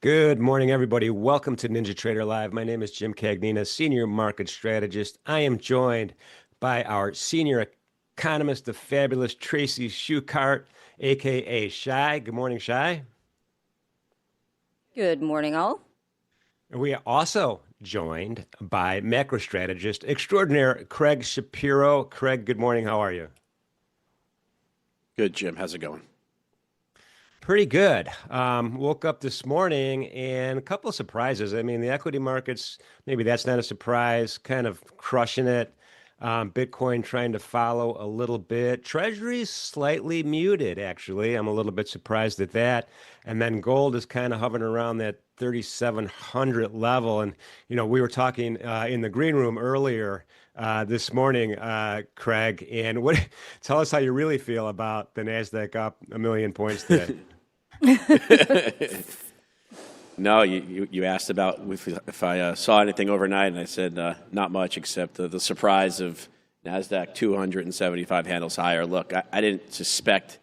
Good morning, everybody. Welcome to NinjaTrader Live. My name is Jim Cagnina, Senior Market Strategist. I am joined by our Senior Economist, the fabulous Tracy Shuchart, aka Shy. Good morning, Shy. Good morning, all. And we are also joined by macro strategist extraordinaire Craig Shapiro. Craig, good morning. How are you? Good, Jim. How's it going? Pretty good. Woke up this morning and a couple of surprises. I mean, the equity markets, maybe that's not a surprise, kind of crushing it. Bitcoin trying to follow a little bit. Treasury's slightly muted, actually. I'm a little bit surprised at that. And then gold is kind of hovering around that 3,700 level. And, we were talking in the green room earlier this morning, Craig, and tell us how you really feel about the NASDAQ up a million points today. No, you asked about if I saw anything overnight, and I said not much except the surprise of NASDAQ 275 handles higher. Look, I didn't suspect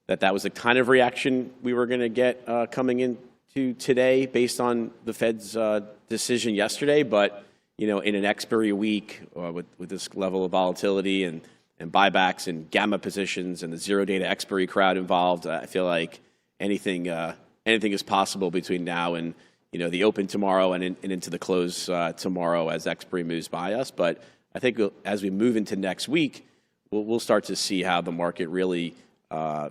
that was the kind of reaction we were going to get coming into today based on the Fed's decision yesterday. But, in an expiry week with this level of volatility and buybacks and gamma positions and the zero data expiry crowd involved, I feel like anything is possible between now and the open tomorrow and into the close tomorrow as expiry moves by us. But I think as we move into next week, we'll start to see how the market really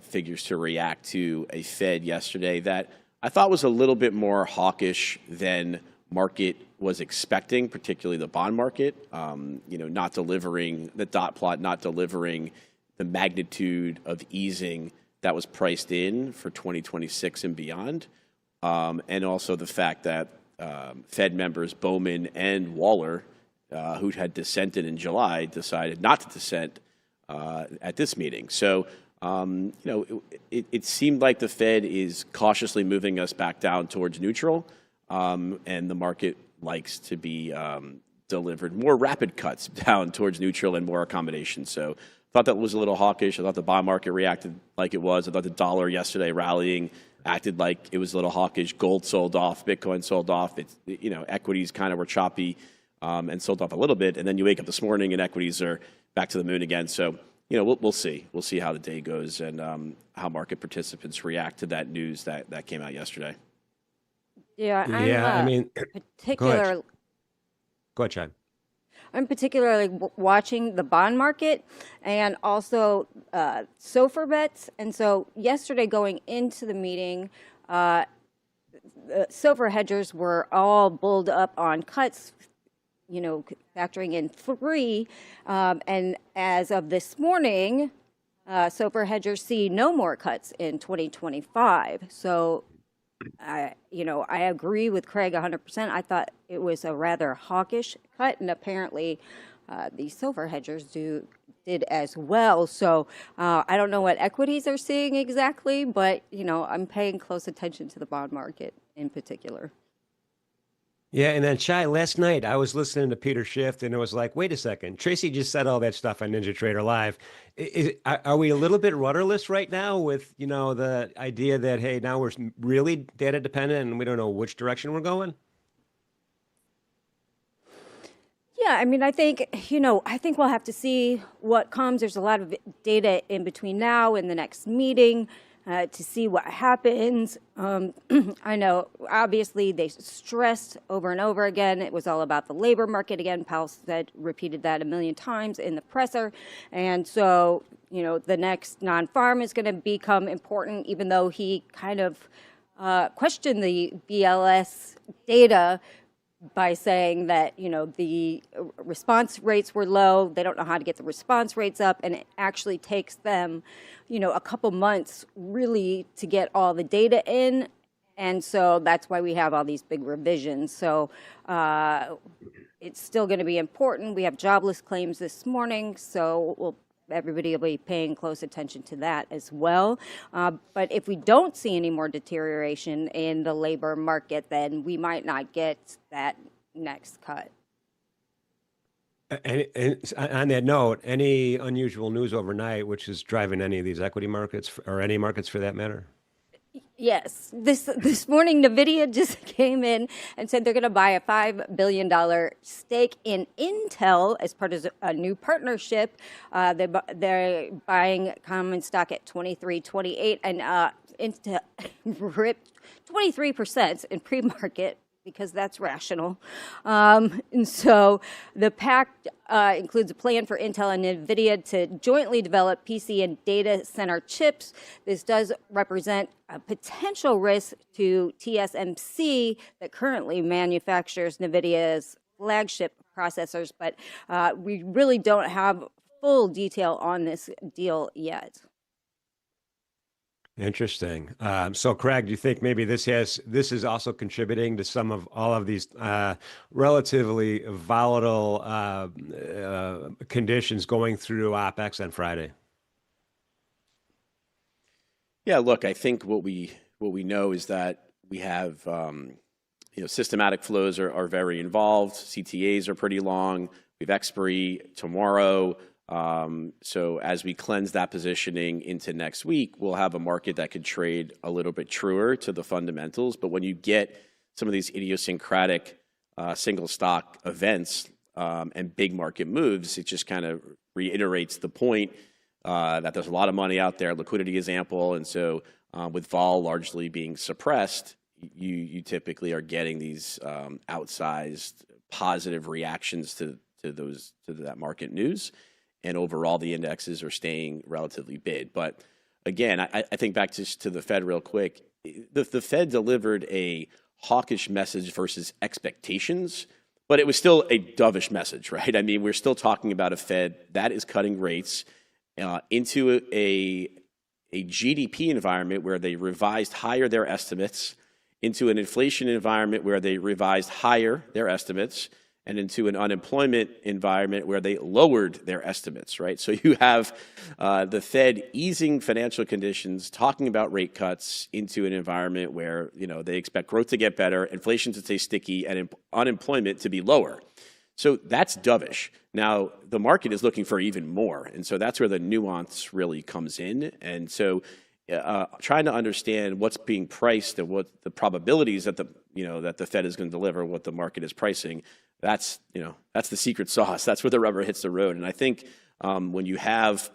figures to react to a Fed yesterday that I thought was a little bit more hawkish than market was expecting, particularly the bond market. Not delivering the dot plot, not delivering the magnitude of easing that was priced in for 2026 and beyond. And also the fact that Fed members Bowman and Waller, who had dissented in July, decided not to dissent at this meeting. So, it seemed like the Fed is cautiously moving us back down towards neutral, and the market likes to be delivered more rapid cuts down towards neutral and more accommodation. So thought that was a little hawkish. I thought the bond market reacted like it was. I thought the dollar yesterday rallying acted like it was a little hawkish. Gold sold off. Bitcoin sold off. It's, equities kind of were choppy and sold off a little bit. And then you wake up this morning and equities are back to the moon again. So, we'll see. We'll see how the day goes and how market participants react to that news that came out yesterday. Yeah, Go ahead, Chad. I'm particularly watching the bond market and also SOFR bets. And so yesterday going into the meeting, the SOFR hedgers were all bulled up on cuts, factoring in 3. And as of this morning, SOFR hedgers see no more cuts in 2025. So I agree with Craig 100%. I thought it was a rather hawkish cut, and apparently the silver hedgers did as well. So I don't know what equities are seeing exactly, but I'm paying close attention to the bond market in particular. Yeah, and then Shai, last night I was listening to Peter Schiff, and it was like, wait a second, Tracy just said all that stuff on NinjaTrader Live. Are we a little bit rudderless right now with, the idea that, hey, now we're really data dependent and we don't know which direction we're going? Yeah, I think we'll have to see what comes. There's a lot of data in between now and the next meeting to see what happens. I know, obviously, they stressed over and over again. It was all about the labor market again. Powell repeated that a million times in the presser. And so, the next non-farm is going to become important, even though he kind of questioned the BLS data by saying that, the response rates were low. They don't know how to get the response rates up, and it actually takes them, a couple months really to get all the data in. And so that's why we have all these big revisions. So it's still going to be important. We have jobless claims this morning, so everybody will be paying close attention to that as well. But if we don't see any more deterioration in the labor market, then we might not get that next cut. And on that note, any unusual news overnight, which is driving any of these equity markets or any markets for that matter? Yes, this morning, Nvidia just came in and said they're going to buy a $5 billion stake in Intel as part of a new partnership. They're buying common stock at 23.28, and Intel ripped 23% in pre-market, because that's rational. And so the pact includes a plan for Intel and Nvidia to jointly develop PC and data center chips. This does represent a potential risk to TSMC that currently manufactures Nvidia's flagship processors, but we really don't have full detail on this deal yet. Interesting. So, Craig, do you think maybe this is also contributing to some of all of these relatively volatile conditions going through OPEX on Friday? Yeah, look, I think what we know is that we have systematic flows are very involved. CTAs are pretty long. We have expiry tomorrow. So as we cleanse that positioning into next week, we'll have a market that could trade a little bit truer to the fundamentals. But when you get some of these idiosyncratic single stock events and big market moves, it just kind of reiterates the point that there's a lot of money out there. Liquidity is ample. And so with vol largely being suppressed, you typically are getting these outsized positive reactions to that market news. And overall, the indexes are staying relatively bid. But again, I think back to the Fed real quick. The Fed delivered a hawkish message versus expectations, but it was still a dovish message, right? I mean, we're still talking about a Fed that is cutting rates into a GDP environment where they revised higher their estimates, into an inflation environment where they revised higher their estimates, and into an unemployment environment where they lowered their estimates, right? So you have the Fed easing financial conditions, talking about rate cuts into an environment where they expect growth to get better, inflation to stay sticky, and unemployment to be lower. So that's dovish. Now, the market is looking for even more, and so that's where the nuance really comes in. And so trying to understand what's being priced and what the probabilities that the Fed is going to deliver, what the market is pricing, that's the secret sauce. That's where the rubber hits the road. And I think when you have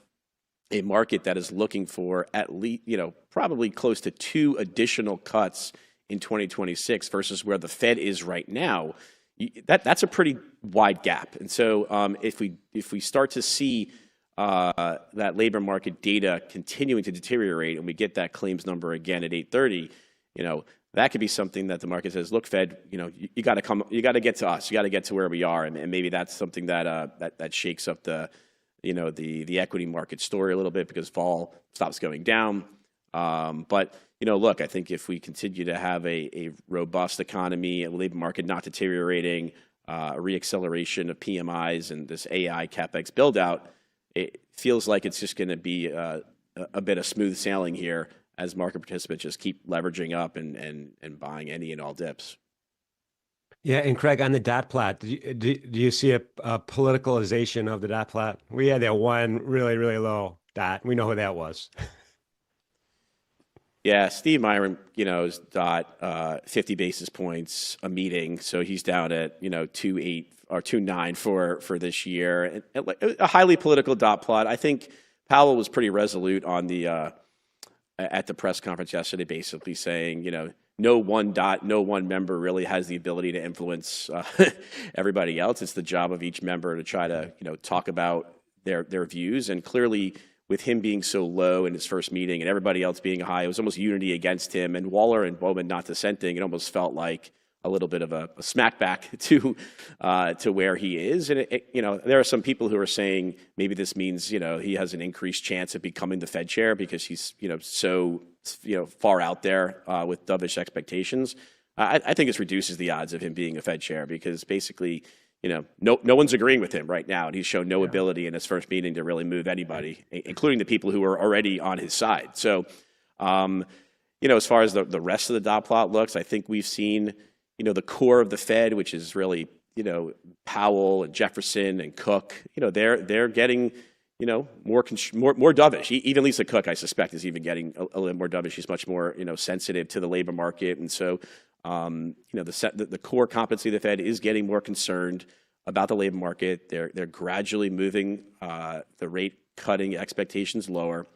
a market that is looking for at least, probably close to 2 additional cuts in 2026 versus where the Fed is right now, that's a pretty wide gap. And so if we start to see that labor market data continuing to deteriorate, and we get that claims number again at 8:30, that could be something that the market says, look, Fed, you got to get to us, you got to get to where we are, and maybe that's something that shakes up the equity market story a little bit because vol stops going down. But look, I think if we continue to have a robust economy, a labor market not deteriorating, a reacceleration of PMIs, and this AI capex build out, it feels like it's just going to be a bit of smooth sailing here as market participants just keep leveraging up and buying any and all dips. Yeah, and Craig, on the dot plot, do you see a politicalization of the dot plot? We had that one really, really low dot. We know who that was. Yeah, Steve Myron, is dot 50 basis points a meeting, so he's down at 2.8 or 2.9 for this year. A highly political dot plot. I think Powell was pretty resolute on at the press conference yesterday, basically saying, no one member really has the ability to influence everybody else. It's the job of each member to try to, talk about their views. And clearly, with him being so low in his first meeting and everybody else being high, it was almost unity against him. And Waller and Bowman not dissenting, it almost felt like a little bit of a smackback to where he is. And there are some people who are saying maybe this means he has an increased chance of becoming the Fed chair because he's so far out there with dovish expectations. I think this reduces the odds of him being a Fed chair because basically no one's agreeing with him right now, and he's shown no ability in his first meeting to really move anybody, including the people who are already on his side. So as far as the rest of the dot plot looks, I think we've seen the core of the Fed, which is really, Powell and Jefferson and Cook, they're getting, more dovish. Even Lisa Cook, I suspect, is even getting a little more dovish. She's much more, sensitive to the labor market. And so, the core competency of the Fed is getting more concerned about the labor market. They're gradually moving the rate cutting expectations lower.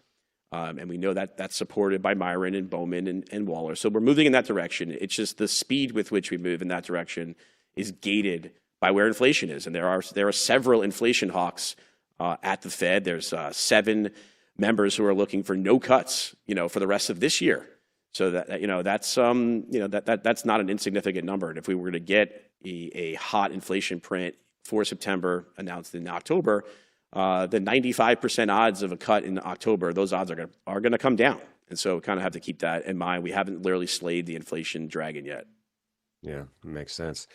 And we know that that's supported by Myron and Bowman and Waller. So we're moving in that direction. It's just the speed with which we move in that direction is gated by where inflation is. And there are several inflation hawks at the Fed. There's 7 members who are looking for no cuts, for the rest of this year. So that's not an insignificant number. And if we were to get a hot inflation print for September announced in October, the 95% odds of a cut in October, those odds are going to come down. And so we kind of have to keep that in mind. We haven't literally slayed the inflation dragon yet. Yeah, makes sense.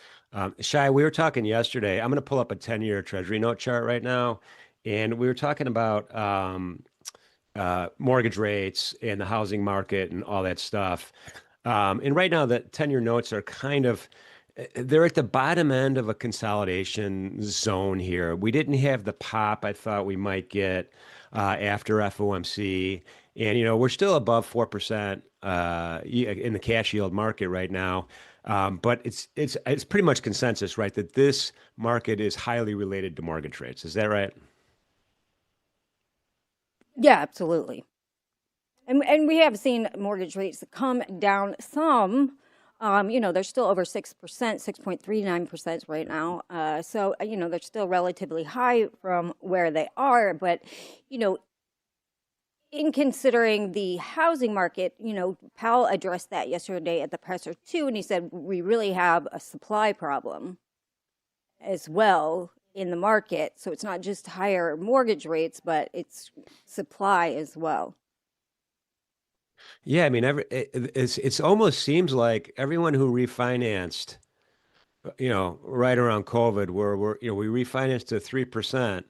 Shai, we were talking yesterday. I'm going to pull up a 10-year Treasury note chart right now. And we were talking about mortgage rates and the housing market and all that stuff. And right now, the 10-year notes are they're at the bottom end of a consolidation zone here. We didn't have the pop I thought we might get after FOMC. And, we're still above 4% in the cash yield market right now. But it's pretty much consensus, right, that this market is highly related to mortgage rates. Is that right? Yeah, absolutely. And we have seen mortgage rates come down some. They're still over 6%, 6.39% right now. So, they're still relatively high from where they are. But, in considering the housing market, Powell addressed that yesterday at the presser too. And he said, we really have a supply problem as well in the market. So it's not just higher mortgage rates, but it's supply as well. Yeah, I mean, it's almost seems like everyone who refinanced, right around COVID, where we refinanced to 3%.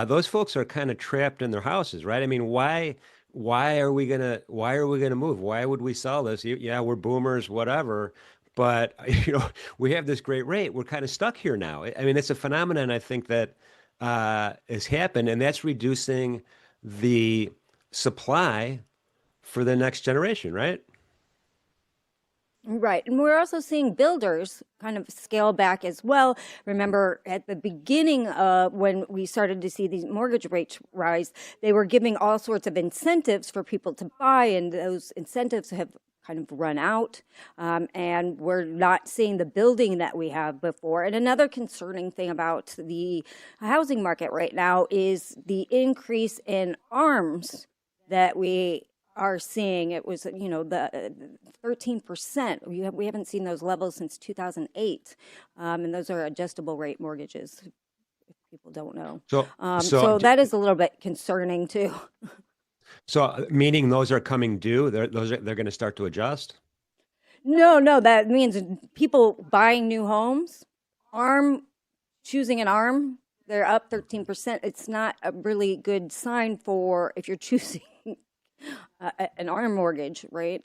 Those folks are kind of trapped in their houses, right? I mean, why are we gonna move? Why would we sell this? Yeah, we're boomers, whatever. But we have this great rate. We're kind of stuck here now. I mean, it's a phenomenon I think that has happened, and that's reducing the supply for the next generation, right? Right. And we're also seeing builders kind of scale back as well. Remember, at the beginning when we started to see these mortgage rates rise, they were giving all sorts of incentives for people to buy, and those incentives have kind of run out. And we're not seeing the building that we have before. And another concerning thing about the housing market right now is the increase in ARMs that we are seeing. It was, the 13%. We haven't seen those levels since 2008. And those are adjustable rate mortgages, if people don't know. So that is a little bit concerning too. So meaning those are coming due? They're going to start to adjust? No, that means people buying new homes, choosing an ARM, they're up 13%. It's not a really good sign for if you're choosing an ARM mortgage, right?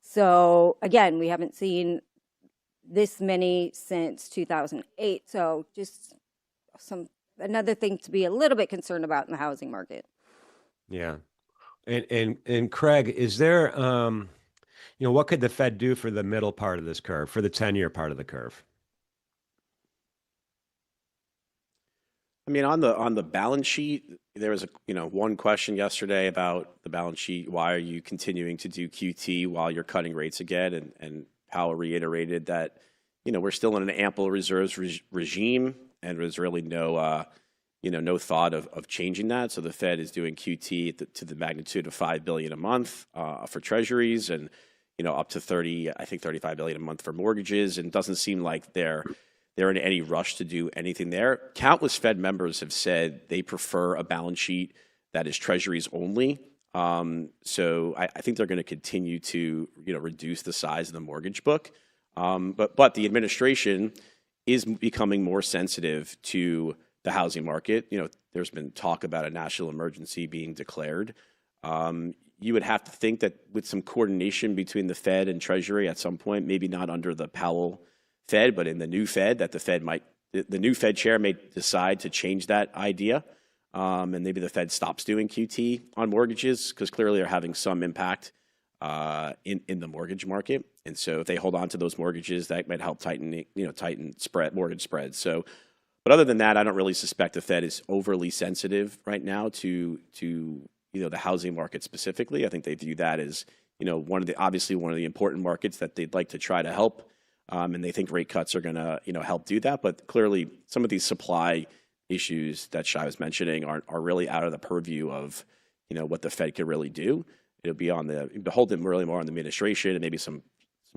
So again, we haven't seen this many since 2008. So just another thing to be a little bit concerned about in the housing market. Yeah. And Craig, is there, what could the Fed do for the middle part of this curve, for the 10-year part of the curve? I mean, on the balance sheet, there was one question yesterday about the balance sheet. Why are you continuing to do QT while you're cutting rates again? And Powell reiterated that we're still in an ample reserves regime, and there's really no thought of changing that. So the Fed is doing QT to the magnitude of $5 billion a month for treasuries, and up to $35 billion a month for mortgages. And it doesn't seem like they're in any rush to do anything there. Countless Fed members have said they prefer a balance sheet that is treasuries only. So I think they're going to continue to reduce the size of the mortgage book. But the administration is becoming more sensitive to the housing market. There's been talk about a national emergency being declared. You would have to think that with some coordination between the Fed and Treasury at some point, maybe not under the Powell Fed, but in the new Fed, that the new Fed chair may decide to change that idea. and maybe the Fed stops doing QT on mortgages because clearly they're having some impact in the mortgage market. And so if they hold on to those mortgages, that might help tighten mortgage spreads. So, but other than that, I don't really suspect the Fed is overly sensitive right now to the housing market specifically. I think they view that as obviously one of the important markets that they'd like to try to help, and they think rate cuts are going to help do that. But clearly, some of these supply issues that Shai was mentioning are really out of the purview of what the Fed could really do. It'll be beholden really more on the administration and maybe some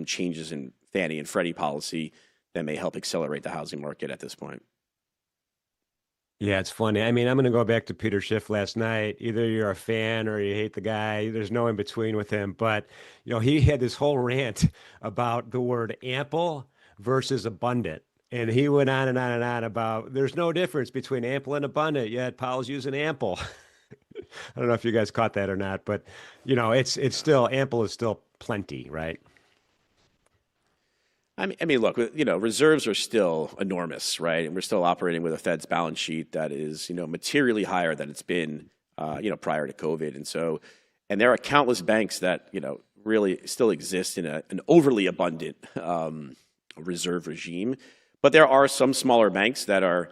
changes in Fannie and Freddie policy that may help accelerate the housing market at this point. Yeah, it's funny. I mean, I'm going to go back to Peter Schiff last night. Either you're a fan or you hate the guy. There's no in between with him. But, he had this whole rant about the word ample versus abundant. And he went on and on and on about there's no difference between ample and abundant, yet Powell's using ample. I don't know if you guys caught that or not, but, it's still ample is still plenty, right? I mean, look, reserves are still enormous, right? And we're still operating with a Fed's balance sheet that is, materially higher than it's been, prior to COVID. And there are countless banks that, really still exist in an overly abundant reserve regime. But there are some smaller banks that are,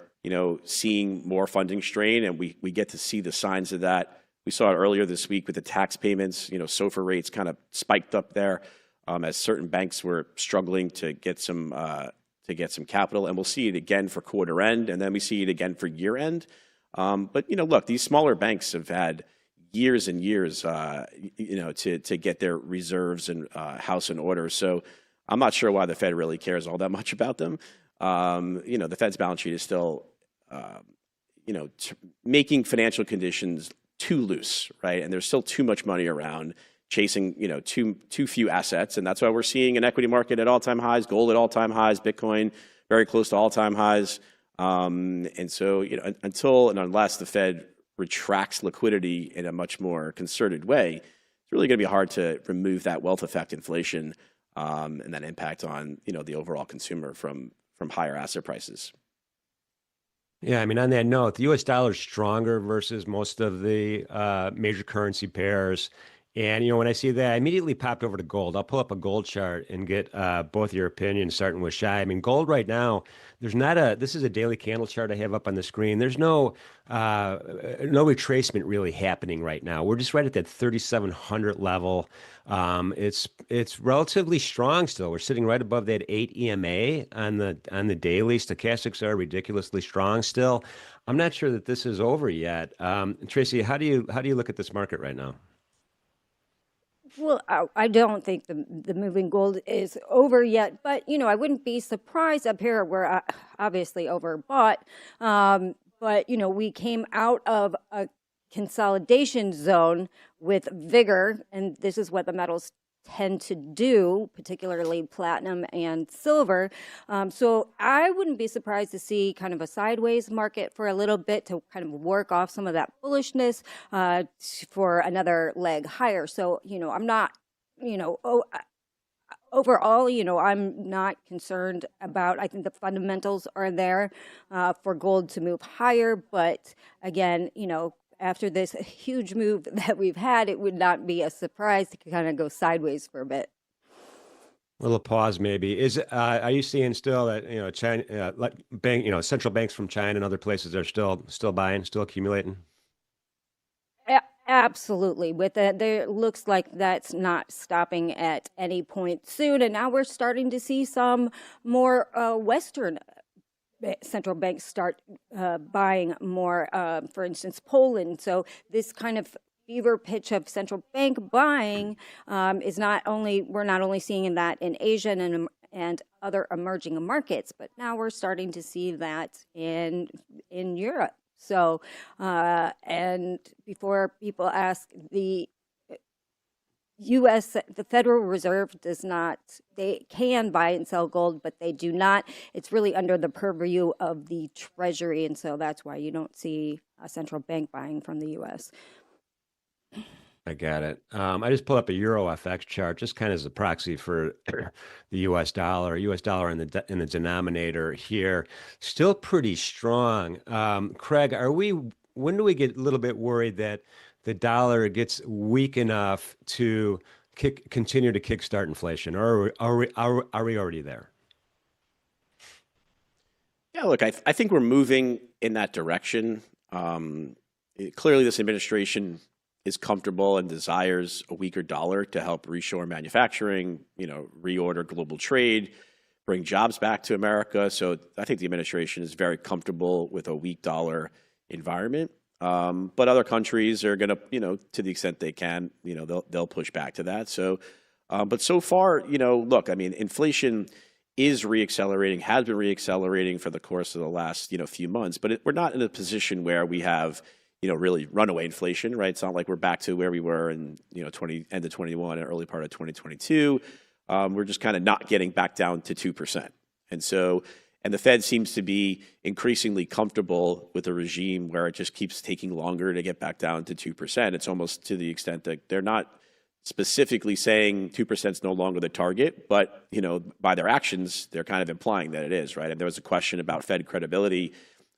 seeing more funding strain, and we get to see the signs of that. We saw it earlier this week with the tax payments. SOFR rates kind of spiked up there. As certain banks were struggling to get some capital, and we'll see it again for quarter end, and then we see it again for year end. But look, these smaller banks have had years and years, to get their reserves and house in order. So I'm not sure why the Fed really cares all that much about them. The Fed's balance sheet is still, making financial conditions too loose, right? And there's still too much money around, chasing, too few assets. And that's why we're seeing an equity market at all-time highs, gold at all-time highs, Bitcoin very close to all-time highs. And so, until and unless the Fed retracts liquidity in a much more concerted way, it's really going to be hard to remove that wealth effect inflation, and that impact on, the overall consumer from higher asset prices. Yeah, I mean, on that note, the U.S. dollar is stronger versus most of the major currency pairs. And, when I see that, I immediately popped over to gold. I'll pull up a gold chart and get both your opinions, starting with Shai. I mean, gold right now, this is a daily candle chart I have up on the screen. There's no retracement really happening right now. We're just right at that 3,700 level. It's relatively strong still. We're sitting right above that 8 EMA on the daily. Stochastics are ridiculously strong still. I'm not sure that this is over yet. Tracy, how do you look at this market right now? Well, I don't think the move in gold is over yet, but I wouldn't be surprised. Up here we're obviously overbought, but we came out of a consolidation zone with vigor, and this is what the metals tend to do, particularly platinum and silver. So I wouldn't be surprised to see kind of a sideways market for a little bit to kind of work off some of that bullishness for another leg higher. So, I'm not, overall, I'm not concerned about, I think the fundamentals are there for gold to move higher. But again, after this huge move that we've had, it would not be a surprise to kind of go sideways for a bit. A little pause, maybe. Are you seeing still that China, central banks from China and other places are still buying, still accumulating? Absolutely. With that, there looks like that's not stopping at any point soon, and now we're starting to see some more Western central banks start buying more, for instance, Poland. So this kind of fever pitch of central bank buying we're not only seeing that in Asia and other emerging markets, but now we're starting to see that in Europe. So, and before people ask, the the Federal Reserve they can buy and sell gold, but they do not. It's really under the purview of the Treasury, and so that's why you don't see a central bank buying from the U.S. I got it. I just pulled up a Euro FX chart, just kind of as a proxy for the U.S. dollar. U.S. dollar in the denominator here, still pretty strong. Craig, are we when do we get a little bit worried that the dollar gets weak enough to continue to kickstart inflation, or are we already there? Yeah, look, I think we're moving in that direction. Clearly, this administration is comfortable and desires a weaker dollar to help reshore manufacturing, reorder global trade, bring jobs back to America. So I think the administration is very comfortable with a weak dollar environment. But other countries are going to, to the extent they can, they'll push back to that. So, but so far, look, I mean, inflation is reaccelerating, has been reaccelerating for the course of the last, few months. But we're not in a position where we have, really runaway inflation, right? It's not like we're back to where we were in, end of 21 and early part of 2022. We're just kind of not getting back down to 2%. And the Fed seems to be increasingly comfortable with a regime where it just keeps taking longer to get back down to 2%. It's almost to the extent that they're not specifically saying 2% is no longer the target, but by their actions, they're kind of implying that it is, right? And there was a question about Fed credibility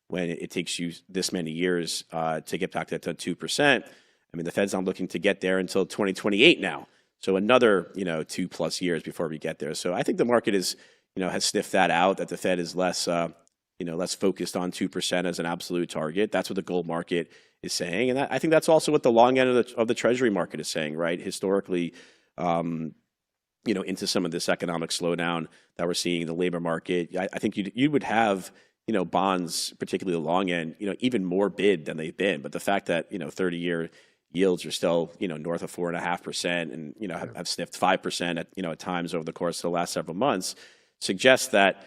when it takes you this many years to get back to 2%. I mean, the Fed's not looking to get there until 2028 now. So another, 2+ years before we get there. So I think the market is, has sniffed that out, that the Fed is less, less focused on 2% as an absolute target. That's what the gold market is saying. And I think that's also what the long end of the treasury market is saying, right? Historically, into some of this economic slowdown that we're seeing in the labor market, I think you would have, bonds, particularly the long end, even more bid than they've been. But the fact that, 30-year yields are still, north of 4.5% and, have sniffed 5% at times over the course of the last several months suggests that,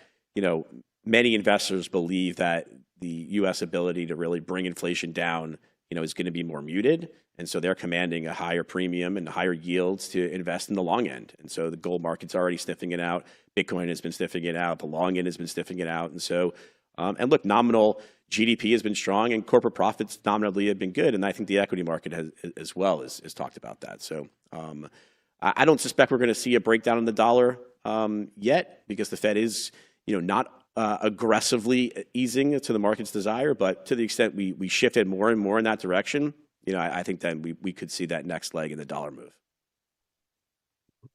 many investors believe that the U.S. ability to really bring inflation down, is going to be more muted. And so they're commanding a higher premium and higher yields to invest in the long end. And so the gold market's already sniffing it out. Bitcoin has been sniffing it out. The long end has been sniffing it out. And so, and look, nominal GDP has been strong and corporate profits nominally have been good. And I think the equity market has as well has talked about that. So I don't suspect we're going to see a breakdown in the dollar yet, because the Fed is, not aggressively easing to the market's desire. But to the extent we shifted more and more in that direction, I think then we could see that next leg in the dollar move.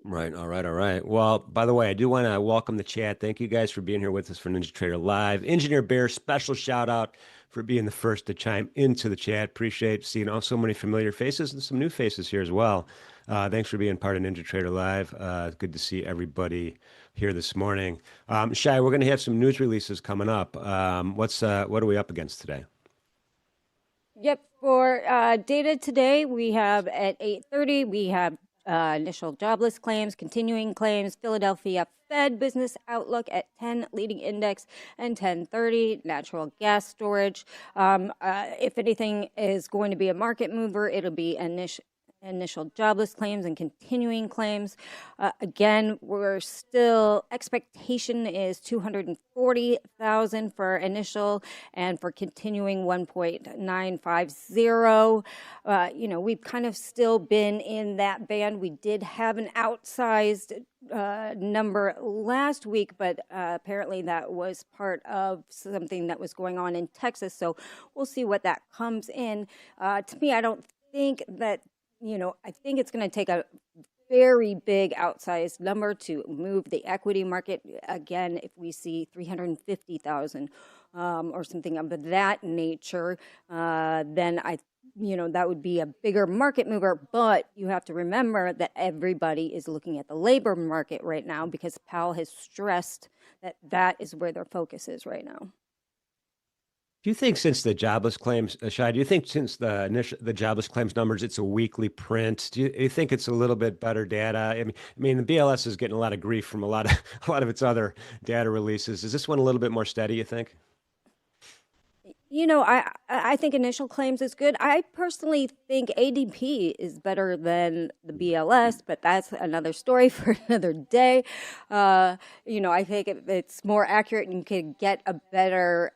Right. All right. All right. Well, by the way, I do want to welcome the chat. Thank you guys for being here with us for NinjaTrader Live. Engineer Bear, special shout out for being the first to chime into the chat. Appreciate seeing so many familiar faces and some new faces here as well. Thanks for being part of NinjaTrader Live. Good to see everybody here this morning. Shai, we're going to have some news releases coming up. What are we up against today? Yep. For data today, we have at 8:30, we have initial jobless claims, continuing claims, Philadelphia Fed business outlook at 10, leading index, and 10:30, natural gas storage. If anything is going to be a market mover, it'll be initial jobless claims and continuing claims. Again, expectation is 240,000 for initial, and for continuing 1.950. We've kind of still been in that band. We did have an outsized number last week, but apparently that was part of something that was going on in Texas. So we'll see what that comes in. To me, I don't think that, I think it's going to take a very big outsized number to move the equity market. Again, if we see 350,000 or something of that nature, then that would be a bigger market mover. But you have to remember that everybody is looking at the labor market right now, because Powell has stressed that that is where their focus is right now. Do you think since the jobless claims, Shai, do you think since the jobless claims numbers, it's a weekly print? Do you think it's a little bit better data? I mean, the BLS is getting a lot of grief from a lot of its other data releases. Is this one a little bit more steady, you think? I think initial claims is good. I personally think ADP is better than the BLS, but that's another story for another day. I think it's more accurate and you can get a better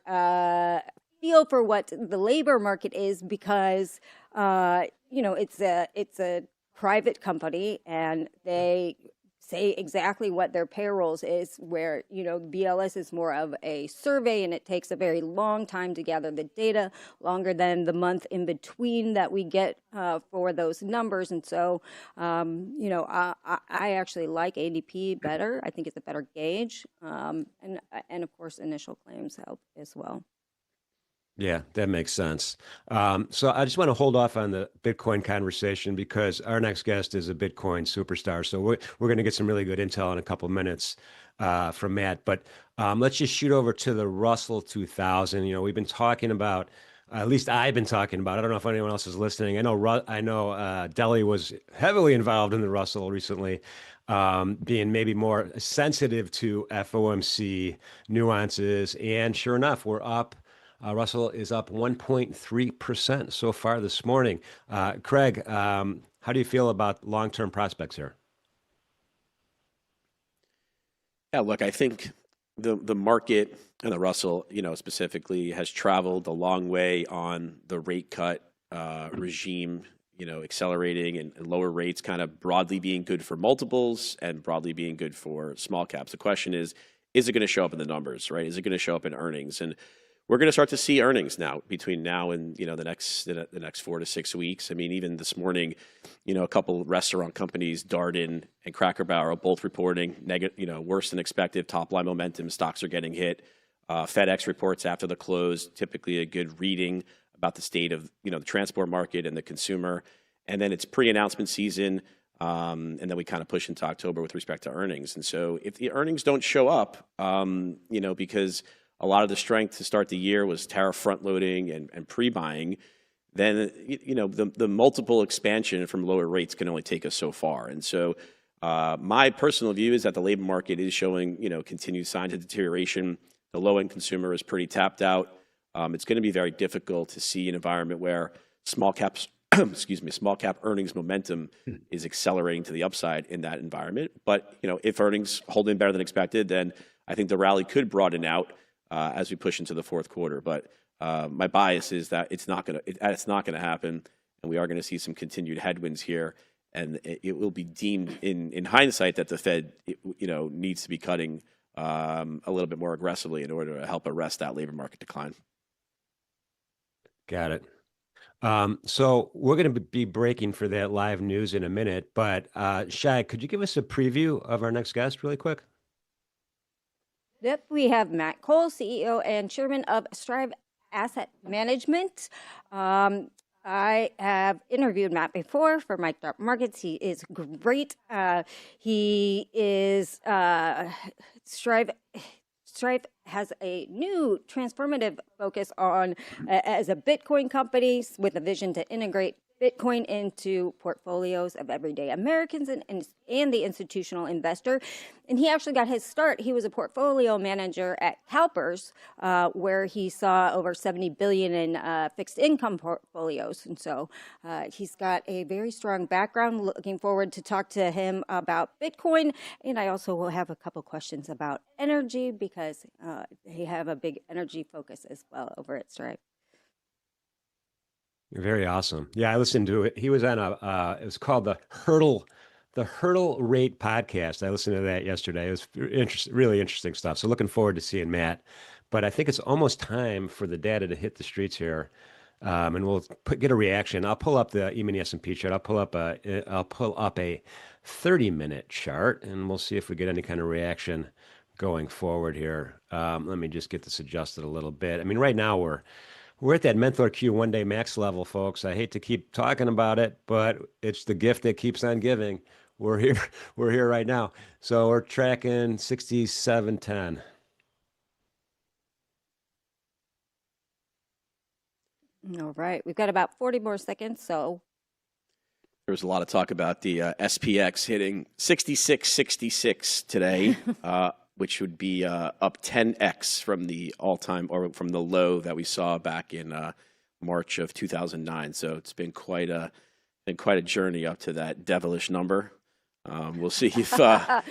feel for what the labor market is, because it's a private company and they say exactly what their payrolls is, where, BLS is more of a survey and it takes a very long time to gather the data, longer than the month in between that we get for those numbers. And so, I actually like ADP better. I think it's a better gauge. And of course, initial claims help as well. Yeah, that makes sense. So I just want to hold off on the Bitcoin conversation because our next guest is a Bitcoin superstar. So we're going to get some really good intel in a couple of minutes from Matt. But let's just shoot over to the Russell 2000. We've been talking about, at least I've been talking about. I don't know if anyone else is listening. I know Delhi was heavily involved in the Russell recently, being maybe more sensitive to FOMC nuances. And sure enough, we're up. Russell is up 1.3% so far this morning. Craig, how do you feel about long-term prospects here? Yeah, look, I think the market and the Russell, specifically has traveled a long way on the rate cut regime, accelerating and lower rates kind of broadly being good for multiples and broadly being good for small caps. The question is it going to show up in the numbers, right? Is it going to show up in earnings? And we're going to start to see earnings now between now and the next 4 to 6 weeks. I mean, even this morning, a couple restaurant companies, Darden and Cracker Barrel, both reporting worse than expected top line momentum. Stocks are getting hit. FedEx reports after the close, typically a good reading about the state of the transport market and the consumer. And then it's pre-announcement season, and then we kind of push into October with respect to earnings. And so if the earnings don't show up, because a lot of the strength to start the year was tariff front loading and pre-buying, then the multiple expansion from lower rates can only take us so far. And so my personal view is that the labor market is showing continued signs of deterioration. The low-end consumer is pretty tapped out. It's going to be very difficult to see an environment where small cap earnings momentum is accelerating to the upside in that environment. But if earnings hold in better than expected, then I think the rally could broaden out as we push into the fourth quarter. But my bias is that it's not going to happen, and we are going to see some continued headwinds here. And it will be deemed in hindsight that the Fed needs to be cutting a little bit more aggressively in order to help arrest that labor market decline. Got it. So we're going to be breaking for that live news in a minute, but Shai, could you give us a preview of our next guest really quick? Yep, we have Matt Cole, CEO and Chairman of Strive Asset Management. I have interviewed Matt before for Mike Dark Markets. He is great. He is Strive has a new transformative focus on as a Bitcoin company with a vision to integrate Bitcoin into portfolios of everyday Americans and the institutional investor. And he actually got his start. He was a portfolio manager at CalPERS, where he saw over $70 billion in fixed income portfolios. And so he's got a very strong background. Looking forward to talk to him about Bitcoin. And I also will have a couple questions about energy because they have a big energy focus as well over at Strive. Very awesome. Yeah, I listened to it. He was on it was called the Hurdle Rate podcast. I listened to that yesterday. It was really interesting stuff. So looking forward to seeing Matt. But I think it's almost time for the data to hit the streets here, and we'll get a reaction. I'll pull up the E-mini S&P chart. I'll pull up a 30-minute chart, and we'll see if we get any kind of reaction going forward here. Let me just get this adjusted a little bit. I mean, right now we're at that Mentor Q one-day max level, folks. I hate to keep talking about it, but it's the gift that keeps on giving. We're here right now. So we're tracking 67.10. All right. We've got about 40 more seconds, so. There was a lot of talk about the SPX hitting 66.66 today. Which would be up 10x from the all-time or from the low that we saw back in March of 2009. So it's been quite a journey up to that devilish number. We'll see if I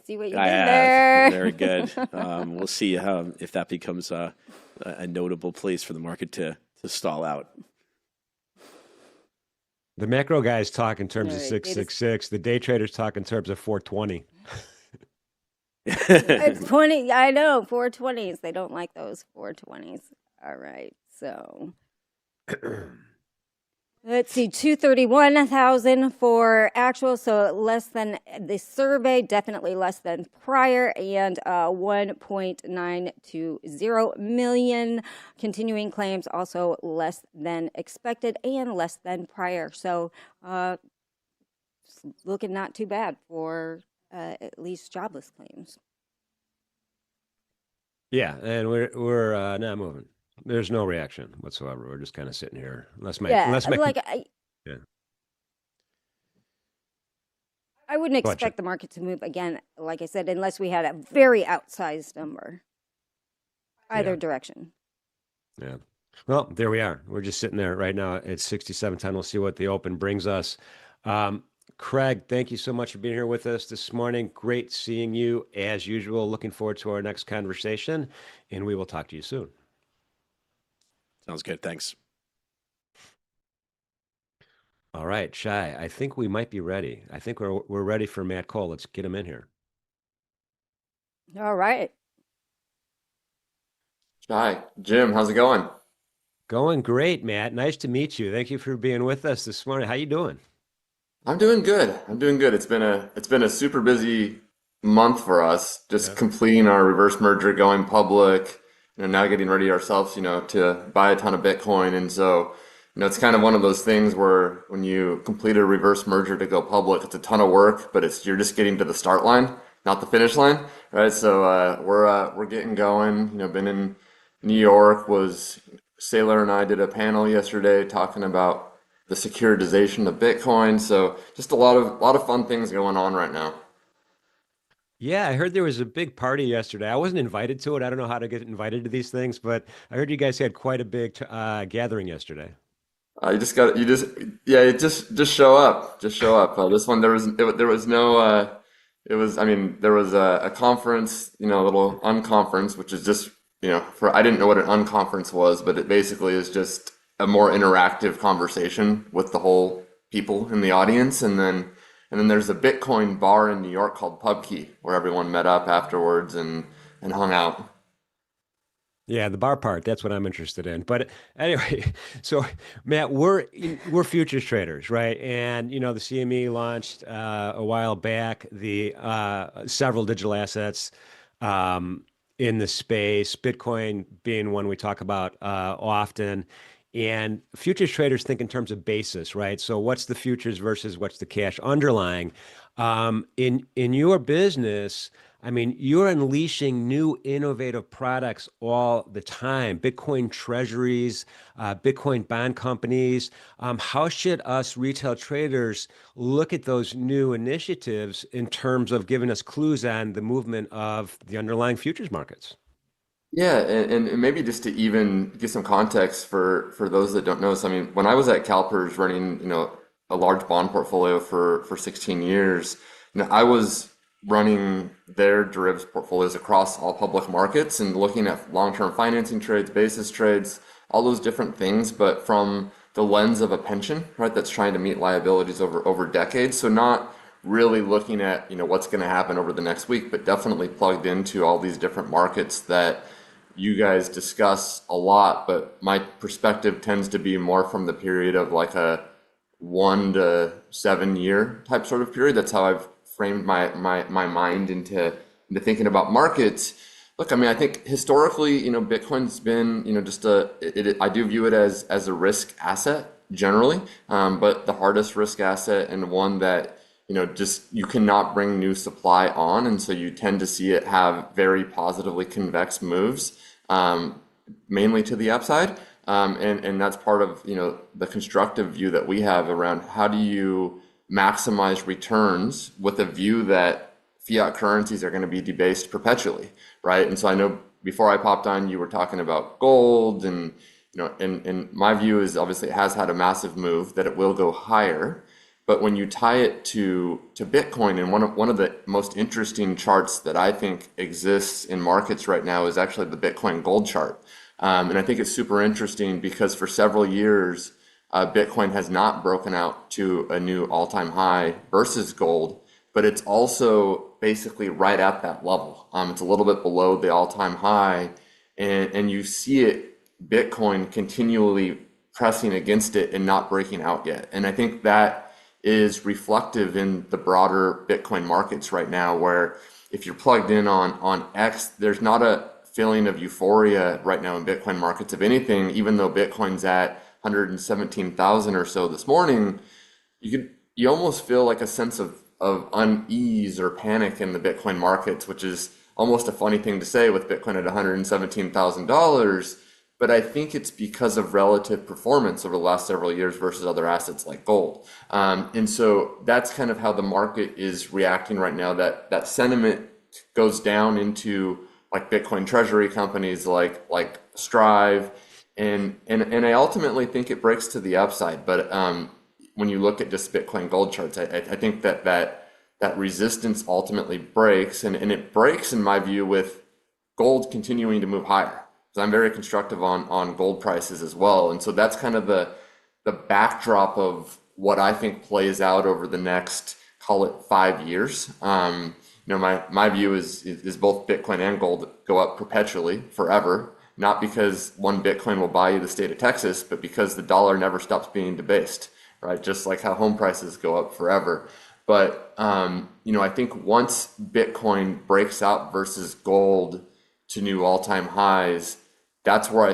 see what you did there. Very good. We'll see if that becomes a notable place for the market to stall out. The macro guys talk in terms of 666. The day traders talk in terms of 420. It's 20. I know, 420s. They don't like those 420s. All right. So let's see, 231,000 for actual, so less than the survey, definitely less than prior, and 1.920 million continuing claims, also less than expected and less than prior. So looking not too bad for at least jobless claims. Yeah, and we're not moving. There's no reaction whatsoever. We're just kind of sitting here, unless my Yeah, like yeah. I wouldn't expect the market to move again, like I said, unless we had a very outsized number, either direction. Yeah. Well, there we are. We're just sitting there right now at 67.10. We'll see what the open brings us. Craig, thank you so much for being here with us this morning. Great seeing you as usual. Looking forward to our next conversation, and we will talk to you soon. Sounds good. Thanks. All right, Shai, I think we might be ready. I think we're ready for Matt Cole. Let's get him in here. All right. Hi, Jim. How's it going? Going great, Matt. Nice to meet you. Thank you for being with us this morning. How you doing? I'm doing good. I'm doing good. It's been a super busy month for us, just Yeah. completing our reverse merger, going public, now getting ready ourselves, to buy a ton of Bitcoin. And so, it's kind of one of those things where when you complete a reverse merger to go public, it's a ton of work, but you're just getting to the start line, not the finish line, right? So we're getting going. Been in New York. Was Saylor and I did a panel yesterday talking about the securitization of Bitcoin. So just a lot of fun things going on right now. Yeah, I heard there was a big party yesterday. I wasn't invited to it. I don't know how to get invited to these things, but I heard you guys had quite a big gathering yesterday. Yeah, just show up, just show up. This one there was no I mean there was a conference, a little unconference, which is just for I didn't know what an unconference was, but it basically is just a more interactive conversation with the whole people in the audience, and then there's a Bitcoin bar in New York called PubKey where everyone met up afterwards and hung out. Yeah, the bar part, that's what I'm interested in. But anyway, so Matt, we're futures traders, right? And the CME launched a while back the several digital assets in the space, Bitcoin being one we talk about often. And futures traders think in terms of basis, right? So what's the futures versus what's the cash underlying? In your business, I mean, you're unleashing new innovative products all the time. Bitcoin treasuries, Bitcoin bond companies. How should us retail traders look at those new initiatives in terms of giving us clues on the movement of the underlying futures markets? Yeah, and maybe just to even give some context for those that don't know. So, I mean, when I was at CalPERS running, a large bond portfolio for 16 years, I was running their derivatives portfolios across all public markets and looking at long-term financing trades, basis trades, all those different things, but from the lens of a pension, right, that's trying to meet liabilities over decades. So not really looking at, what's going to happen over the next week, but definitely plugged into all these different markets that you guys discuss a lot, but my perspective tends to be more from the period of like a 1 to 7 year type sort of period. That's how I've framed my mind into thinking about markets. Look, I mean, I think historically, Bitcoin's been, I do view it as a risk asset generally, but the hardest risk asset and one that just you cannot bring new supply on, and so you tend to see it have very positively convex moves, mainly to the upside, and that's part of the constructive view that we have around how do you maximize returns with a view that fiat currencies are going to be debased perpetually, right? And so I know before I popped on, you were talking about gold, and and my view is obviously it has had a massive move that it will go higher. But when you tie it to Bitcoin, and one of the most interesting charts that I think exists in markets right now is actually the Bitcoin gold chart. And I think it's super interesting because for several years, Bitcoin has not broken out to a new all-time high versus gold, but it's also basically right at that level. It's a little bit below the all-time high, and you see it, Bitcoin continually pressing against it and not breaking out yet. And I think that is reflective in the broader Bitcoin markets right now, where if you're plugged in on X, there's not a feeling of euphoria right now in Bitcoin markets. If anything, even though Bitcoin's at 117,000 or so this morning, you almost feel like a sense of unease or panic in the Bitcoin markets, which is almost a funny thing to say with Bitcoin at $117,000. But I think it's because of relative performance over the last several years versus other assets like gold. And so that's kind of how the market is reacting right now. That sentiment goes down into like Bitcoin treasury companies like Strive. And I ultimately think it breaks to the upside. But when you look at just Bitcoin gold charts, I think that resistance ultimately breaks. And it breaks, in my view, with gold continuing to move higher. So I'm very constructive on gold prices as well. And so that's kind of the backdrop of what I think plays out over the next, call it 5 years. My view is both Bitcoin and gold go up perpetually forever, not because one Bitcoin will buy you the state of Texas, but because the dollar never stops being debased, right? Just like how home prices go up forever. But, I think once Bitcoin breaks out versus gold to new all-time highs, that's where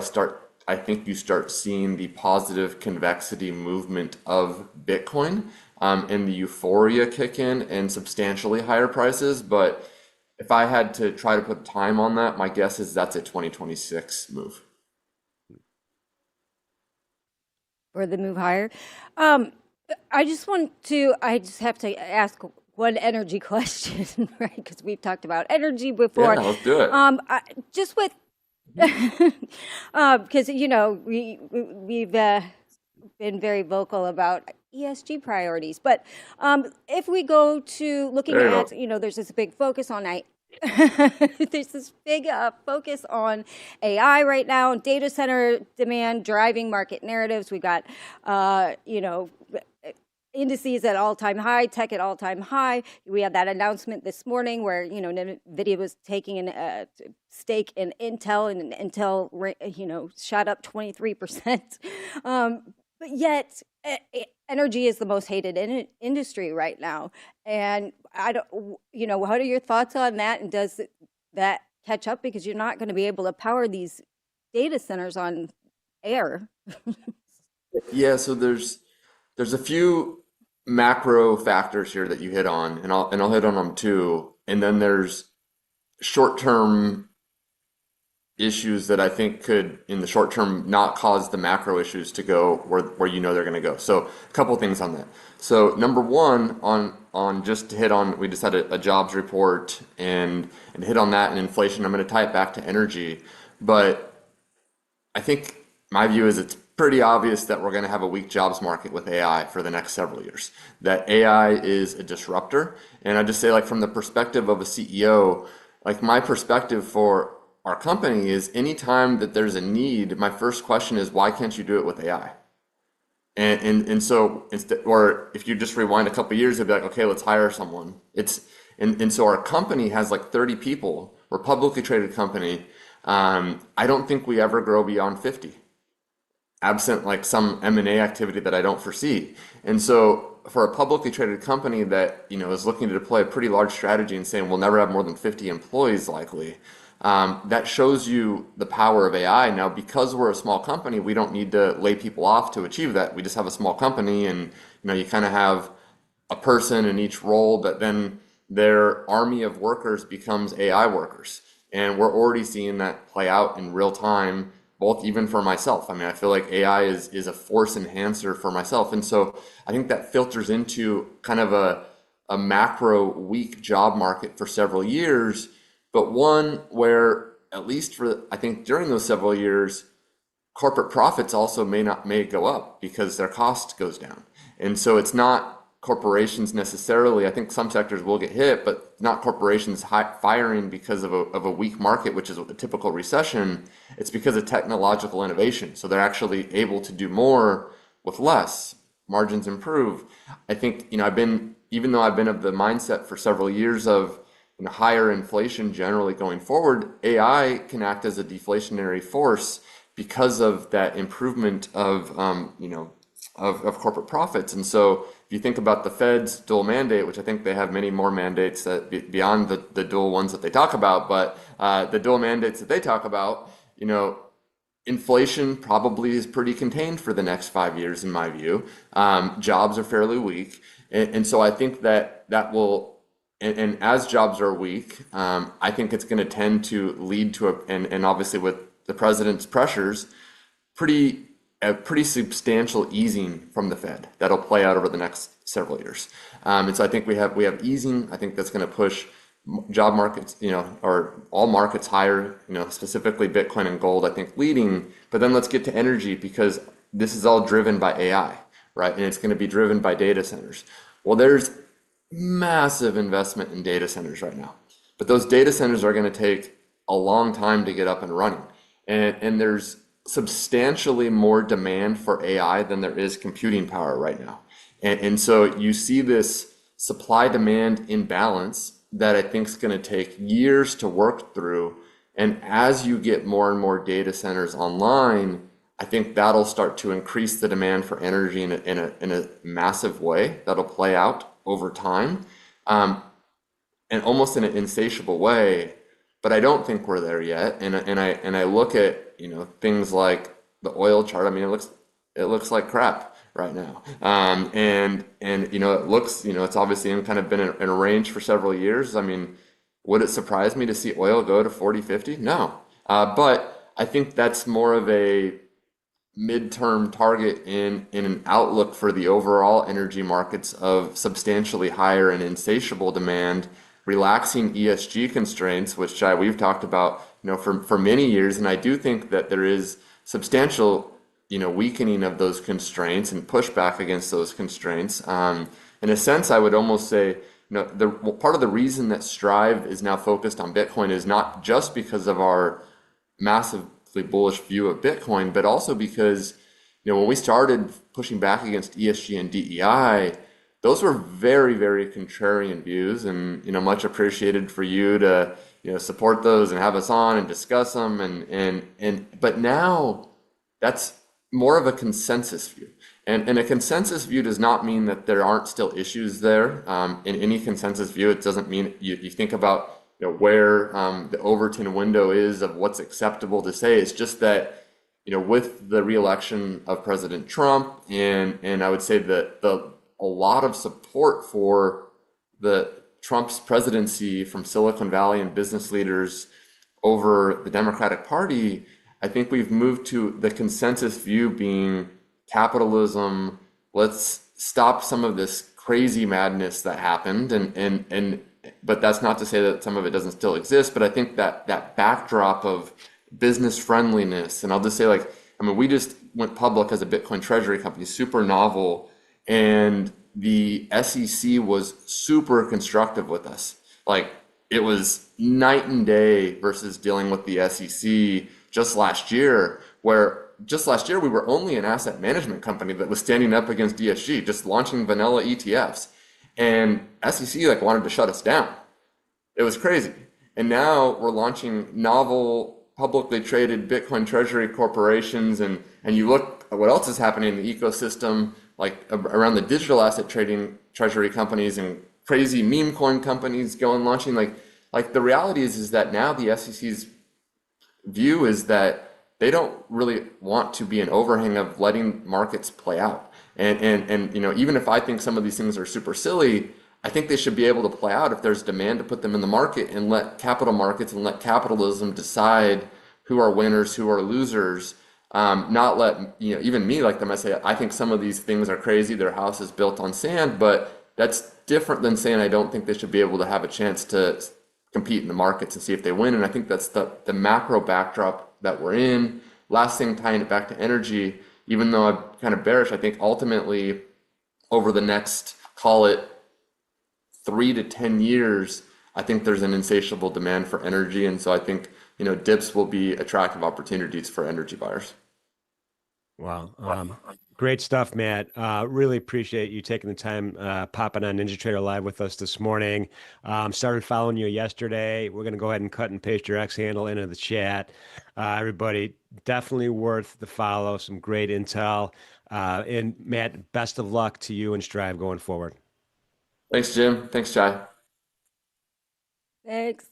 I think you start seeing the positive convexity movement of Bitcoin, and the euphoria kick in and substantially higher prices. But if I had to try to put time on that, my guess is that's a 2026 move. For the move higher. I just have to ask one energy question, right? Because we've talked about energy before. Yeah, let's do it. Just with, because we've been very vocal about ESG priorities, but if we go to looking at, there's this big focus on there's this big focus on AI right now, and data center demand driving market narratives. We got, indices at all-time high, tech at all-time high. We had that announcement this morning where, Nvidia was taking a stake in Intel, and Intel, shot up 23%. But yet, energy is the most hated industry right now. And I don't, what are your thoughts on that? And does that catch up? Because you're not going to be able to power these data centers on air. Yeah, so there's a few macro factors here that you hit on, and I'll hit on them too. And then there's short-term issues that I think could, in the short term, not cause the macro issues to go where they're going to go. So a couple things on that. So number one, on just to hit on, we just had a jobs report and hit on that and inflation. I'm going to tie it back to energy, but I think my view is it's pretty obvious that we're going to have a weak jobs market with AI for the next several years. That AI is a disruptor, and I just say, like, from the perspective of a CEO, like, my perspective for our company is anytime that there's a need, my first question is, why can't you do it with AI? And so or if you just rewind a couple of years, it'd be like, okay, let's hire someone. And so our company has like 30 people. We're a publicly traded company. I don't think we ever grow beyond 50, absent like some M&A activity that I don't foresee. And so for a publicly traded company that is looking to deploy a pretty large strategy and saying we'll never have more than 50 employees likely, that shows you the power of AI. Now, because we're a small company, we don't need to lay people off to achieve that. We just have a small company, and you kind of have a person in each role, but then their army of workers becomes AI workers. And we're already seeing that play out in real time, both even for myself. I mean, I feel like AI is a force enhancer for myself. And so I think that filters into kind of a macro weak job market for several years, but one where, at least for, I think during those several years, corporate profits also may go up because their cost goes down. And so it's not corporations necessarily. I think some sectors will get hit, but not corporations firing because of a weak market, which is a typical recession. It's because of technological innovation. So they're actually able to do more with less. Margins improve. I think, even though I've been of the mindset for several years of higher inflation generally going forward, AI can act as a deflationary force because of that improvement of of corporate profits. And so if you think about the Fed's dual mandate, which I think they have many more mandates that beyond the dual ones that they talk about, but the dual mandates that they talk about, inflation probably is pretty contained for the next 5 years, in my view. Jobs are fairly weak. And so I think that will, and as jobs are weak, I think it's going to tend to lead to and obviously with the president's pressures, a pretty substantial easing from the Fed that'll play out over the next several years. And so I think we have easing. I think that's going to push job markets, or all markets higher, specifically Bitcoin and gold, I think leading. But then let's get to energy, because this is all driven by AI, right? And it's going to be driven by data centers. Well, there's massive investment in data centers right now, but those data centers are going to take a long time to get up and running. And there's substantially more demand for AI than there is computing power right now. And so you see this supply-demand imbalance that I think is going to take years to work through. And as you get more and more data centers online, I think that'll start to increase the demand for energy in a massive way that'll play out over time, and almost in an insatiable way. But I don't think we're there yet. And I look at things like the oil chart. I mean, it looks like crap right now. And it looks, it's obviously kind of been in a range for several years. I mean, would it surprise me to see oil go to 40, 50? No. But I think that's more of a midterm target in an outlook for the overall energy markets of substantially higher and insatiable demand, relaxing ESG constraints, which we've talked about, for many years. And I do think that there is substantial weakening of those constraints and pushback against those constraints. In a sense, I would almost say, part of the reason that Strive is now focused on Bitcoin is not just because of our massively bullish view of Bitcoin, but also because, when we started pushing back against ESG and DEI, those were very, very contrarian views, and much appreciated for you to support those and have us on and discuss them, but now that's more of a consensus view. And a consensus view does not mean that there aren't still issues there. In any consensus view, it doesn't mean you think about where the Overton window is of what's acceptable to say. It's just that with the reelection of President Trump, and I would say that a lot of support for the Trump's presidency from Silicon Valley and business leaders over the Democratic Party, I think we've moved to the consensus view being capitalism. Let's stop some of this crazy madness that happened, but that's not to say that some of it doesn't still exist. But I think that backdrop of business friendliness, and I'll just say, we just went public as a Bitcoin treasury company, super novel, and the SEC was super constructive with us. It was night and day versus dealing with the SEC just last year, where just last year we were only an asset management company that was standing up against ESG, just launching vanilla ETFs, and SEC wanted to shut us down. It was crazy. And now we're launching novel publicly traded Bitcoin treasury corporations, and you look at what else is happening in the ecosystem, around the digital asset trading treasury companies and crazy meme coin companies launching. The reality is that now the SEC's view is that they don't really want to be an overhang of letting markets play out. And even if I think some of these things are super silly, I think they should be able to play out if there's demand to put them in the market, and let capital markets and let capitalism decide who are winners, who are losers. Not let even me like them. I say I think some of these things are crazy. Their house is built on sand, but that's different than saying I don't think they should be able to have a chance to compete in the markets and see if they win. And I think that's the macro backdrop that we're in. Last thing, tying it back to energy, even though I'm kind of bearish, I think ultimately over the next, call it 3 to 10 years, I think there's an insatiable demand for energy. And so I think dips will be attractive opportunities for energy buyers. Wow. Great stuff, Matt. Really appreciate you taking the time popping on NinjaTrader Live with us this morning. Started following you yesterday. We're going to go ahead and cut and paste your X handle into the chat. Everybody, definitely worth the follow. Some great intel. And Matt, best of luck to you and Strive going forward. Thanks, Jim. Thanks, Chai. Thanks.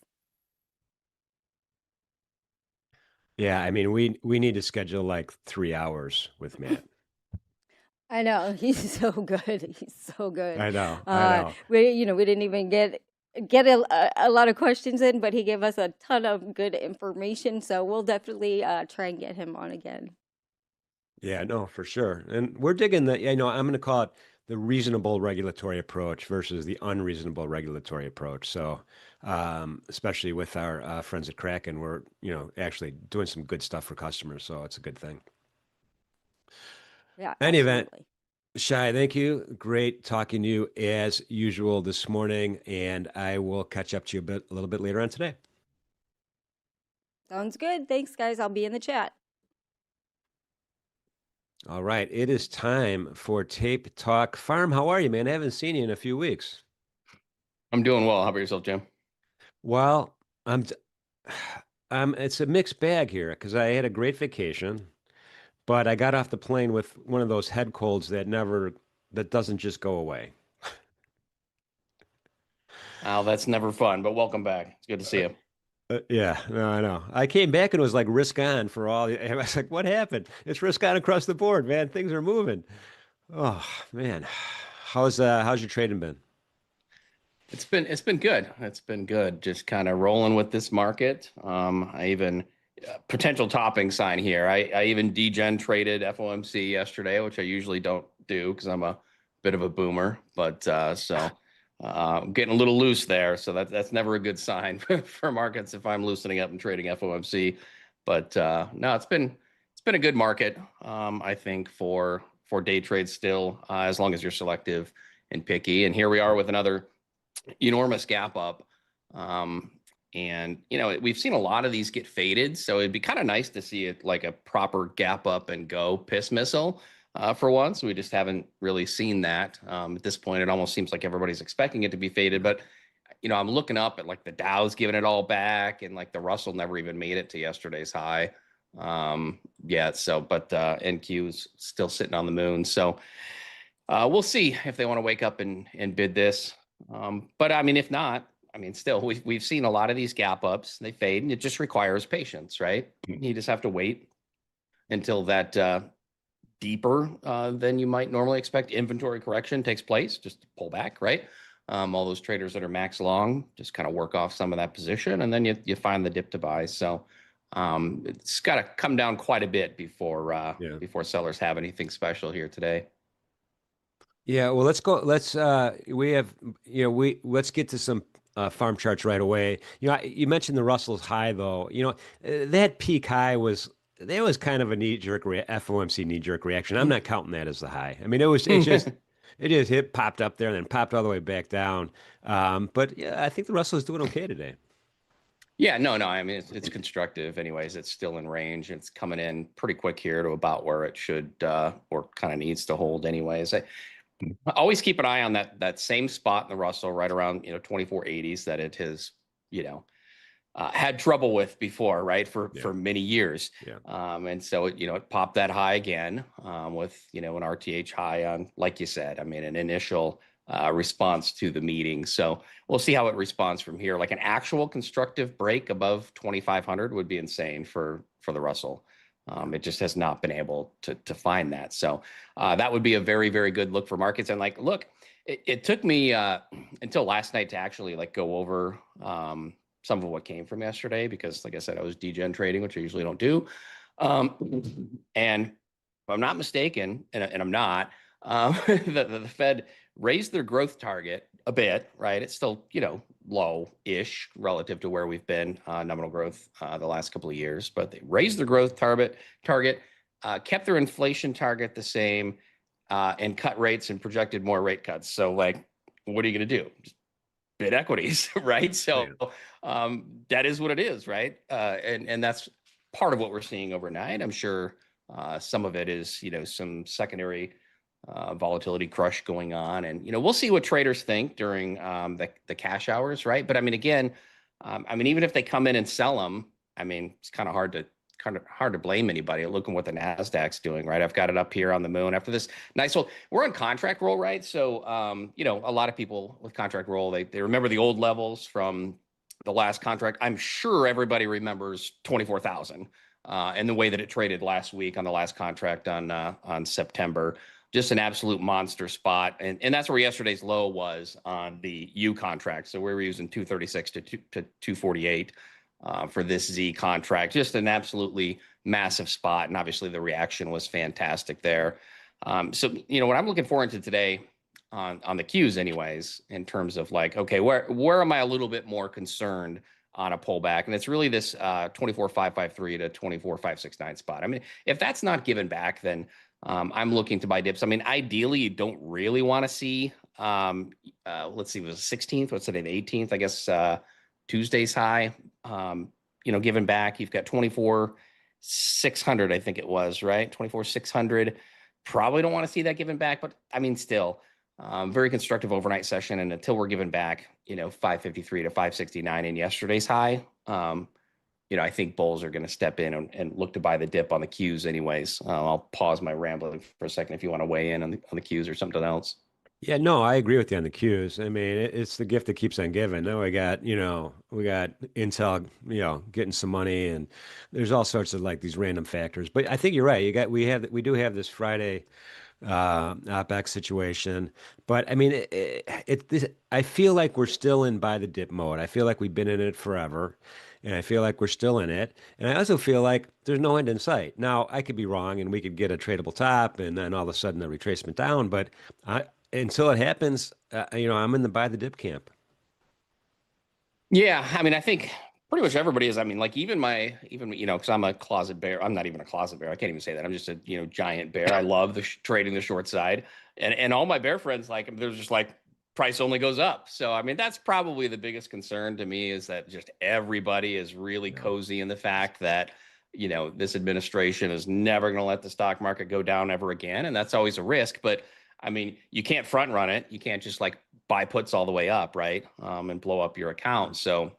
Yeah, I mean, we need to schedule like 3 hours with Matt. I know he's so good. He's so good. I know. I know. We didn't even get a lot of questions in, but he gave us a ton of good information. So we'll definitely try and get him on again. Yeah, no, for sure. And we're digging I'm going to call it the reasonable regulatory approach versus the unreasonable regulatory approach. So, especially with our friends at Kraken, we're, actually doing some good stuff for customers. So it's a good thing. Yeah, Any event, absolutely. Shai, thank you. Great talking to you as usual this morning. And I will catch up to you a little bit later on today. Sounds good. Thanks, guys. I'll be in the chat. All right. It is time for Tape Talk. Farm, how are you, man? I haven't seen you in a few weeks. I'm doing well. How about yourself, Jim? Well, it's a mixed bag here because I had a great vacation, but I got off the plane with one of those head colds that doesn't just go away. Oh, that's never fun, but welcome back. It's good to see you. Yeah, no, I know. I came back and it was like risk on for all. I was like, what happened? It's risk on across the board, man. Things are moving. Oh, man. How's your trading been? It's been good. It's been good. Just kind of rolling with this market. I even potential topping sign here. I even degen traded FOMC yesterday, which I usually don't do because I'm a bit of a boomer. But I'm getting a little loose there. So that's never a good sign for markets if I'm loosening up and trading FOMC. But no, it's been a good market. I think for day trades still, as long as you're selective and picky. And here we are with another enormous gap up. And we've seen a lot of these get faded, so it'd be kind of nice to see it like a proper gap up and go piss missile for once. We just haven't really seen that. At this point, it almost seems like everybody's expecting it to be faded, but I'm looking up at like the Dow's giving it all back, and like the Russell never even made it to yesterday's high. But NQ's still sitting on the moon. So we'll see if they want to wake up and bid this. But I mean, if not, I mean, still, we've seen a lot of these gap ups. They fade, and it just requires patience, right? You just have to wait until that deeper than you might normally expect inventory correction takes place. Just pull back, right? All those traders that are max long just kind of work off some of that position, and then you find the dip to buy. So it's got to come down quite a bit before sellers have anything special here today. Yeah, well, let's go. Let's let's get to some farm charts right away. You mentioned the Russell's high though. That peak high was kind of a FOMC knee jerk reaction. I'm not counting that as the high. I mean, it just hit, popped up there, and then popped all the way back down. But yeah, I think the Russell is doing okay today. Yeah, no. I mean, it's constructive anyways. It's still in range. It's coming in pretty quick here to about where it should or kind of needs to hold anyways. I always keep an eye on that same spot in the Russell right around 2480s that it has had trouble with before, right, for many years. Yeah. And so it popped that high again with an RTH high on, like you said, I mean, an initial response to the meeting. So we'll see how it responds from here. Like an actual constructive break above 2500 would be insane for the Russell. It just has not been able to find that. So that would be a very, very good look for markets. And like, look, it took me until last night to actually like go over some of what came from yesterday, because like I said, I was degen trading, which I usually don't do. And if I'm not mistaken, and I'm not, the Fed raised their growth target a bit, right? It's still, low-ish relative to where we've been nominal growth the last couple of years, but they raised their growth target, kept their inflation target the same, and cut rates and projected more rate cuts. So like, what are you going to do? Just bid equities, right? So that is what it is, right? And that's part of what we're seeing overnight. I'm sure Some of it is, some secondary volatility crush going on. And, we'll see what traders think during the cash hours, right? But I mean, again, even if they come in and sell them, it's kind of hard to blame anybody. Looking what the Nasdaq's doing, right? I've got it up here on the moon after this nice roll. We're on contract roll, right? So, a lot of people with contract roll, they remember the old levels from the last contract. I'm sure everybody remembers 24,000 and the way that it traded last week on the last contract on September. Just an absolute monster spot. And that's where yesterday's low was on the U contract. So we were using 236 to 248 for this Z contract. Just an absolutely massive spot. And obviously the reaction was fantastic there. So, what I'm looking forward to today on the Qs anyways, in terms of like, okay, where am I a little bit more concerned on a pullback? And it's really this 24,553 to 24,569 spot. If that's not given back, then I'm looking to buy dips. Ideally, you don't really want to see, let's see, it was the 16th, what's today, the 18th, I guess, Tuesday's high, given back. You've got 24,600, I think it was, right? 24,600. Probably don't want to see that given back, but still, very constructive overnight session. And until we're given back, 553 to 569 in yesterday's high, I think bulls are going to step in and look to buy the dip on the Qs anyways. I'll pause my rambling for a second if you want to weigh in on the Qs or something else. Yeah, no, I agree with you on the Qs. It's the gift that keeps on giving. Now we got Intel, getting some money, and there's all sorts of like these random factors. But I think you're right. We do have this Friday OPEX situation, but I feel like we're still in buy the dip mode. I feel like we've been in it forever, and I feel like we're still in it. And I also feel like there's no end in sight. Now, I could be wrong, and we could get a tradable top, and then all of a sudden a retracement down. But until it happens, I'm in the buy the dip camp. Yeah, I think pretty much everybody is. Even because I'm a closet bear. I'm not even a closet bear. I can't even say that. I'm just a giant bear. I love trading the short side, and all my bear friends they're just like price only goes up. So that's probably the biggest concern to me, is that just everybody is really cozy in the fact that this administration is never going to let the stock market go down ever again, and that's always a risk. But you can't front run it. You can't just buy puts all the way up, right? And blow up your account. So,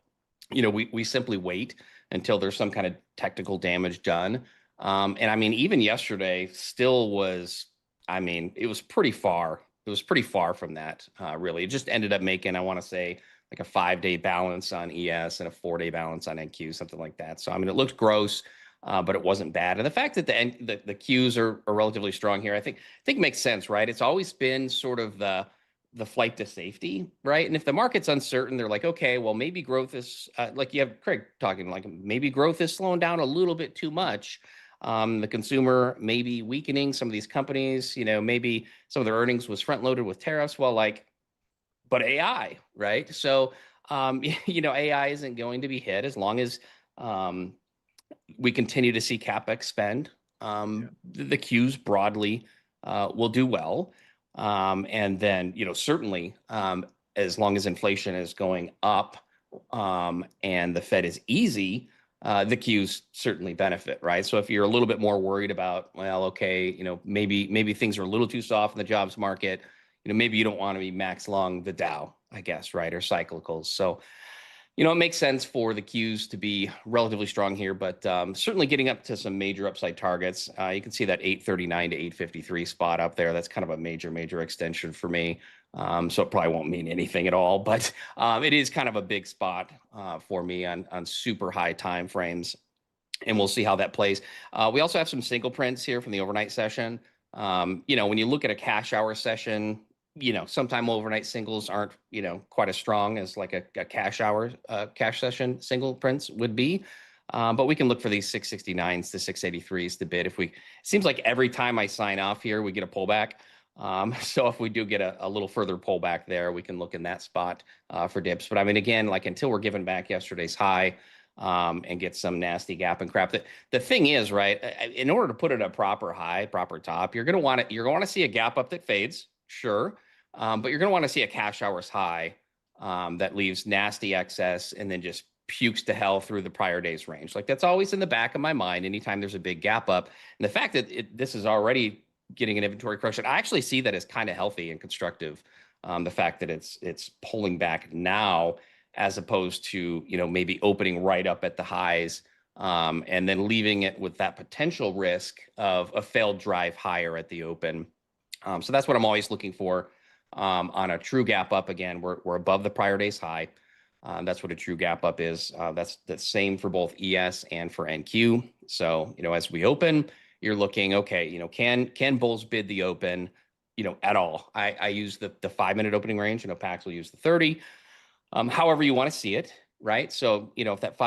we simply wait until there's some kind of technical damage done. And even yesterday still was, it was pretty far. It was pretty far from that, really. It just ended up making, I want to say, like a 5-day balance on ES and a 4-day balance on NQ, something like that. So, it looked gross. But it wasn't bad. And the fact that the Qs are relatively strong here, I think makes sense, right? It's always been sort of the flight to safety, right? And if the market's uncertain, they're like, okay, well, maybe growth is like you have Craig talking, like maybe growth is slowing down a little bit too much. The consumer may be weakening. Some of these companies, maybe some of their earnings was front loaded with tariffs. Well, but AI, right? So, AI isn't going to be hit as long as we continue to see CapEx spend. The Qs broadly will do well. And then, certainly as long as inflation is going up and the Fed is easy, the Qs certainly benefit, right? So if you're a little bit more worried about, well, okay, maybe things are a little too soft in the jobs market, maybe you don't want to be max long the Dow, I guess, right? Or cyclicals. So, it makes sense for the Qs to be relatively strong here, but certainly getting up to some major upside targets. You can see that 839 to 853 spot up there. That's kind of a major extension for me. So it probably won't mean anything at all, but it is kind of a big spot for me on super high time frames, and we'll see how that plays. We also have some single prints here from the overnight session. When you look at a cash hour session, sometime overnight singles aren't, quite as strong as like a cash hour, cash session single prints would be. But we can look for these 669s to 683s to bid. It seems like every time I sign off here, we get a pullback. So if we do get a little further pullback there, we can look in that spot for dips. But again, until we're giving back yesterday's high and get some nasty gap and crap. The thing is, right, in order to put it a proper high, proper top, you're going to see a gap up that fades. Sure. But you're going to want to see a cash hours high that leaves nasty excess and then just pukes to hell through the prior day's range. Like that's always in the back of my mind anytime there's a big gap up. And the fact that this is already getting an inventory correction, I actually see that as kind of healthy and constructive. The fact that it's pulling back now as opposed to, maybe opening right up at the highs and then leaving it with that potential risk of a failed drive higher at the open. So that's what I'm always looking for on a true gap up. Again, we're above the prior day's high. That's what a true gap up is. That's the same for both ES and for NQ. So, as we open, you're looking, okay, can bulls bid the open, at all? I use the 5-minute opening range. Pax will use the 30. However you want to see it, right? So, if that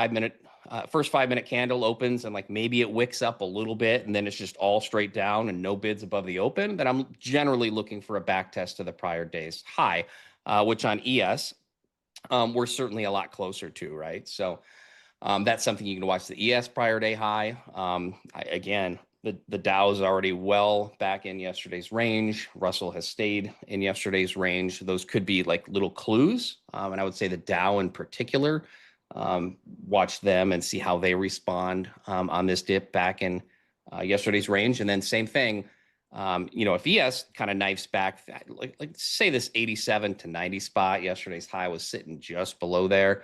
first 5-minute candle opens and like maybe it wicks up a little bit and then it's just all straight down and no bids above the open, then I'm generally looking for a back test to the prior day's high, which on ES, we're certainly a lot closer to, right? So that's something you can watch the ES prior day high. Again, the Dow is already well back in yesterday's range. Russell has stayed in yesterday's range. Those could be like little clues. And I would say the Dow in particular, watch them and see how they respond on this dip back in yesterday's range. And then same thing, if ES kind of knifes back, like say this 87 to 90 spot, yesterday's high was sitting just below there.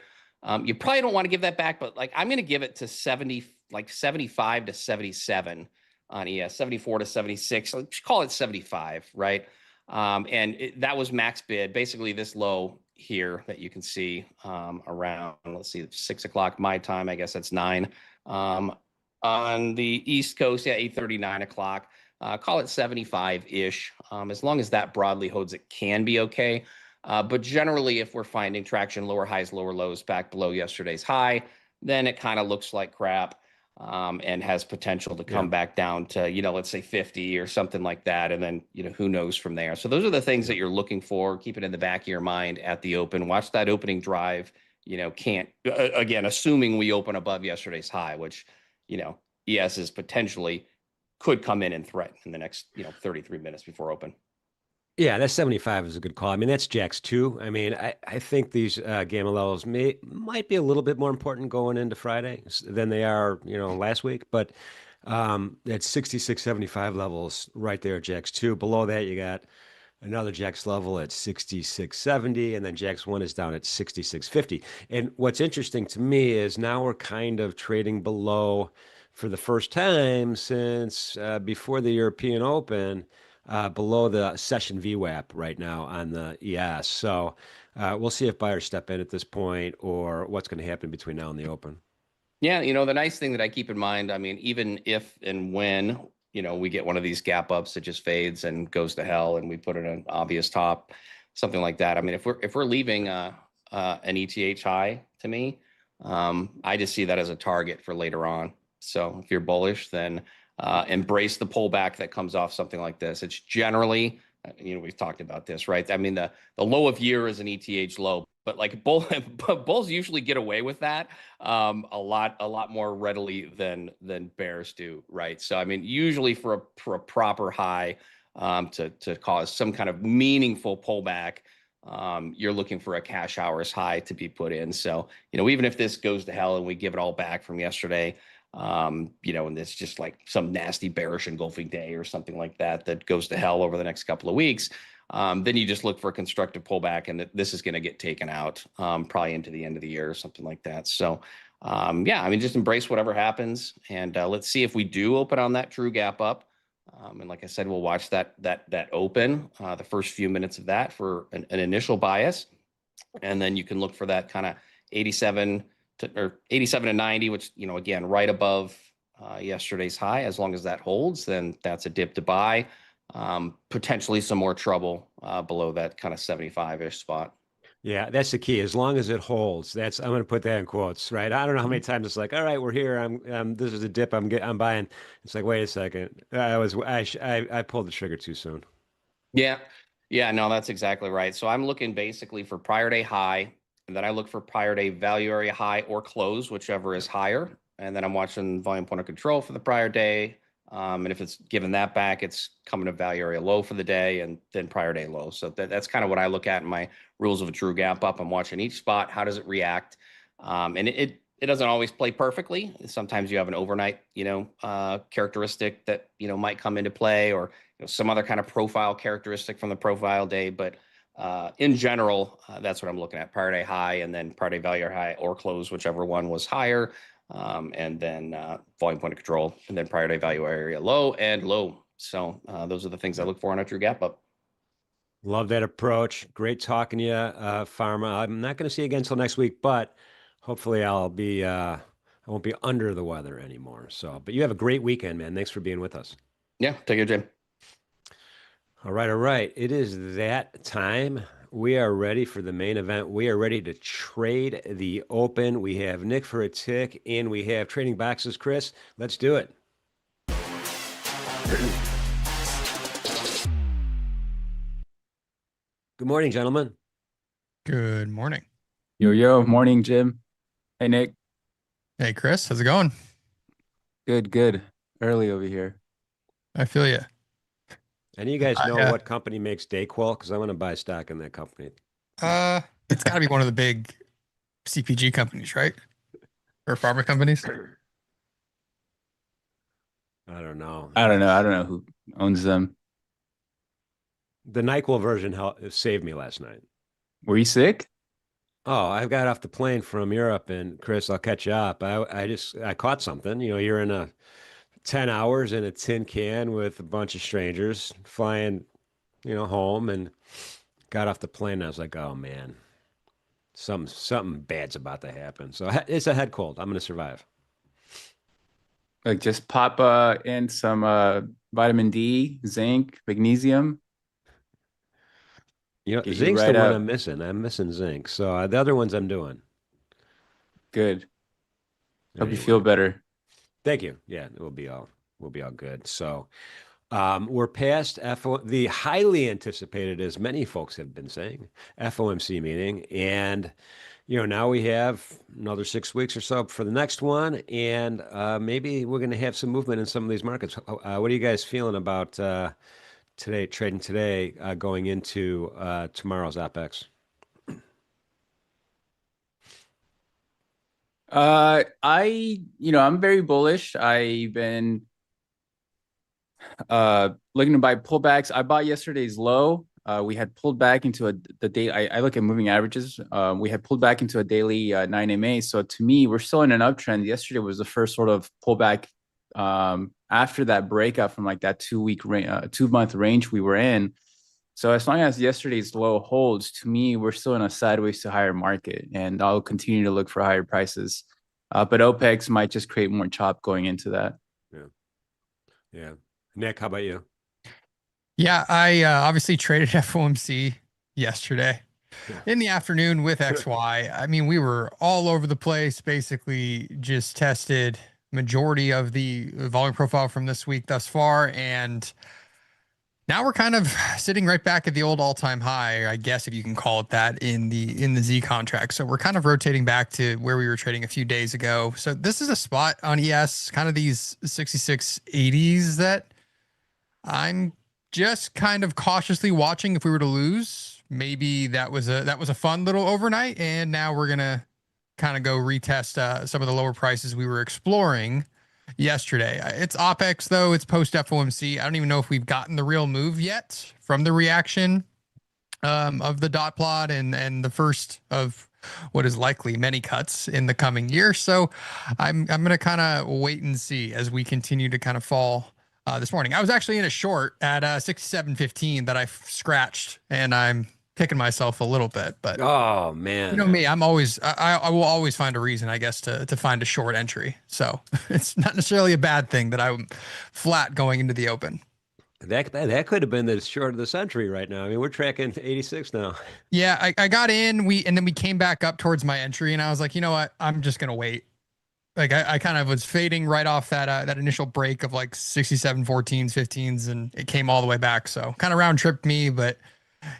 You probably don't want to give that back, but like I'm going to give it to 75 to 77 on ES, 74 to 76. Let's call it 75, right? That was max bid, basically this low here that you can see around, let's see, 6 o'clock my time. I guess that's 9. On the East Coast, 8:30, 9 o'clock. Call it 75-ish. As long as that broadly holds, it can be okay. But generally, if we're finding traction, lower highs, lower lows back below yesterday's high, then it kind of looks like crap and has potential to come back down to, let's say 50 or something like that. And then, who knows from there. So those are the things that you're looking for. Keep it in the back of your mind at the open. Watch that opening drive. Again, assuming we open above yesterday's high, which, ES is potentially could come in and threaten in the next, 33 minutes before open. Yeah, that 75 is a good call. I mean, that's Jacks too. I mean, I think these gamma levels might be a little bit more important going into Friday than they are, last week. But at 66.75 levels right there at Jacks 2. Below that, you got another Jacks level at 66.70, and then Jacks 1 is down at 66.50. And what's interesting to me is now we're kind of trading below for the first time since before the European Open, below the session VWAP right now on the ES. So we'll see if buyers step in at this point or what's going to happen between now and the Open. Yeah, the nice thing that I keep in mind, I mean, even if and when, we get one of these gap ups that just fades and goes to hell and we put in an obvious top, something like that. I mean, if we're leaving an ETH high, to me, I just see that as a target for later on. So if you're bullish, then embrace the pullback that comes off something like this. It's generally, we've talked about this, right? I mean, the low of year is an ETH low, but like bulls usually get away with that a lot more readily than bears do, right? So I mean, usually for a proper high to cause some kind of meaningful pullback, you're looking for a cash hours high to be put in. So even if this goes to hell and we give it all back from yesterday, and it's just like some nasty bearish engulfing day or something like that goes to hell over the next couple of weeks, then you just look for a constructive pullback, and this is going to get taken out probably into the end of the year or something like that. So I mean, just embrace whatever happens, and let's see if we do open on that true gap up. And like I said, we'll watch that open, the first few minutes of that for an initial bias, and then you can look for that kind of 87 to 90, which, again, right above yesterday's high. As long as that holds, then that's a dip to buy. Potentially some more trouble below that kind of 75-ish spot. Yeah, that's the key. As long as it holds, I'm going to put that in quotes, right? I don't know how many times it's like, all right, we're here. This is a dip. I'm buying. It's like, wait a second. I pulled the trigger too soon. Yeah. Yeah, no, that's exactly right. So I'm looking basically for prior day high, and then I look for prior day value area high or close, whichever is higher. And then I'm watching volume point of control for the prior day. And if it's given that back, it's coming to value area low for the day and then prior day low. So that's kind of what I look at in my rules of a true gap up. I'm watching each spot. How does it react? And it doesn't always play perfectly. Sometimes you have an overnight, characteristic that, might come into play, or some other kind of profile characteristic from the profile day. But in general, that's what I'm looking at: prior day high, and then prior day value high or close, whichever one was higher, and then volume point of control, and then prior day value area low and low. So those are the things I look for on a true gap up. Love that approach. Great talking to you, Pharma. I'm not going to see you again until next week, but hopefully I won't be under the weather anymore. So, but you have a great weekend, man. Thanks for being with us. Yeah, take care, Jim. All right, all right. It is that time. We are ready for the main event. We are ready to trade the open. We have Nick for a tick, and we have trading boxes. Chris, let's do it. Good morning, gentlemen. Good morning. Yo, morning, Jim. Hey, Nick. Hey, Chris. How's it going? Good. Early over here. I feel you. Any of you guys know what company makes Dayquil? Because I want to buy stock in that company. It's got to be one of the big CPG companies, right? Or pharma companies. I don't know. I don't know who owns them. The NyQuil version saved me last night. Were you sick? Oh, I got off the plane from Europe, and Chris, I'll catch you up. I caught something. You're in 10 hours in a tin can with a bunch of strangers flying, home, and got off the plane. And I was like, oh man, something bad's about to happen. So it's a head cold. I'm going to survive. Like just pop in some vitamin D, zinc, magnesium. Get Zinc's right the one up. I'm missing. I'm missing zinc. So the other ones I'm doing. Good. Hope you Anyway. feel better. Thank you. Yeah, we'll be all good. So we're past the highly anticipated, as many folks have been saying, FOMC meeting. And, now we have another 6 weeks or so for the next one. And maybe we're going to have some movement in some of these markets. What are you guys feeling about trading today, going into tomorrow's Apex? I'm very bullish. I've been looking to buy pullbacks. I bought yesterday's low. We had pulled back into the day. I look at moving averages. We had pulled back into a daily 9MA. So to me, we're still in an uptrend. Yesterday was the first sort of pullback after that breakout from like that 2-month range we were in. So as long as yesterday's low holds, to me, we're still in a sideways to higher market, and I'll continue to look for higher prices. But OPEX might just create more chop going into that. Yeah. Nick, how about you? Yeah, I obviously traded FOMC yesterday in the afternoon with XY. I mean, we were all over the place, basically just tested majority of the volume profile from this week thus far. And now we're kind of sitting right back at the old all-time high, I guess, if you can call it that, in the Z contract. So we're kind of rotating back to where we were trading a few days ago. So this is a spot on ES, kind of these 6680s that I'm just kind of cautiously watching. If we were to lose, maybe that was a fun little overnight, and now we're gonna kind of go retest some of the lower prices we were exploring yesterday. It's OPEX though. It's post FOMC. I don't even know if we've gotten the real move yet from the reaction of the dot plot and the first of what is likely many cuts in the coming year. So I'm gonna kind of wait and see as we continue to kind of fall. This morning, I was actually in a short at 67.15 that I scratched, and I'm kicking myself a little bit. But oh man, you know me, I will always find a reason, I guess, to find a short entry. So it's not necessarily a bad thing that I'm flat going into the open. that could have been the short of the century right now. I mean, we're tracking 86 now. Yeah, I got in, and then we came back up towards my entry, and I was like, you know what, I'm just gonna wait. Like I kind of was fading right off that initial break of like 67 14s 15s, and it came all the way back. So kind of round tripped me, but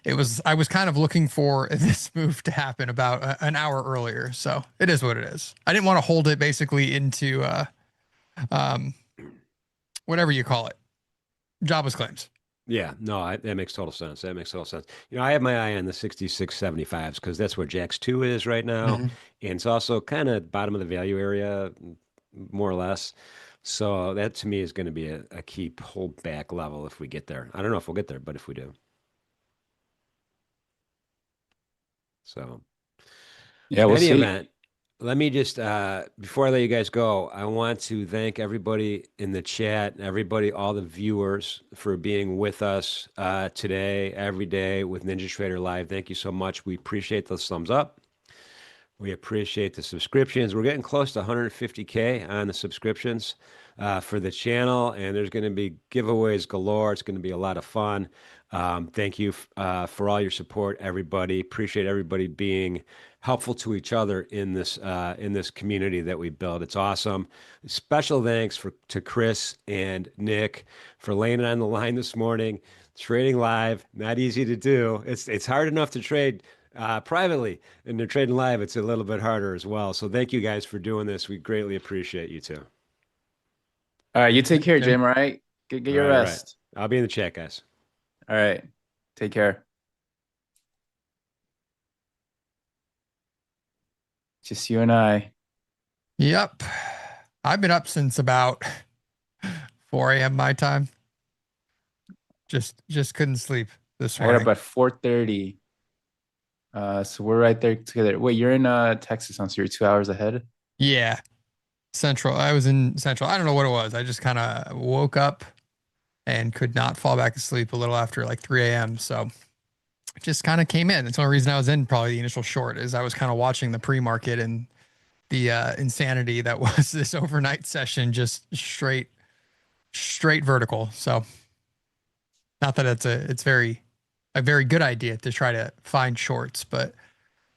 I was kind of looking for this move to happen about an hour earlier. So it is what it is. I didn't want to hold it basically into whatever you call it, jobless claims. Yeah, no, that makes total sense. That makes total sense. I have my eye on the 66.75s because that's where Jax 2 is right now. Mhm. And it's also kind of bottom of the value area, more or less. So that to me is going to be a key pullback level if we get there. I don't know if we'll get there, but if we do. So, Yeah, we'll any see. event, let me just, before I let you guys go, I want to thank everybody in the chat, everybody, all the viewers for being with us today, every day with NinjaTrader Live. Thank you so much. We appreciate those thumbs up. We appreciate the subscriptions. We're getting close to 150K on the subscriptions for the channel, and there's going to be giveaways galore. It's going to be a lot of fun. Thank you for all your support, everybody. Appreciate everybody being helpful to each other in this community that we build. It's awesome. Special thanks to Chris and Nick for laying it on the line this morning. Trading live, not easy to do. It's hard enough to trade privately, and they're trading live. It's a little bit harder as well. So thank you guys for doing this. We greatly appreciate you too. All right, you take care, Okay. Jim. All right, get your All right. rest. I'll be in the chat, guys. All right, take care. Just you and I. Yep. I've been up since about 4 a.m. my time. Just couldn't sleep this I got up morning. at 4:30. So we're right there together. Wait, you're in Texas, so you're 2 hours ahead. Yeah. Central. I was in Central. I don't know what it was. I just kind of woke up and could not fall back asleep a little after like 3 a.m. So just kind of came in. That's the only reason I was in probably the initial short is I was kind of watching the pre-market and the insanity that was this overnight session, just straight vertical. So not that it's a very good idea to try to find shorts, but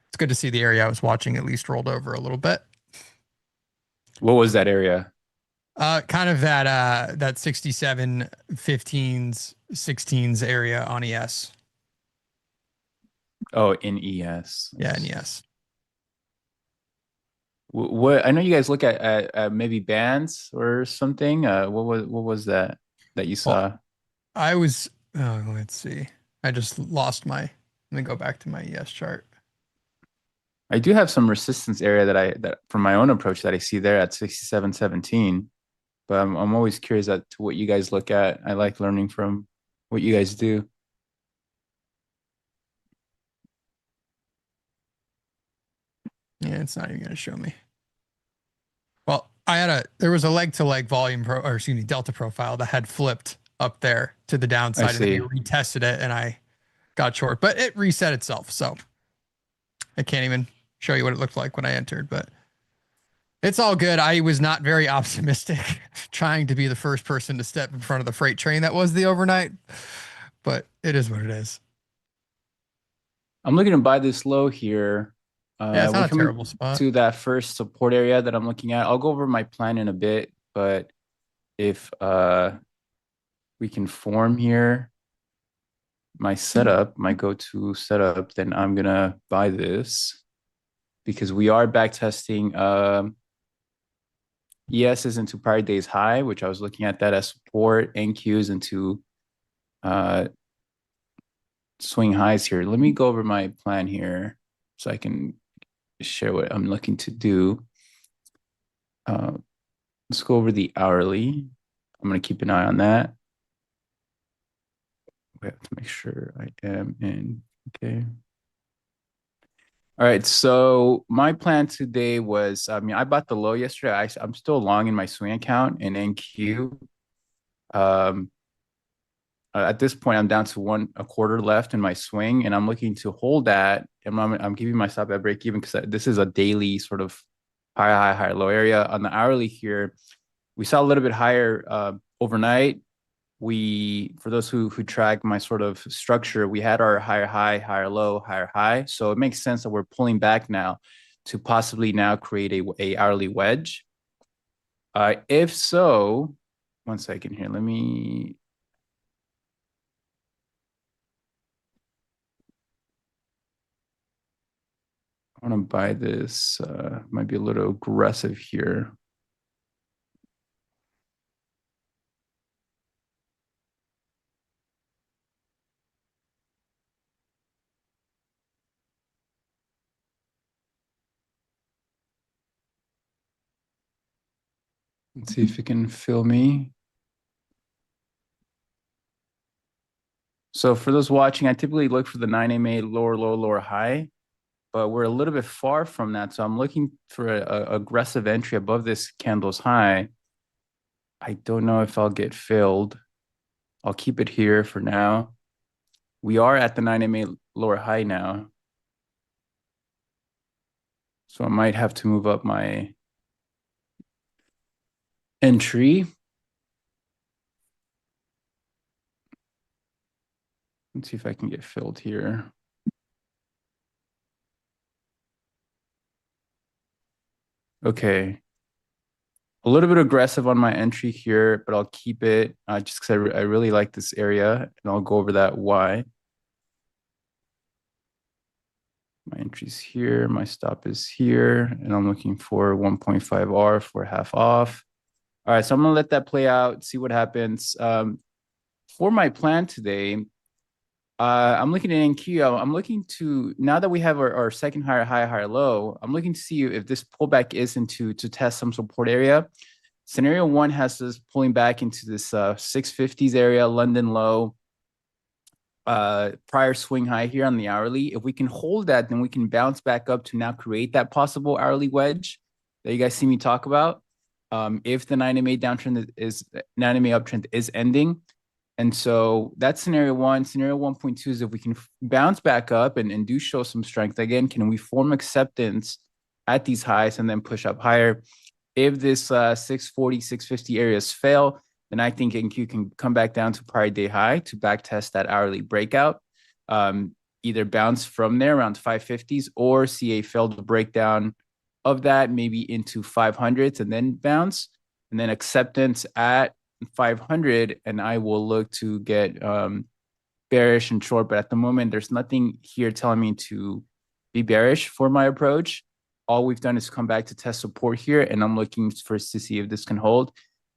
it's good to see the area I was watching at least rolled over a little bit. What was that area? Kind of that 67, 15s, 16s area on ES. Oh, in ES. Yeah, in ES. What I know you guys look at maybe bands or something. What was that you Well, saw? I was let's see. I just lost my, let me go back to my ES chart. I do have some resistance area that from my own approach that I see there at 67.17. But I'm always curious as to what you guys look at. I like learning from what you guys do. Yeah, it's not even going to show me. Well, there was a leg to leg delta profile that had flipped up there to the I downside and then see. we retested it and I got short, but it reset itself. So I can't even show you what it looked like when I entered, but it's all good. I was not very optimistic trying to be the first person to step in front of the freight train that was the overnight, but it is what it is. I'm looking to buy this low here. Yeah, it's We're not a coming terrible spot. to that first support area that I'm looking at. I'll go over my plan in a bit, but if we can form here my setup, my go-to setup, then I'm gonna buy this because we are back testing ES's into prior days high, which I was looking at that as support, NQs into swing highs here. Let me go over my plan here so I can share what I'm looking to do. Let's go over the hourly. I'm going to keep an eye on that. We have to make sure I am in. Okay. All right. So my plan today was, I bought the low yesterday. I'm still long in my swing account in NQ. At this point, I'm down to 1.25 left in my swing, and I'm looking to hold that. And I'm keeping my stop at break even because this is a daily sort of high, low area. On the hourly here, we saw a little bit higher overnight. For those who track my sort of structure, we had our higher high, higher low, higher high. So it makes sense that we're pulling back now to possibly now create a hourly wedge. If so, 1 second here. Let me. I want to buy this. Might be a little aggressive here. Let's see if it can fill me. So for those watching, I typically look for the 9 MA lower low, lower high, but we're a little bit far from that. So I'm looking for a aggressive entry above this candle's high. I don't know if I'll get filled. I'll keep it here for now. We are at the 9 MA lower high now. So I might have to move up my entry. Let's see if I can get filled here. Okay. A little bit aggressive on my entry here, but I'll keep it just because I really like this area, and I'll go over that why. My entry's here, my stop is here, and I'm looking for 1.5R for half off. All right, so I'm gonna let that play out, see what happens. For my plan today, I'm looking at NQ. I'm looking to, now that we have our second higher high, higher low, I'm looking to see if this pullback is into to test some support area. Scenario one has us pulling back into this 650s area, London low, prior swing high here on the hourly. If we can hold that, then we can bounce back up to now create that possible hourly wedge that you guys see me talk about. If the 9 MA downtrend is 9 MA uptrend is ending. And so that's scenario one. Scenario 1.2 is if we can bounce back up and do show some strength again, can we form acceptance at these highs and then push up higher? If this 640, 650 areas fail, then I think NQ can come back down to prior day high to back test that hourly breakout. Either bounce from there around 550s or see a failed breakdown of that, maybe into 500s and then bounce, and then acceptance at 500, and I will look to get bearish and short. But at the moment, there's nothing here telling me to be bearish for my approach. All we've done is come back to test support here, and I'm looking first to see if this can hold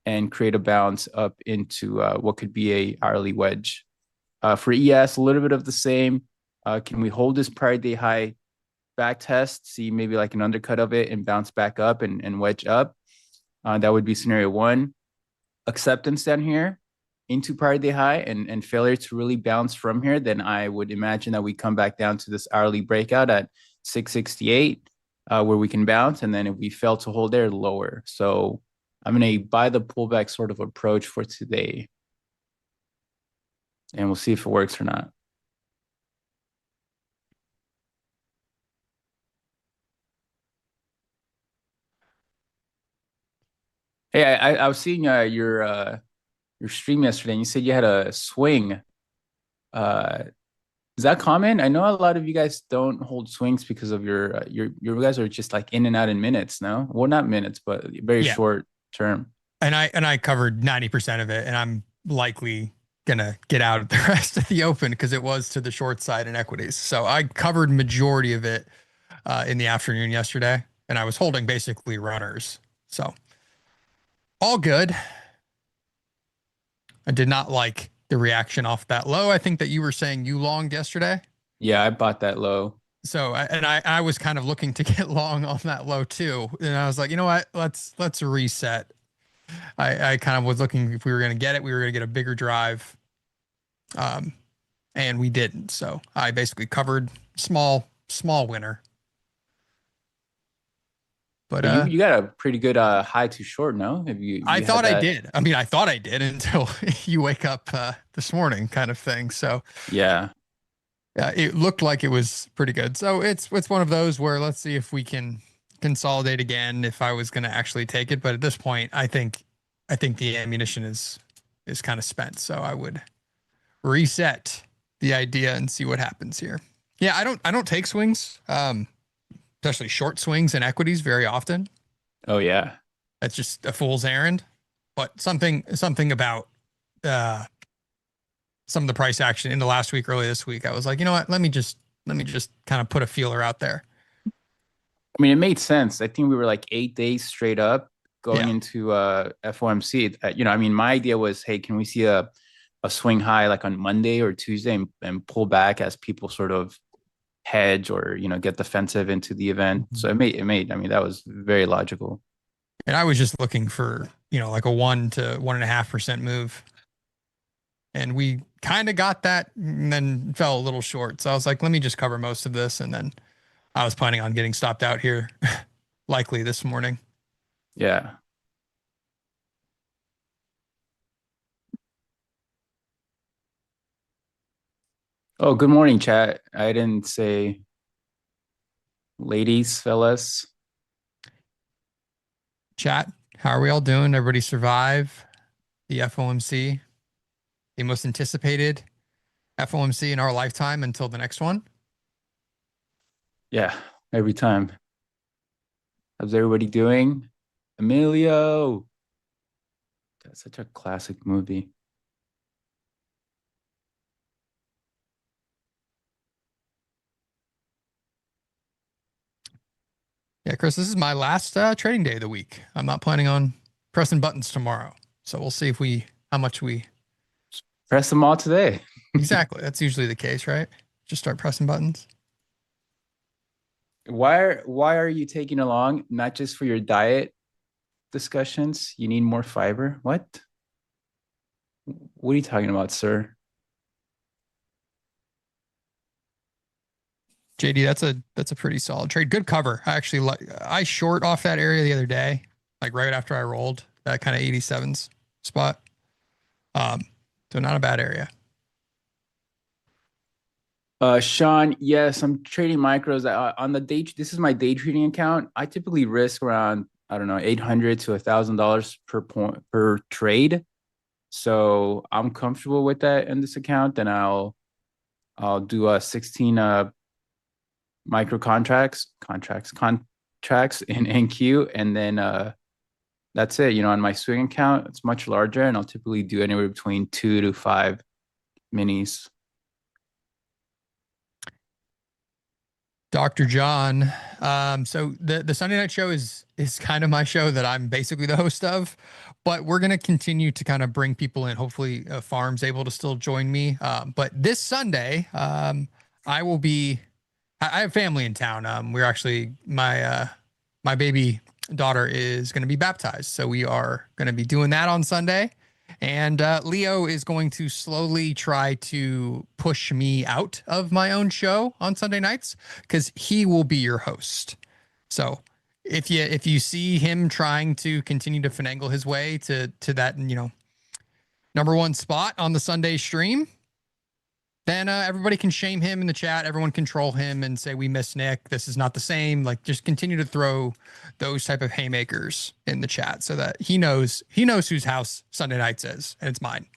and create a bounce up into what could be a hourly wedge. For ES, a little bit of the same. Can we hold this prior day high back test, see maybe like an undercut of it and bounce back up and wedge up? That would be scenario one. Acceptance down here into prior day high and failure to really bounce from here, then I would imagine that we come back down to this hourly breakout at 668, where we can bounce. And then if we fail to hold there, lower. So I'm going to buy the pullback sort of approach for today. And we'll see if it works or not. Hey, I was seeing your stream yesterday, and you said you had a swing. Is that common? I know a lot of you guys don't hold swings because of your guys are just like in and out in minutes. No, well, not minutes, but very short term. And I covered 90% of it, and I'm likely gonna get out of the rest of the open because it was to the short side in equities. So I covered majority of it in the afternoon yesterday, and I was holding basically runners. So all good. I did not like the reaction off that low. I think that you were saying you longed yesterday. Yeah, I bought that low. So I was kind of looking to get long on that low too, and I was like, you know what? Let's reset. I kind of was looking if we were going to get it, we were going to get a bigger drive, and we didn't. So I basically covered small winner. But you got a pretty good high to short, no? I thought I did. I mean, I thought I did until you wake up this morning, kind of thing. So yeah, it looked like it was pretty good. So it's one of those where let's see if we can consolidate again. If I was going to actually take it, but at this point, I think the ammunition is kind of spent. So I would reset the idea and see what happens here. Yeah, I don't take swings. Especially short swings in equities very often. Oh yeah. That's just a fool's errand. But something about some of the price action in the last week, early this week, I was like, you know what? Let me just kind of put a feeler out there. I mean, it made sense. I think we were like 8 days straight up going into FOMC. I mean, my idea was, hey, can we see a swing high like on Monday or Tuesday and pull back as people sort of hedge or get defensive into the event. So it made I mean, that was very logical. And I was just looking for like a 1 to 1.5% move. And we kind of got that and then fell a little short. So I was like, let me just cover most of this. And then I was planning on getting stopped out here likely this morning. Yeah. Oh, good morning, chat. I didn't say ladies, fellas. Chat, how are we all doing? Everybody survive the FOMC, the most anticipated FOMC in our lifetime until the next one? Yeah, every time. How's everybody doing? Emilio. That's such a classic movie. Yeah, Chris, this is my last trading day of the week. I'm not planning on pressing buttons tomorrow. So we'll see how much we press them all today. Exactly. That's usually the case, right? Just start pressing buttons. Why are you taking along? Not just for your diet discussions. You need more fiber. What are you talking about, sir? JD, that's a pretty solid trade. Good cover. I short off that area the other day, like right after I rolled that kind of 87s spot. So not a bad area. Sean, yes, I'm trading micros on the day. This is my day trading account. I typically risk around, I don't know, $800 to $1,000 per trade. So I'm comfortable with that in this account. Then I'll do a 16 micro contracts in NQ, and then that's it. On my swing account, it's much larger, and I'll typically do anywhere between 2 to 5 minis. Dr. John. So the Sunday night show is kind of my show that I'm basically the host of, but we're going to continue to kind of bring people in. Hopefully Farm's able to still join me. But this Sunday, I have family in town. We're actually, my baby daughter is going to be baptized. So we are going to be doing that on Sunday. And Leo is going to slowly try to push me out of my own show on Sunday nights because he will be your host. So if you see him trying to continue to finagle his way to that, number one spot on the Sunday stream, then everybody can shame him in the chat. Everyone can troll him and say, we miss Nick. This is not the same. Like, just continue to throw those type of haymakers in the chat so that he knows whose house Sunday nights is, and it's mine.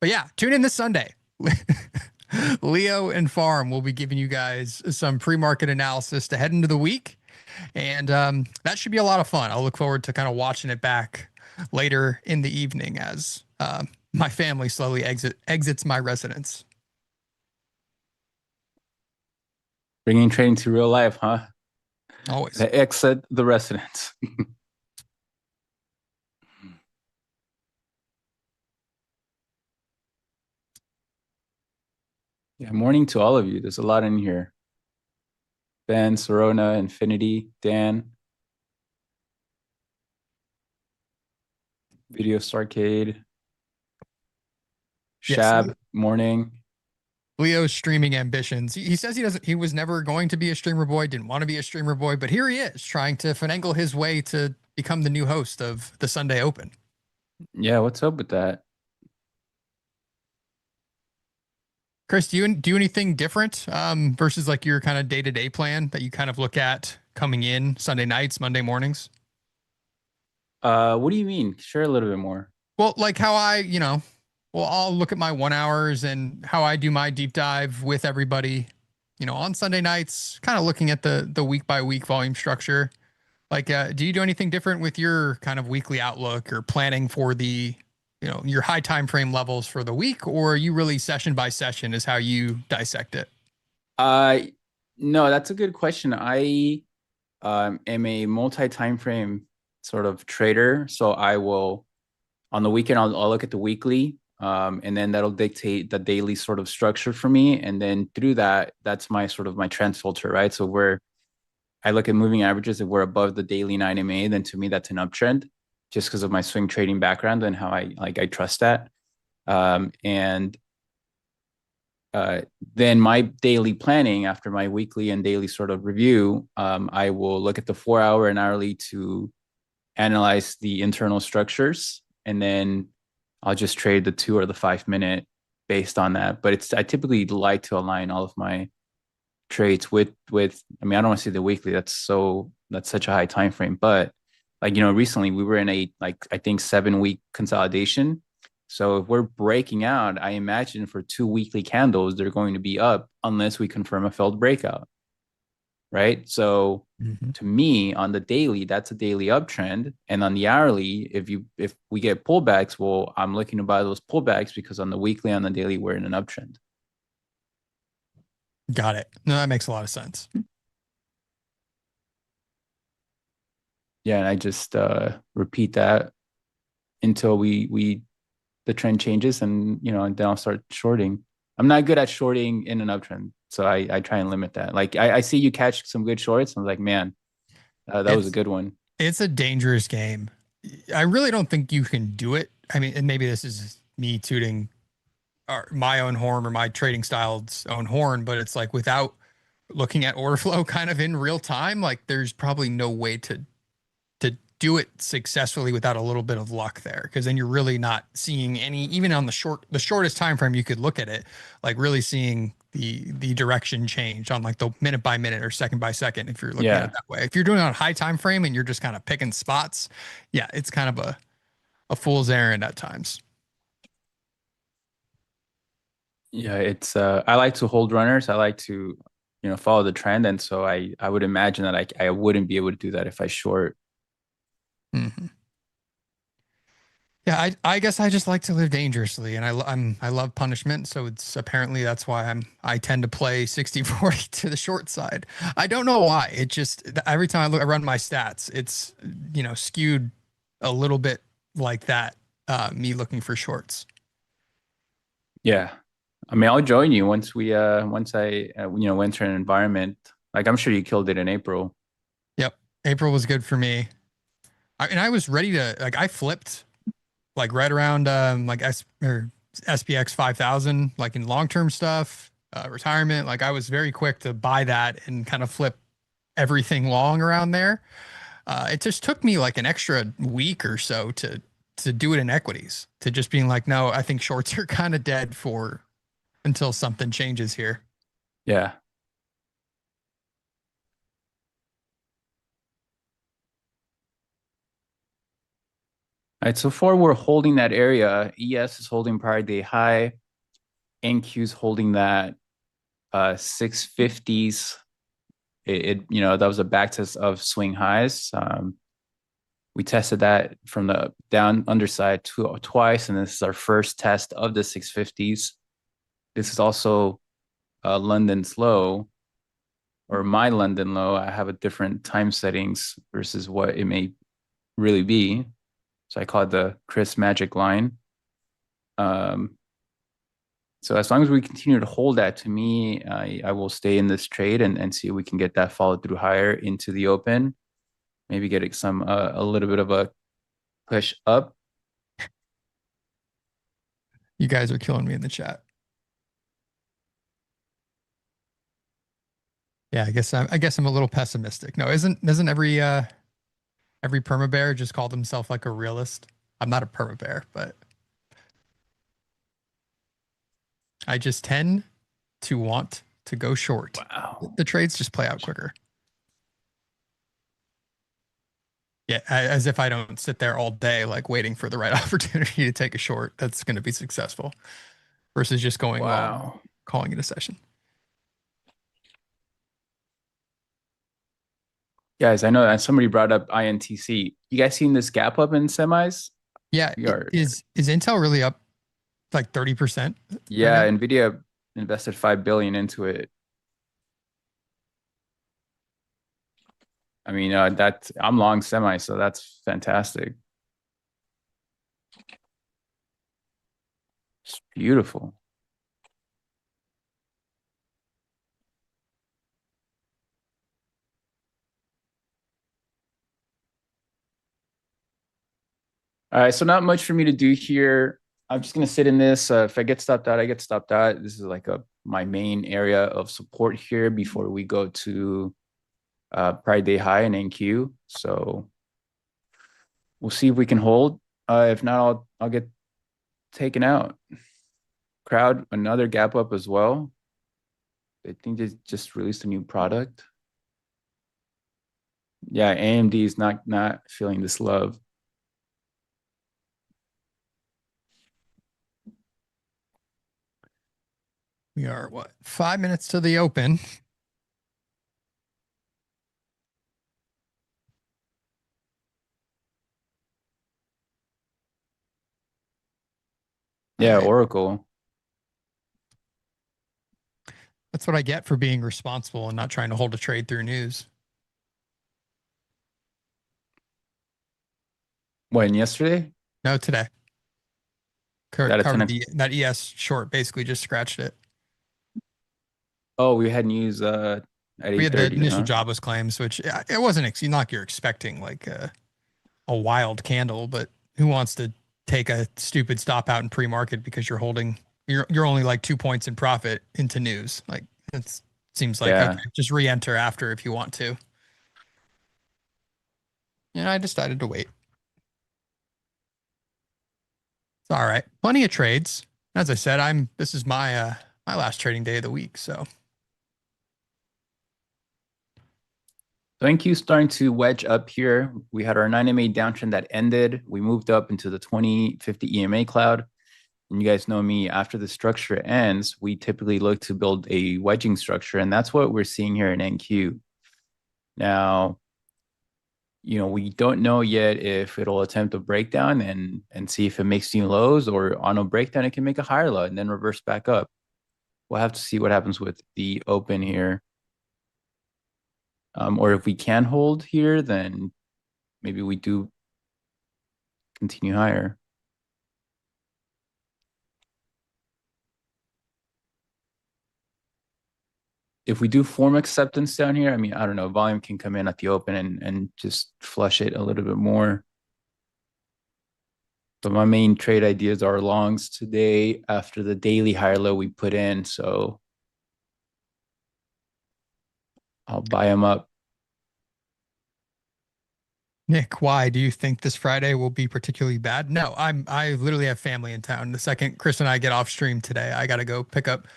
But yeah, tune in this Sunday. Leo and Farm will be giving you guys some pre-market analysis to head into the week. And that should be a lot of fun. I'll look forward to kind of watching it back later in the evening as my family slowly exits my residence. Bringing trading to real life, huh? Always. They exit the residence. Yeah, morning to all of you. There's a lot in here. Ben, Sorona, Infinity, Dan. Video Starcade. Shab, Yes. morning. Leo's streaming ambitions. He says he was never going to be a streamer boy, didn't want to be a streamer boy, but here he is trying to finagle his way to become the new host of the Sunday Open. Yeah, what's up with that? Chris, do you do anything different versus like your kind of day-to-day plan that you kind of look at coming in Sunday nights, Monday mornings? What do you mean? Share a little bit more. Well, like how I'll look at my 1 hours and how I do my deep dive with everybody, on Sunday nights, kind of looking at the week by week volume structure. Like, do you do anything different with your kind of weekly outlook or planning for the, your high time frame levels for the week, or are you really session by session is how you dissect it? No, that's a good question. I am a multi-time frame sort of trader. So I will, on the weekend, I'll look at the weekly, and then that'll dictate the daily sort of structure for me. And then through that, that's my sort of my trend filter, right? So where I look at moving averages. If we're above the daily 9MA, then to me that's an uptrend, just because of my swing trading background and how I trust that. And then my daily planning after my weekly and daily sort of review, I will look at the 4-hour and hourly to analyze the internal structures, and then I'll just trade the 2 or the 5 minute based on that. But I typically like to align all of my trades with I mean, I don't want to say the weekly, that's such a high time frame, but like, recently we were in a, like, I think 7-week consolidation. So if we're breaking out, I imagine for 2 weekly candles they're going to be up unless we confirm a failed breakout, right? So to me, on the daily, that's a daily uptrend, and on the hourly, if we get pullbacks, well, I'm looking to buy those pullbacks, because on the weekly, on the daily, we're in an uptrend. Got it. No, that makes a lot of sense. Yeah, and I just repeat that until the trend changes, and and then I'll start shorting. I'm not good at shorting in an uptrend, so I try and limit that. Like I see you catch some good shorts, I'm like, man, that was a good one. It's a dangerous game. I really don't think you can do it. I mean, and maybe this is me tooting my own horn or my trading style's own horn, but it's like without looking at order flow kind of in real time, like there's probably no way to do it successfully without a little bit of luck there, because then you're really not seeing any, even on the shortest time frame you could look at it, like really seeing the direction change on like the minute by minute or second by second, if you're looking at it that way. If you're doing it on high time frame and you're just kind of picking spots, yeah, it's kind of a fool's errand at times. Yeah, it's I like to hold runners. I like to, follow the trend, and so I would imagine that I wouldn't be able to do that if I short. Mm-hmm. Yeah, I guess I just like to live dangerously, and I love punishment, so it's apparently that's why I tend to play 60-40 to the short side. I don't know why. It just every time I run my stats, it's skewed a little bit like that. Me looking for shorts. Yeah, I mean, I'll join you once I enter an environment. Like, I'm sure you killed it in April. Yep, April was good for me. And I was ready to, like, I flipped like right around like SPX 5000, like in long-term stuff, retirement. Like I was very quick to buy that and kind of flip everything long around there. It just took me like an extra week or so to do it in equities, to just being like, no, I think shorts are kind of dead for until something changes here. Yeah. All right, so far we're holding that area. ES is holding prior day high. NQ is holding that 650s. That was a back test of swing highs. We tested that from the down underside twice, and this is our first test of the 650s. This is also London's low, or my London low. I have a different time settings versus what it may really be. So I call it the Chris Magic line. So as long as we continue to hold that, to me, I will stay in this trade and see if we can get that follow through higher into the open. Maybe get some a little bit of a push up. You guys are killing me in the chat. Yeah, I guess I'm a little pessimistic. No, doesn't every perma bear just called himself like a realist? I'm not a perma bear, but I just tend to want to go short. Wow. The trades just play out quicker. Yeah, as if I don't sit there all day like waiting for the right opportunity to take a short that's going to be successful versus just going long, calling it a session. Guys, I know that somebody brought up INTC. You guys seen this gap up in semis? Yeah, is Intel really up like 30%? Yeah, right now? Nvidia invested $5 billion into it. I mean, I'm long semi, so that's fantastic. It's beautiful. All right, so not much for me to do here. I'm just gonna sit in this. If I get stopped out, I get stopped out. This is like my main area of support here before we go to Pride Day high and NQ. So we'll see if we can hold. If not, I'll get taken out. Crowd, another gap up as well. I think they just released a new product. Yeah, AMD is not feeling this love. We are what, 5 minutes to the open. Yeah, All right. Oracle. That's what I get for being responsible and not trying to hold a trade through news. When yesterday? No, today. That at 10 Covered that ES short, basically just scratched it. Oh, we had news at We had the 8:30, initial huh? jobless claims, which it wasn't not like you're expecting like a wild candle, but who wants to take a stupid stop out in pre-market because you're only like 2 points in profit into news. Like it seems like, Yeah. okay, just re-enter after if you want to. And I decided to wait. It's all right. Plenty of trades. As I said, this is my last trading day of the week, so Thank you. Starting to wedge up here. We had our 9MA downtrend that ended. We moved up into the 2050 EMA cloud. And you guys know me, after the structure ends, we typically look to build a wedging structure. And that's what we're seeing here in NQ. Now, we don't know yet if it'll attempt a breakdown and see if it makes new lows, or on a breakdown, it can make a higher low and then reverse back up. We'll have to see what happens with the open here. Or if we can hold here, then maybe we do continue higher. If we do form acceptance down here, I mean, I don't know, volume can come in at the open and just flush it a little bit more. But my main trade ideas are longs today after the daily higher low we put in. So I'll buy them up. Nick, why do you think this Friday will be particularly bad? No, I literally have family in town. The second Chris and I get off stream today, I got to go pick up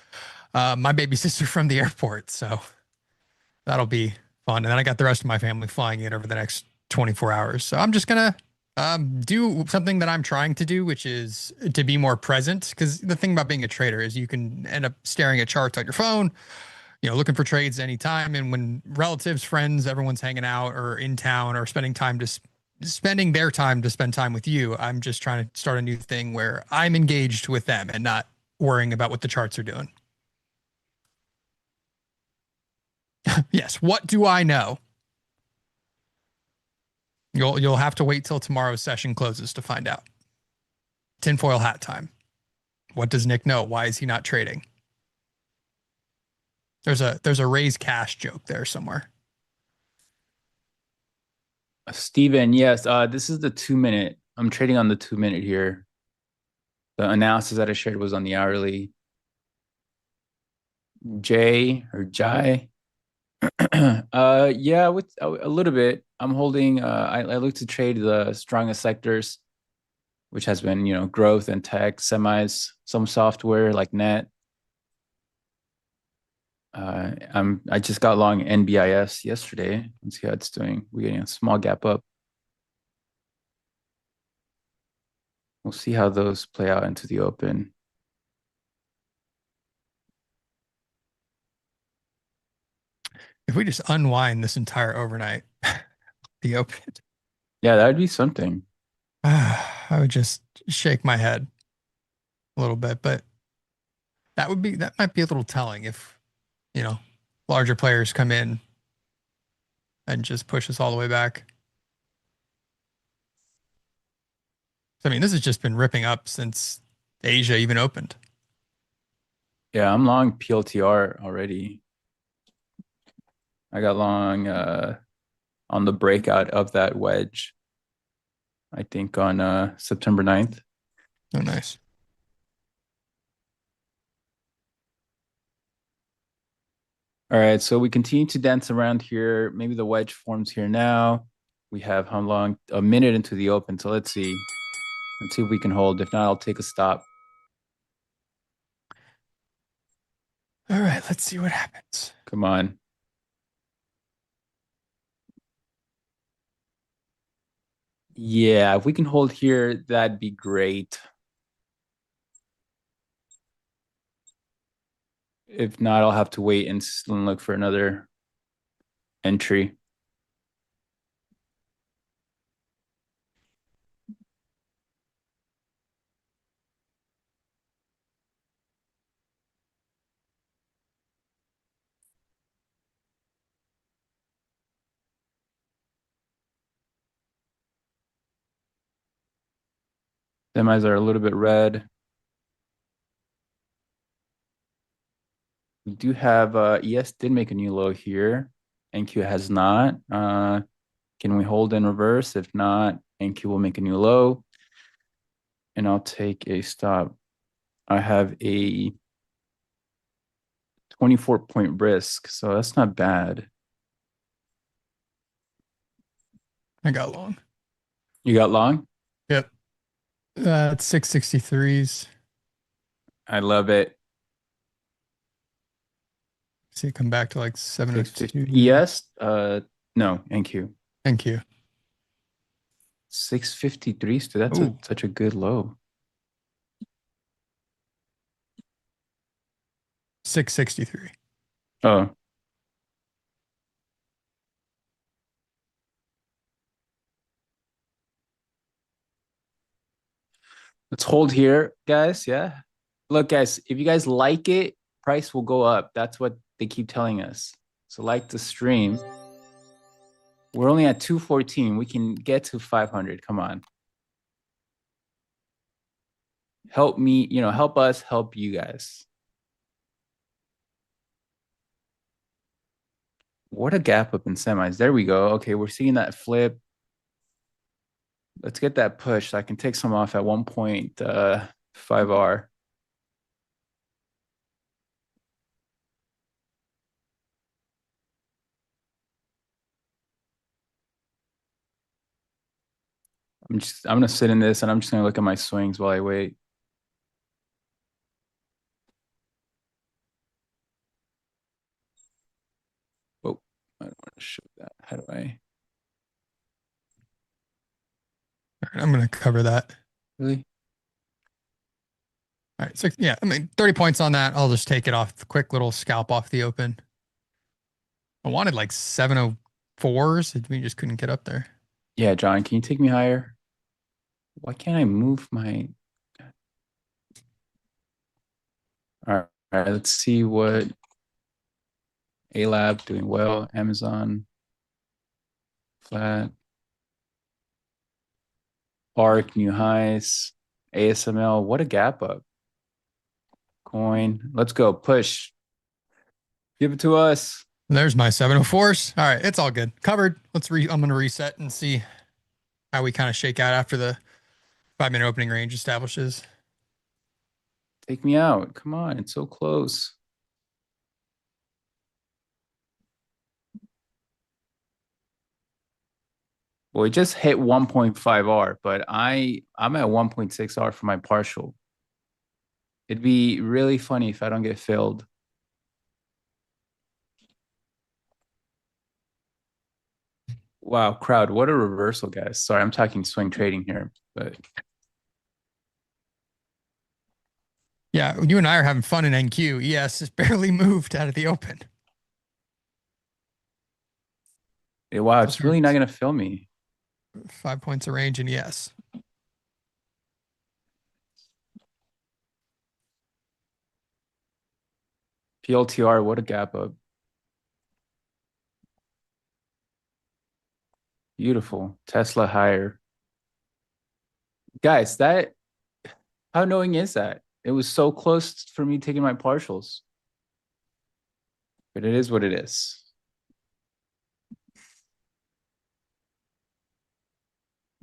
my baby sister from the airport. So that'll be fun. And then I got the rest of my family flying in over the next 24 hours. So I'm just gonna do something that I'm trying to do, which is to be more present. Because the thing about being a trader is you can end up staring at charts on your phone, looking for trades anytime. And when relatives, friends, everyone's hanging out or in town or spending their time to spend time with you, I'm just trying to start a new thing where I'm engaged with them and not worrying about what the charts are doing. Yes. What do I know? You'll have to wait till tomorrow's session closes to find out. Tinfoil hat time. What does Nick know? Why is he not trading? There's a raise cash joke there somewhere. Steven, yes, this is the 2 minute. I'm trading on the 2 minute here. The analysis that I shared was on the hourly. Jay or Jai. Yeah, with a little bit. I'm holding. I look to trade the strongest sectors, which has been growth and tech, semis, some software like net. I just got long NBIS yesterday. Let's see how it's doing. We're getting a small gap up. We'll see how those play out into the open. If we just unwind this entire overnight, the open, Yeah, that would be something. I would just shake my head a little bit, but that might be a little telling if, larger players come in and just push us all the way back. So, I mean, this has just been ripping up since Asia even opened. Yeah, I'm long PLTR already. I got long on the breakout of that wedge. I think on September 9th. Oh, nice. All right, so we continue to dance around here. Maybe the wedge forms here now. We have how long? A minute into the open. So let's see. Let's see if we can hold. If not, I'll take a stop. All right, let's see what happens. Come on. Yeah, if we can hold here, that'd be great. If not, I'll have to wait and look for another entry. Semis are a little bit red. We do have ES did make a new low here. NQ has not. Can we hold in reverse? If not, NQ will make a new low. And I'll take a stop. I have a 24-point risk, so that's not bad. I got long. You got long? Yep. It's 663s. I love it. See it come back to like 702. ES? No, NQ. Thank you. 653. So that's such a good low. 663. Oh. Let's hold here, guys. Yeah. Look, guys, if you guys like it, price will go up. That's what they keep telling us. So like the stream. We're only at 214. We can get to 500. Come on. Help me, help us help you guys. What a gap up in semis. There we go. Okay, we're seeing that flip. Let's get that push so I can take some off at 1.5R. I'm gonna sit in this and I'm just gonna look at my swings while I wait. Oh, I don't want to show that. How do I? All right, I'm going to cover that. Really? All right. So, yeah, 30 points on that. I'll just take it off. Quick little scalp off the open. I wanted like 704s. We just couldn't get up there. Yeah, John, can you take me higher? Why can't I move my... All right, let's see what A-Lab doing well. Amazon, flat. ARC, new highs. ASML, what a gap up. Coin, let's go, push. Give it to us. There's my 704s. All right, it's all good. Covered. I'm going to reset and see how we kind of shake out after the 5-minute opening range establishes. Take me out. Come on, it's so close. Well, it just hit 1.5R, but I'm at 1.6R for my partial. It'd be really funny if I don't get filled. Wow, crowd, what a reversal, guys. Sorry, I'm talking swing trading here, but yeah, you and I are having fun in NQ. ES has barely moved out of the open. wow, it's really not going to fill me. 5 points of range in ES. PLTR, what a gap up. Beautiful. Tesla higher. Guys, how annoying is that? It was so close for me taking my partials. But it is what it is.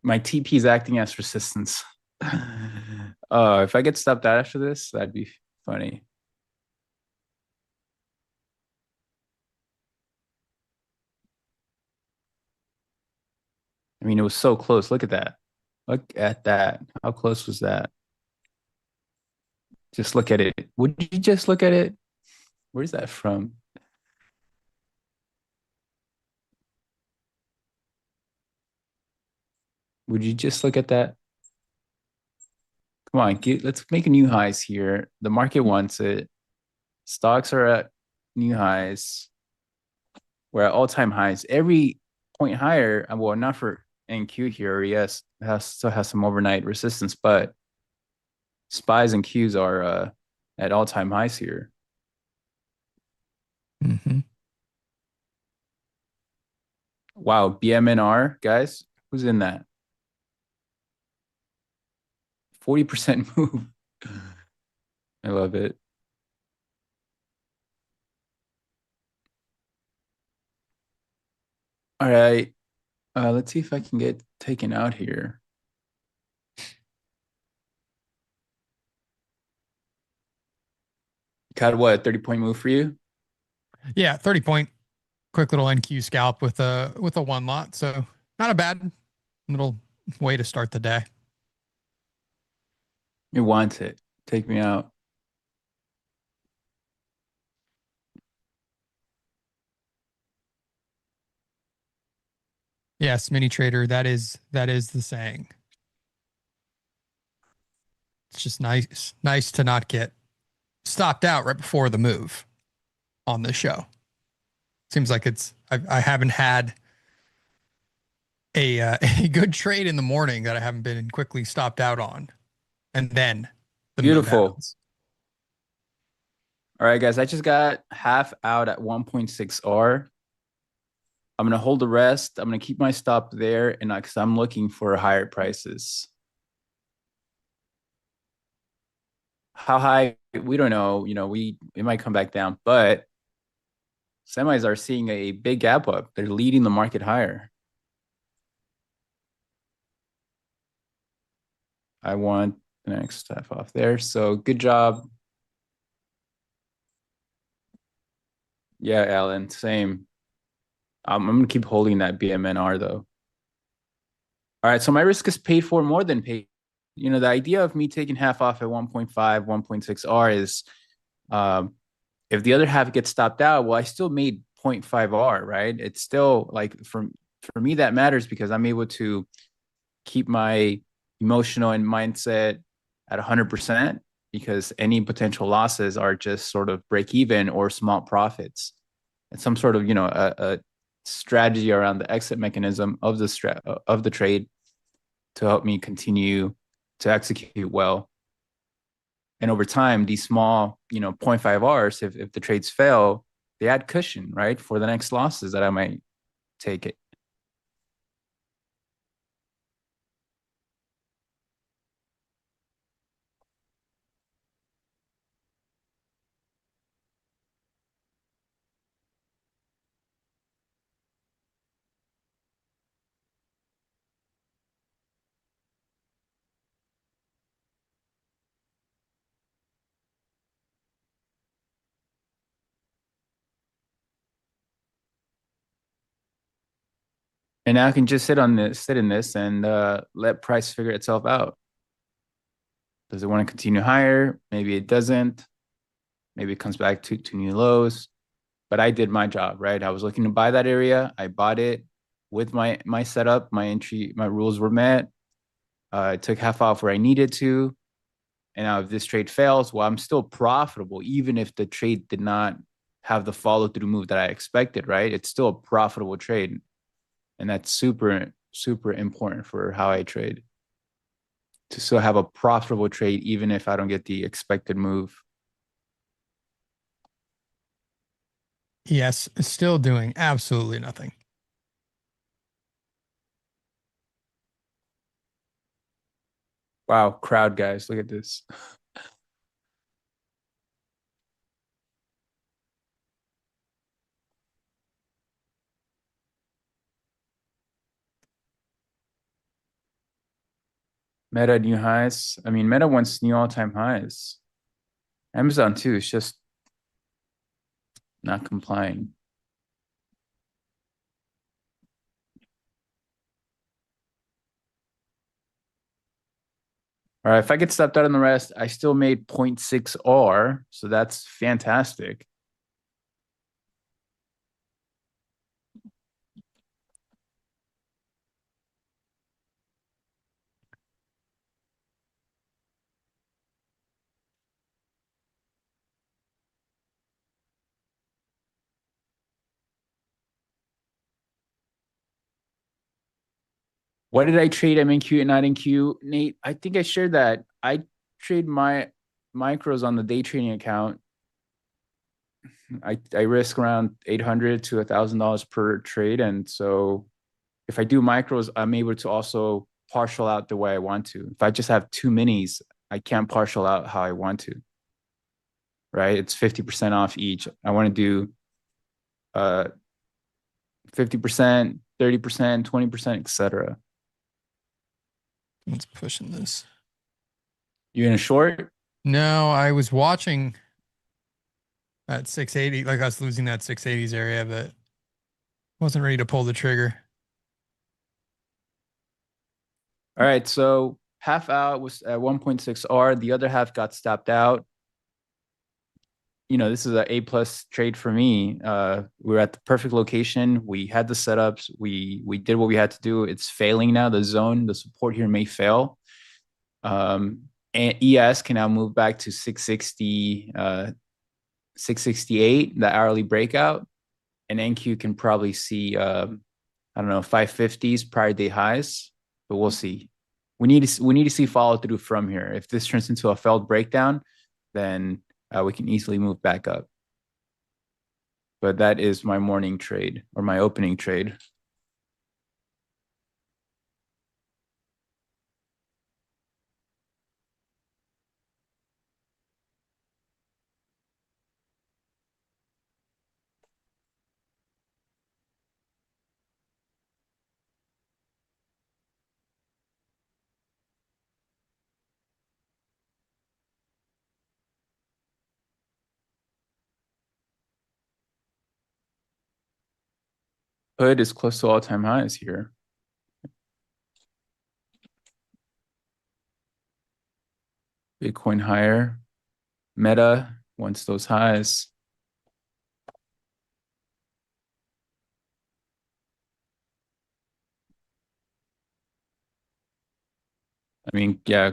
My TP is acting as resistance. If I get stopped out after this, that'd be funny. I mean, it was so close. Look at that. Look at that. How close was that? Just look at it. Would you just look at it? Where's that from? Would you just look at that? Come on, let's make a new highs here. The market wants it. Stocks are at new highs. We're at all-time highs. Every point higher, well, not for NQ here. Yes, still has some overnight resistance, but SPYs and Qs are at all-time highs here. Mm-hmm. Wow, BMNR, guys, who's in that? 40% move. I love it. All right. Let's see if I can get taken out here. Got what, 30-point move for you? Yeah, 30-point quick little NQ scalp with a one lot. So not a bad little way to start the day. You want it. Take me out. Yes, mini trader, that is the saying. It's just nice to not get stopped out right before the move on the show. Seems like I haven't had a a good trade in the morning that I haven't been quickly stopped out on, and then the move Beautiful. happens. All right, guys, I just got half out at 1.6 R. I'm going to hold the rest. I'm going to keep my stop there, and because I'm looking for higher prices. How high? We don't know. It might come back down, but semis are seeing a big gap up. They're leading the market higher. I want the next half off there. So good job. Yeah, Alan, same. I'm going to keep holding that BMNR though. All right, so my risk is paid for more than paid. The idea of me taking half off at 1.5, 1.6 R is if the other half gets stopped out, well, I still made 0.5 R, right? It's still like for me that matters because I'm able to keep my emotional and mindset at 100% because any potential losses are just sort of break even or small profits. And some sort of, a strategy around the exit mechanism of the trade to help me continue to execute well. And over time, these small, 0.5 Rs, if the trades fail, they add cushion, right, for the next losses that I might take it. And now I can just sit in this and let price figure itself out. Does it want to continue higher? Maybe it doesn't. Maybe it comes back to new lows. But I did my job, right? I was looking to buy that area. I bought it with my setup. My entry, my rules were met. I took half off where I needed to. And now if this trade fails, well, I'm still profitable, even if the trade did not have the follow through move that I expected, right? It's still a profitable trade. And that's super, super important for how I trade. To still have a profitable trade, even if I don't get the expected move. Yes, still doing absolutely nothing. Wow, crowd, guys, look at this. Meta new highs. I mean, Meta wants new all-time highs. Amazon too. It's just not complying. All right, if I get stepped out on the rest, I still made 0.6 R, so that's fantastic. Why did I trade MNQ and not NQ? Nate, I think I shared that. I trade my micros on the day trading account. I risk around $800 to $1,000 per trade. And so if I do micros, I'm able to also partial out the way I want to. If I just have two minis, I can't partial out how I want to. Right? It's 50% off each. I want to do 50%, 30%, 20%, etc. It's pushing this. You in a short? No, I was watching at 680, like I was losing that 680s area, but wasn't ready to pull the trigger. All right, so half out was at 1.6 R. The other half got stopped out. You know, this is an A+ trade for me. We were at the perfect location. We had the setups. We did what we had to do. It's failing now. The zone, the support here may fail. And ES can now move back to 660, 668, the hourly breakout. And NQ can probably see, I don't know, 550s prior day highs, but we'll see. We need to see follow through from here. If this turns into a failed breakdown, then we can easily move back up. But that is my morning trade or my opening trade. Hood is close to all-time highs here. Bitcoin higher. Meta wants those highs. I mean, yeah,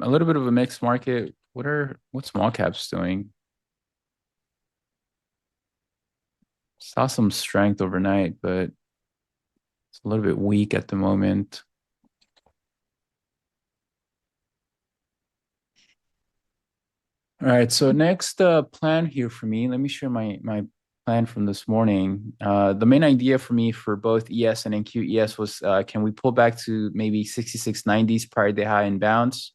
a little bit of a mixed market. What small caps doing? Saw some strength overnight, but it's a little bit weak at the moment. All right, so next plan here for me. Let me share my plan from this morning. The main idea for me for both ES and NQ, ES was can we pull back to maybe 6690s prior day high and bounce?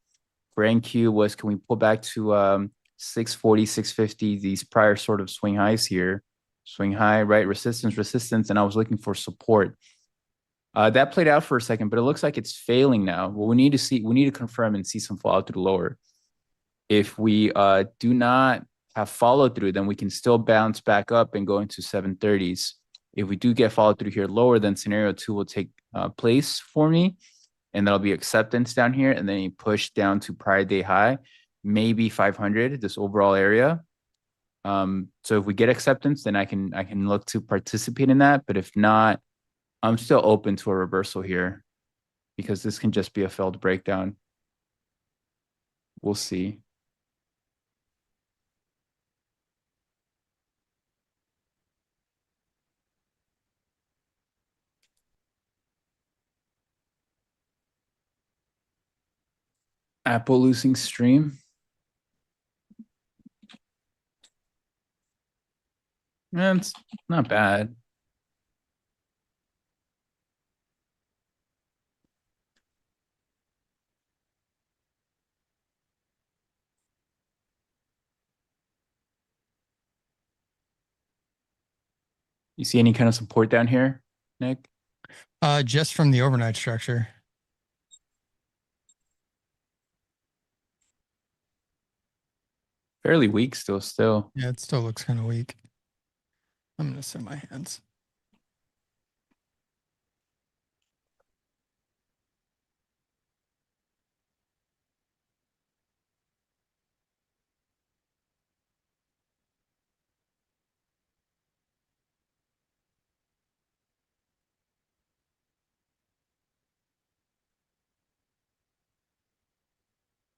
For NQ was can we pull back to 640, 650, these prior sort of swing highs here. Swing high, right? Resistance, and I was looking for support. That played out for a second, but it looks like it's failing now. Well, we need to confirm and see some fallout to the lower. If we do not have follow through, then we can still bounce back up and go into 730s. If we do get follow through here lower, then scenario 2 will take place for me. And that'll be acceptance down here. And then you push down to prior day high, maybe 500, this overall area. So if we get acceptance, then I can look to participate in that. But if not, I'm still open to a reversal here because this can just be a failed breakdown. We'll see. Apple losing stream. Yeah, it's not bad. You see any kind of support down here, Nick? Just from the overnight structure. Fairly weak still. Yeah, it still looks kind of weak. I'm gonna send my hands.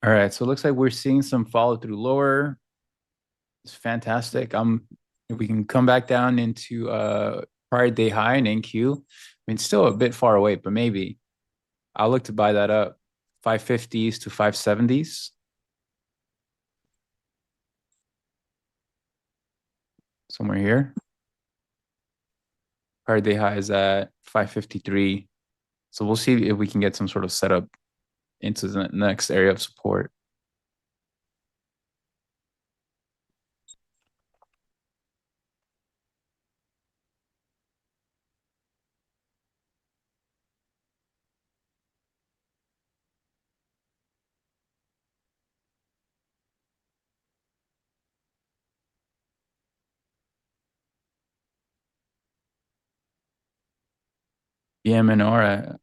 All right, so it looks like we're seeing some follow through lower. It's fantastic. If we can come back down into prior day high in NQ. I mean, still a bit far away, but maybe I'll look to buy that up. 550s to 570s. Somewhere here. Prior day high is at 553. So we'll see if we can get some sort of setup into the next area of support. EMNR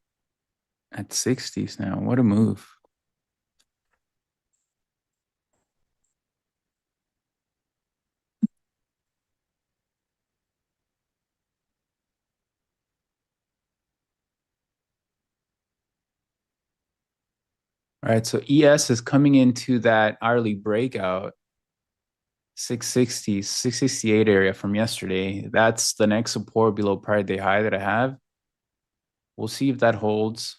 at 60s now. What a move. All right, so ES is coming into that hourly breakout, 660, 668 area from yesterday. That's the next support below prior day high that I have. We'll see if that holds.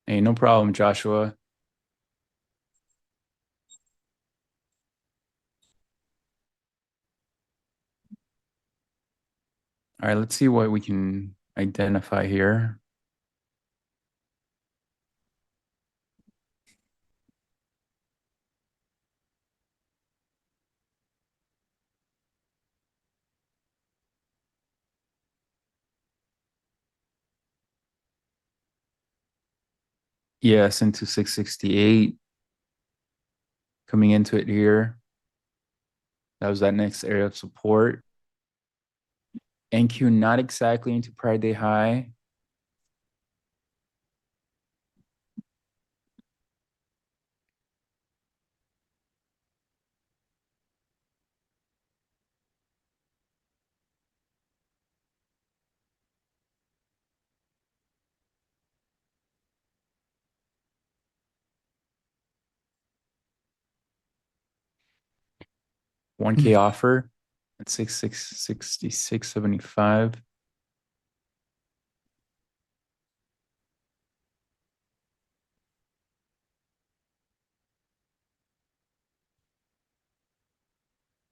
Hey, no problem, Joshua. All right, let's see what we can identify here. Yes, into 668. Coming into it here. That was that next area of support. NQ not exactly into prior day high. $1K offer at 666.75.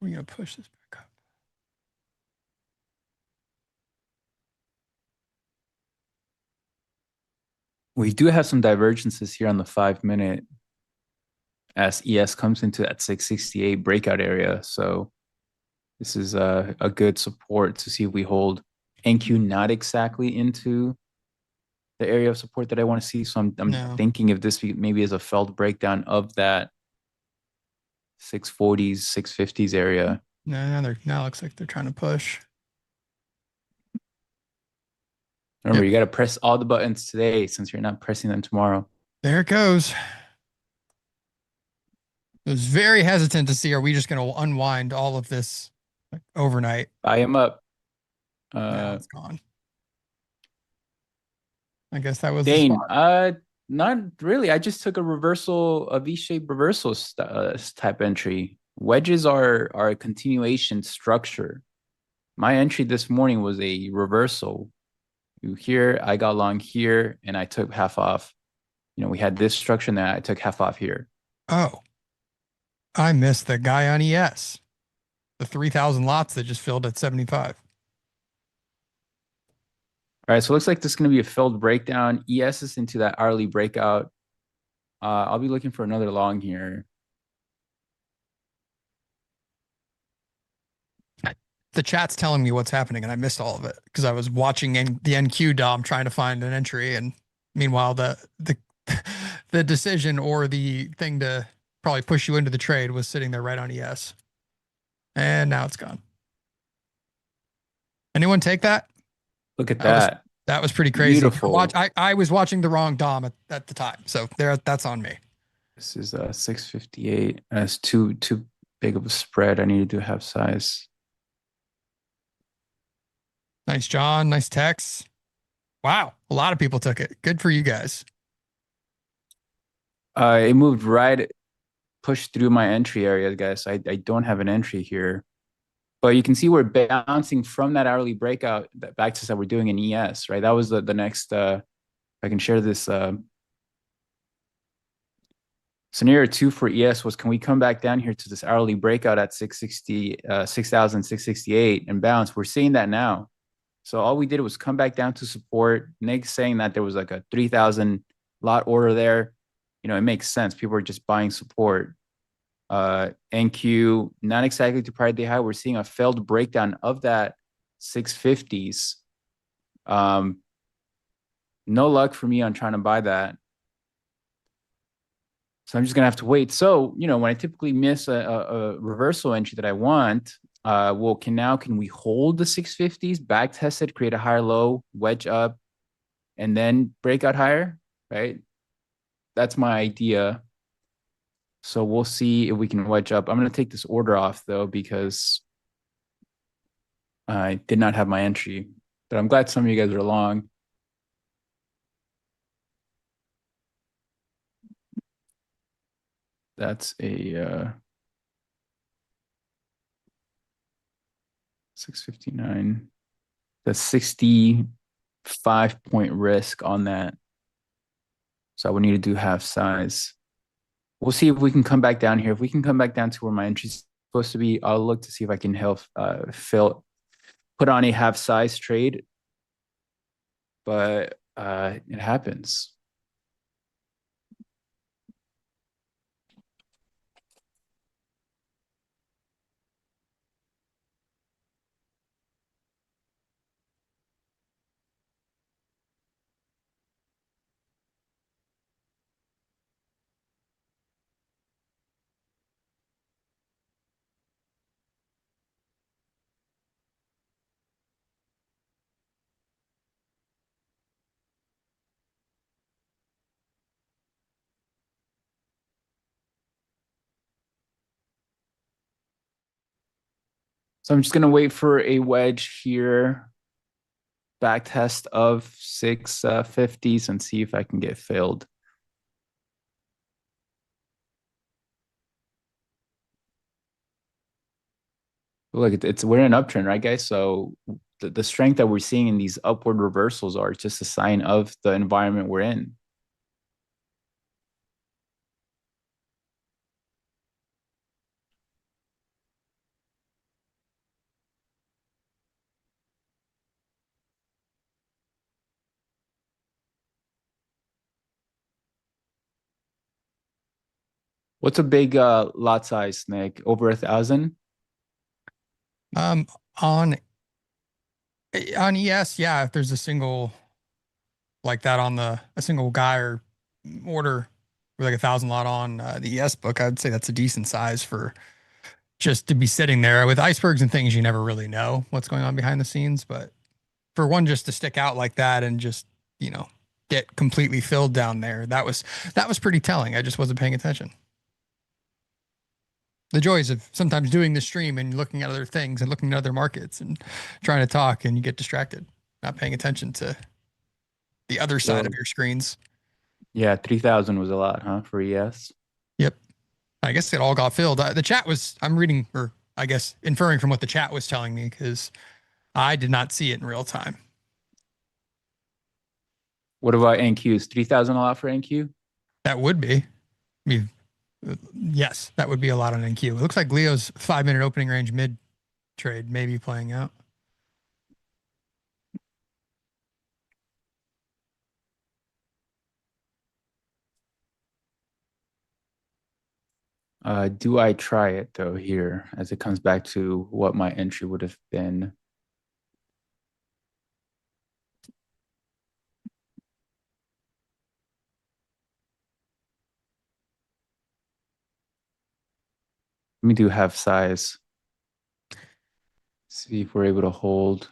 We're gonna push this back up. We do have some divergences here on the 5-minute as ES comes into that 668 breakout area. So this is a good support to see if we hold NQ not exactly into the area of support that I want to see. So I'm No. thinking if this maybe is a failed breakdown of that 640s, 650s area. No, now it looks like they're trying to push. Remember, you got to press all the buttons today since you're not pressing them tomorrow. There it goes. I was very hesitant to see, are we just going to unwind all of this overnight? Buy him up. Now it's gone. I guess that was Dane, not really. I just took a reversal, a V-shaped reversal type entry. Wedges are a continuation structure. My entry this morning was a reversal. Here, I got long here, and I took half off. You know, we had this structure, and then I took half off here. Oh, I missed the guy on ES. The 3,000 lots that just filled at 75. All right, so it looks like this is going to be a failed breakdown. ES is into that hourly breakout. I'll be looking for another long here. The chat's telling me what's happening, and I missed all of it because I was watching the NQ DOM trying to find an entry, and meanwhile the the decision or the thing to probably push you into the trade was sitting there right on ES, and now it's gone. Anyone take that? Look at That was that. that was pretty crazy. Beautiful. I was watching the wrong DOM at the time, so that's on me. This is 658. That's too big of a spread. I need to do half size. Nice, John. Nice text. Wow, a lot of people took it. Good for you guys. It moved right, pushed through my entry area, guys. I don't have an entry here, but you can see we're bouncing from that hourly breakout back to that we're doing an ES, right? That was the next. I can share this. Scenario 2 for ES was, can we come back down here to this hourly breakout at 6,668 and bounce? We're seeing that now. So all we did was come back down to support. Nick's saying that there was like a 3,000 lot order there. You know, it makes sense. People are just buying support. NQ, not exactly to prior day high. We're seeing a failed breakdown of that 650s. No luck for me on trying to buy that. So I'm just going to have to wait. So, you know, when I typically miss a reversal entry that I want, well, can we hold the 650s, back test it, create a higher low, wedge up, and then break out higher, right? That's my idea. So we'll see if we can wedge up. I'm going to take this order off, though, because I did not have my entry. But I'm glad some of you guys are long. That's a 659. That's 65-point risk on that. So I would need to do half size. We'll see if we can come back down here. If we can come back down to where my entry's supposed to be, I'll look to see if I can help put on a half size trade. But it happens. So I'm just going to wait for a wedge here, back test of 650s and see if I can get filled. Look, we're in an uptrend, right, guys? So the strength that we're seeing in these upward reversals are just a sign of the environment we're in. What's a big lot size, Nick? Over 1,000? On ES, yeah, if there's a single like that on a single guy or order with like 1,000 lot on the ES book, I'd say that's a decent size for just to be sitting there. With icebergs and things, you never really know what's going on behind the scenes, but for one just to stick out like that and just, you know, get completely filled down there, that was pretty telling. I just wasn't paying attention. The joys of sometimes doing the stream and looking at other things and looking at other markets and trying to talk, and you get distracted, not paying attention to the other side of your screens. Yeah, 3,000 was a lot, huh, for ES? Yep. I guess it all got filled. The chat was, I'm reading, or I guess inferring from what the chat was telling me, because I did not see it in real time. What about NQs? 3,000 a lot for NQ? That would be. I mean, yes, that would be a lot on NQ. It looks like Leo's 5-minute opening range mid trade maybe playing out. Do I try it though here as it comes back to what my entry would have been? Let me do half size. See if we're able to hold.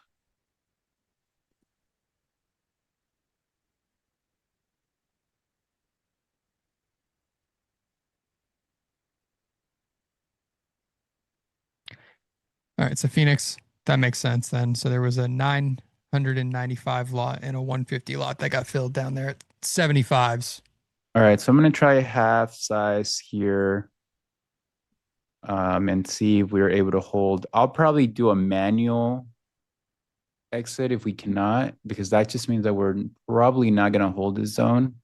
All right, so Phoenix, that makes sense then. So there was a 995 lot and a 150 lot that got filled down there at 75s. All right, so I'm going to try half size here and see if we're able to hold. I'll probably do a manual exit if we cannot, because that just means that we're probably not going to hold this zone.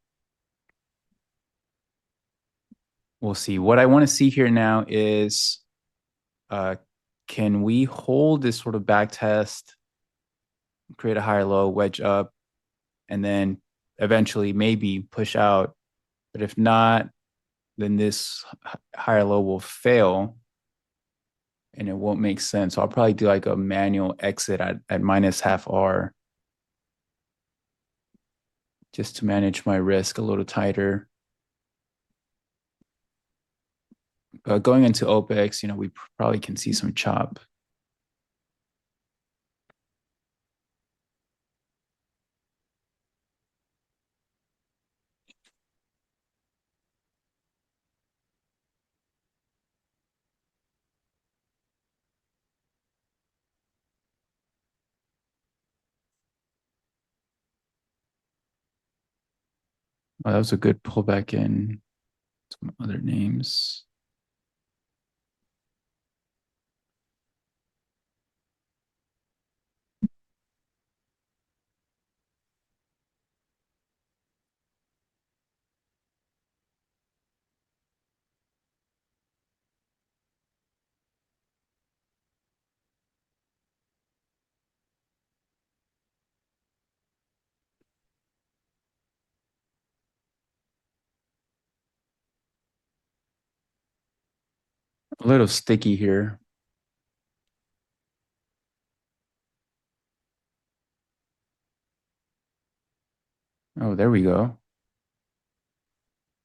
We'll see. What I want to see here now is can we hold this sort of back test, create a higher low, wedge up, and then eventually maybe push out. But if not, then this higher low will fail and it won't make sense. So I'll probably do like a manual exit at minus half R just to manage my risk a little tighter. Going into OPEX, we probably can see some chop. Oh, that was a good pullback in some other names. A little sticky here. Oh, there we go.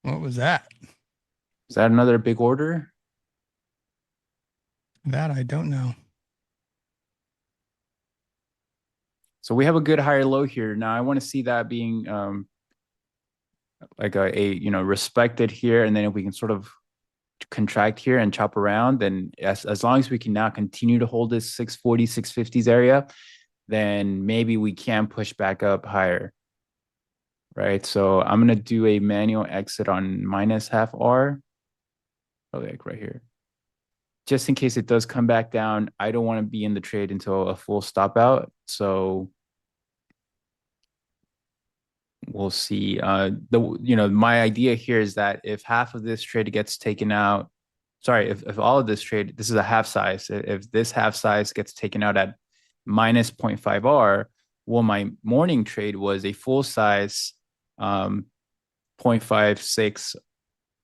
What was that? Is that another big order? That I don't know. So we have a good higher low here. Now I want to see that being like a respected here, and then if we can sort of contract here and chop around, then as long as we can now continue to hold this 640, 650s area, then maybe we can push back up higher. Right. So I'm gonna do a manual exit on minus half R. Probably like right here. Just in case it does come back down, I don't want to be in the trade until a full stop out. So we'll see. My idea here is that if half of this trade gets taken out, sorry, if all of this trade, this is a half size. If this half size gets taken out at minus 0.5 R, well, my morning trade was a full size 0.56,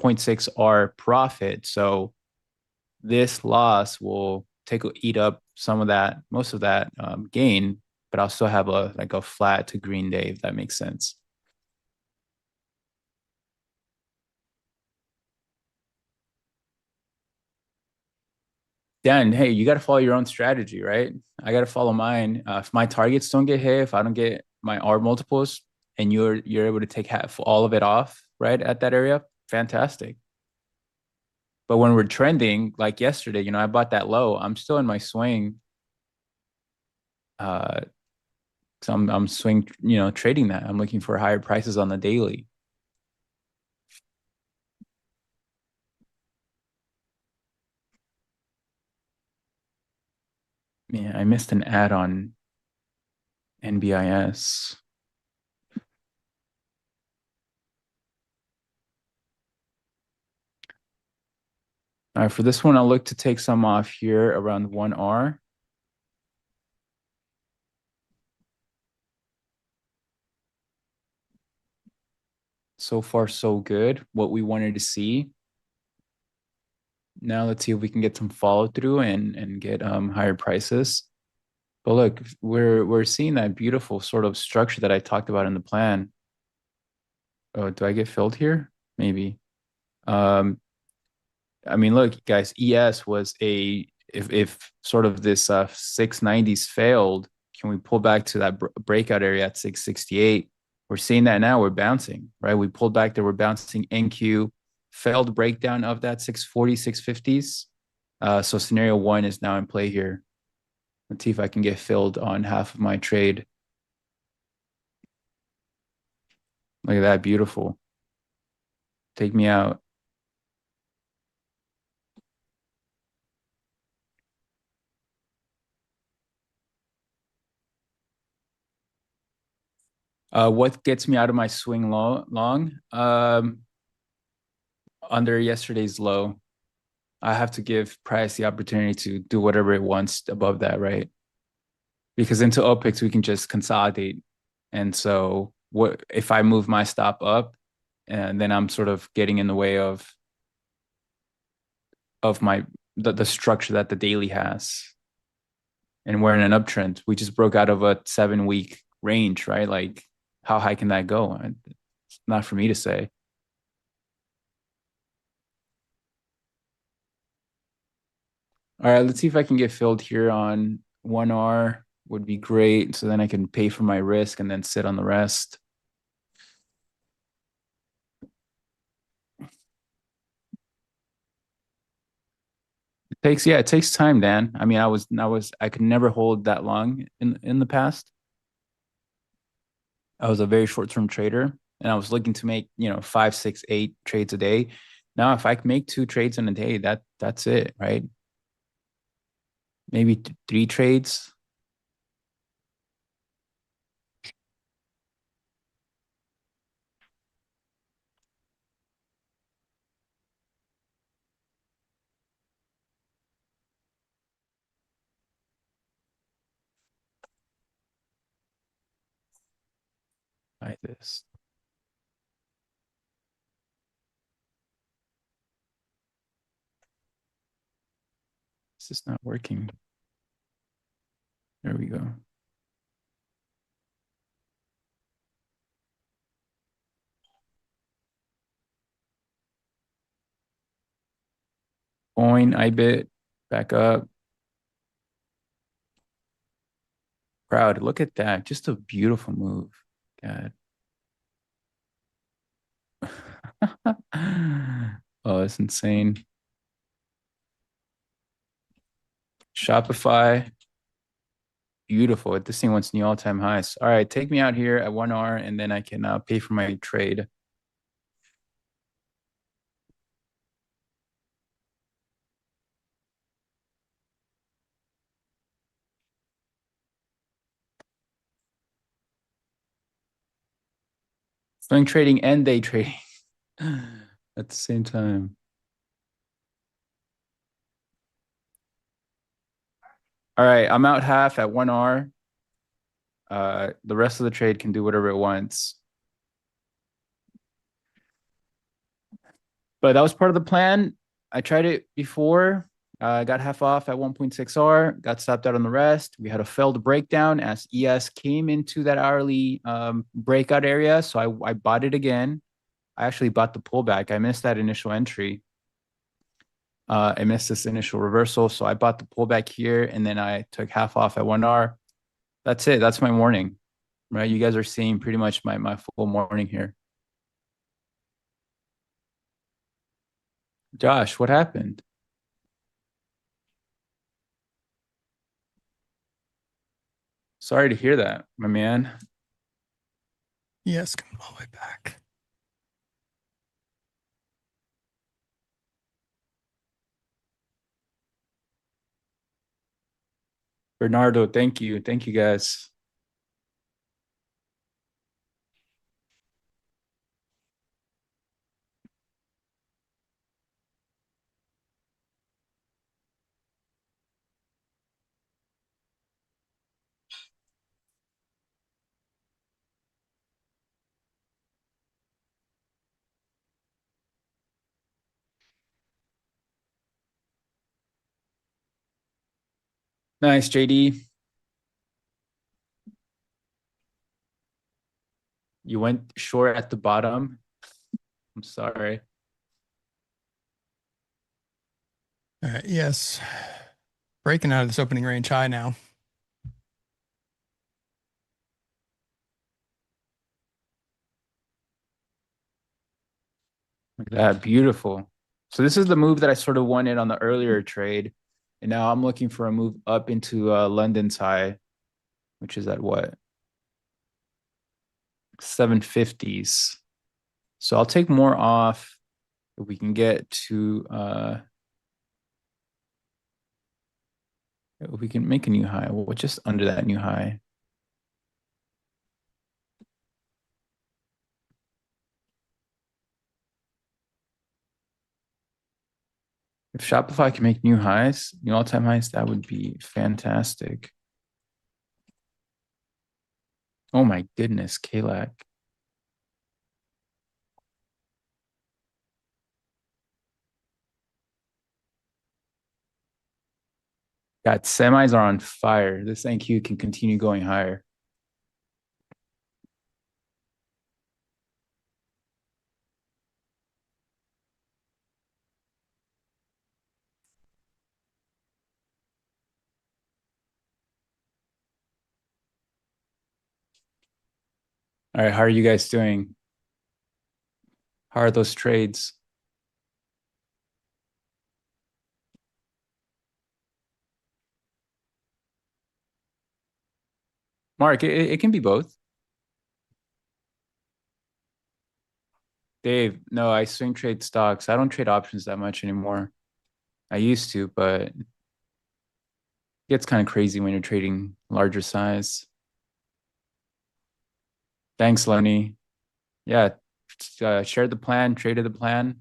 0.6 R profit. So this loss will eat up some of that, most of that gain, but I'll still have a flat to green day, if that makes sense. Dan, hey, you got to follow your own strategy, right? I got to follow mine. If my targets don't get hit, if I don't get my R multiples, and you're able to take all of it off, right, at that area, fantastic. But when we're trending, like yesterday, I bought that low. I'm still in my swing. So I'm swing, trading that. I'm looking for higher prices on the daily. Man, I missed an ad on NBIS. All right, for this one, I'll look to take some off here around 1R. So far, so good. What we wanted to see. Now let's see if we can get some follow through and get higher prices. But look, we're seeing that beautiful sort of structure that I talked about in the plan. Oh, do I get filled here? Maybe. Um, I mean, look, guys, ES was a if sort of this 690s failed, can we pull back to that breakout area at 668? We're seeing that now. We're bouncing, right? We pulled back there. We're bouncing NQ, failed breakdown of that 640, 650s. So scenario one is now in play here. Let's see if I can get filled on half of my trade. Look at that, beautiful. Take me out. What gets me out of my swing long? Under yesterday's low, I have to give price the opportunity to do whatever it wants above that, right? Because into OPIX, we can just consolidate. And so what if I move my stop up, and then I'm sort of getting in the way of my the structure that the daily has. And we're in an uptrend. We just broke out of a 7-week range, right? Like, how high can that go? It's not for me to say. All right, let's see if I can get filled here on 1R would be great. So then I can pay for my risk and then sit on the rest. It takes time, Dan. I mean, I could never hold that long in the past. I was a very short-term trader and I was looking to make, 5, 6, 8 trades a day. Now, if I can make 2 trades in a day, that's it, right? Maybe 3 trades. Like this. This is not working. There we go. Coin, IBIT, back up. Proud. Look at that. Just a beautiful move. God. Oh, it's insane. Shopify. Beautiful. This thing wants new all-time highs. All right, take me out here at 1R and then I can pay for my trade. Swing trading and day trading at the same time. All right, I'm out half at 1R. The rest of the trade can do whatever it wants. But that was part of the plan. I tried it before. I got half off at 1.6R, got stopped out on the rest. We had a failed breakdown as ES came into that hourly breakout area. So I bought it again. I actually bought the pullback. I missed that initial entry. I missed this initial reversal. So I bought the pullback here and then I took half off at 1R. That's it. That's my morning, right? You guys are seeing pretty much my full morning here. Josh, what happened? Sorry to hear that, my man. Yes, come all the way back. Bernardo, thank you. Thank you, guys. Nice, JD. You went short at the bottom. I'm sorry. All right, yes. Breaking out of this opening range high now. Look at that, beautiful. So this is the move that I sort of wanted on the earlier trade. And now I'm looking for a move up into London's high, which is at what? 750s. So I'll take more off if we can get to if we can make a new high. Well, just under that new high. If Shopify can make new highs, new all-time highs, that would be fantastic. Oh my goodness, KLAC. God, semis are on fire. This NQ can continue going higher. All right, how are you guys doing? How are those trades? Mark, it can be both. Dave, no, I swing trade stocks. I don't trade options that much anymore. I used to, but it gets kind of crazy when you're trading larger size. Thanks, Lenny. Yeah, shared the plan, traded the plan,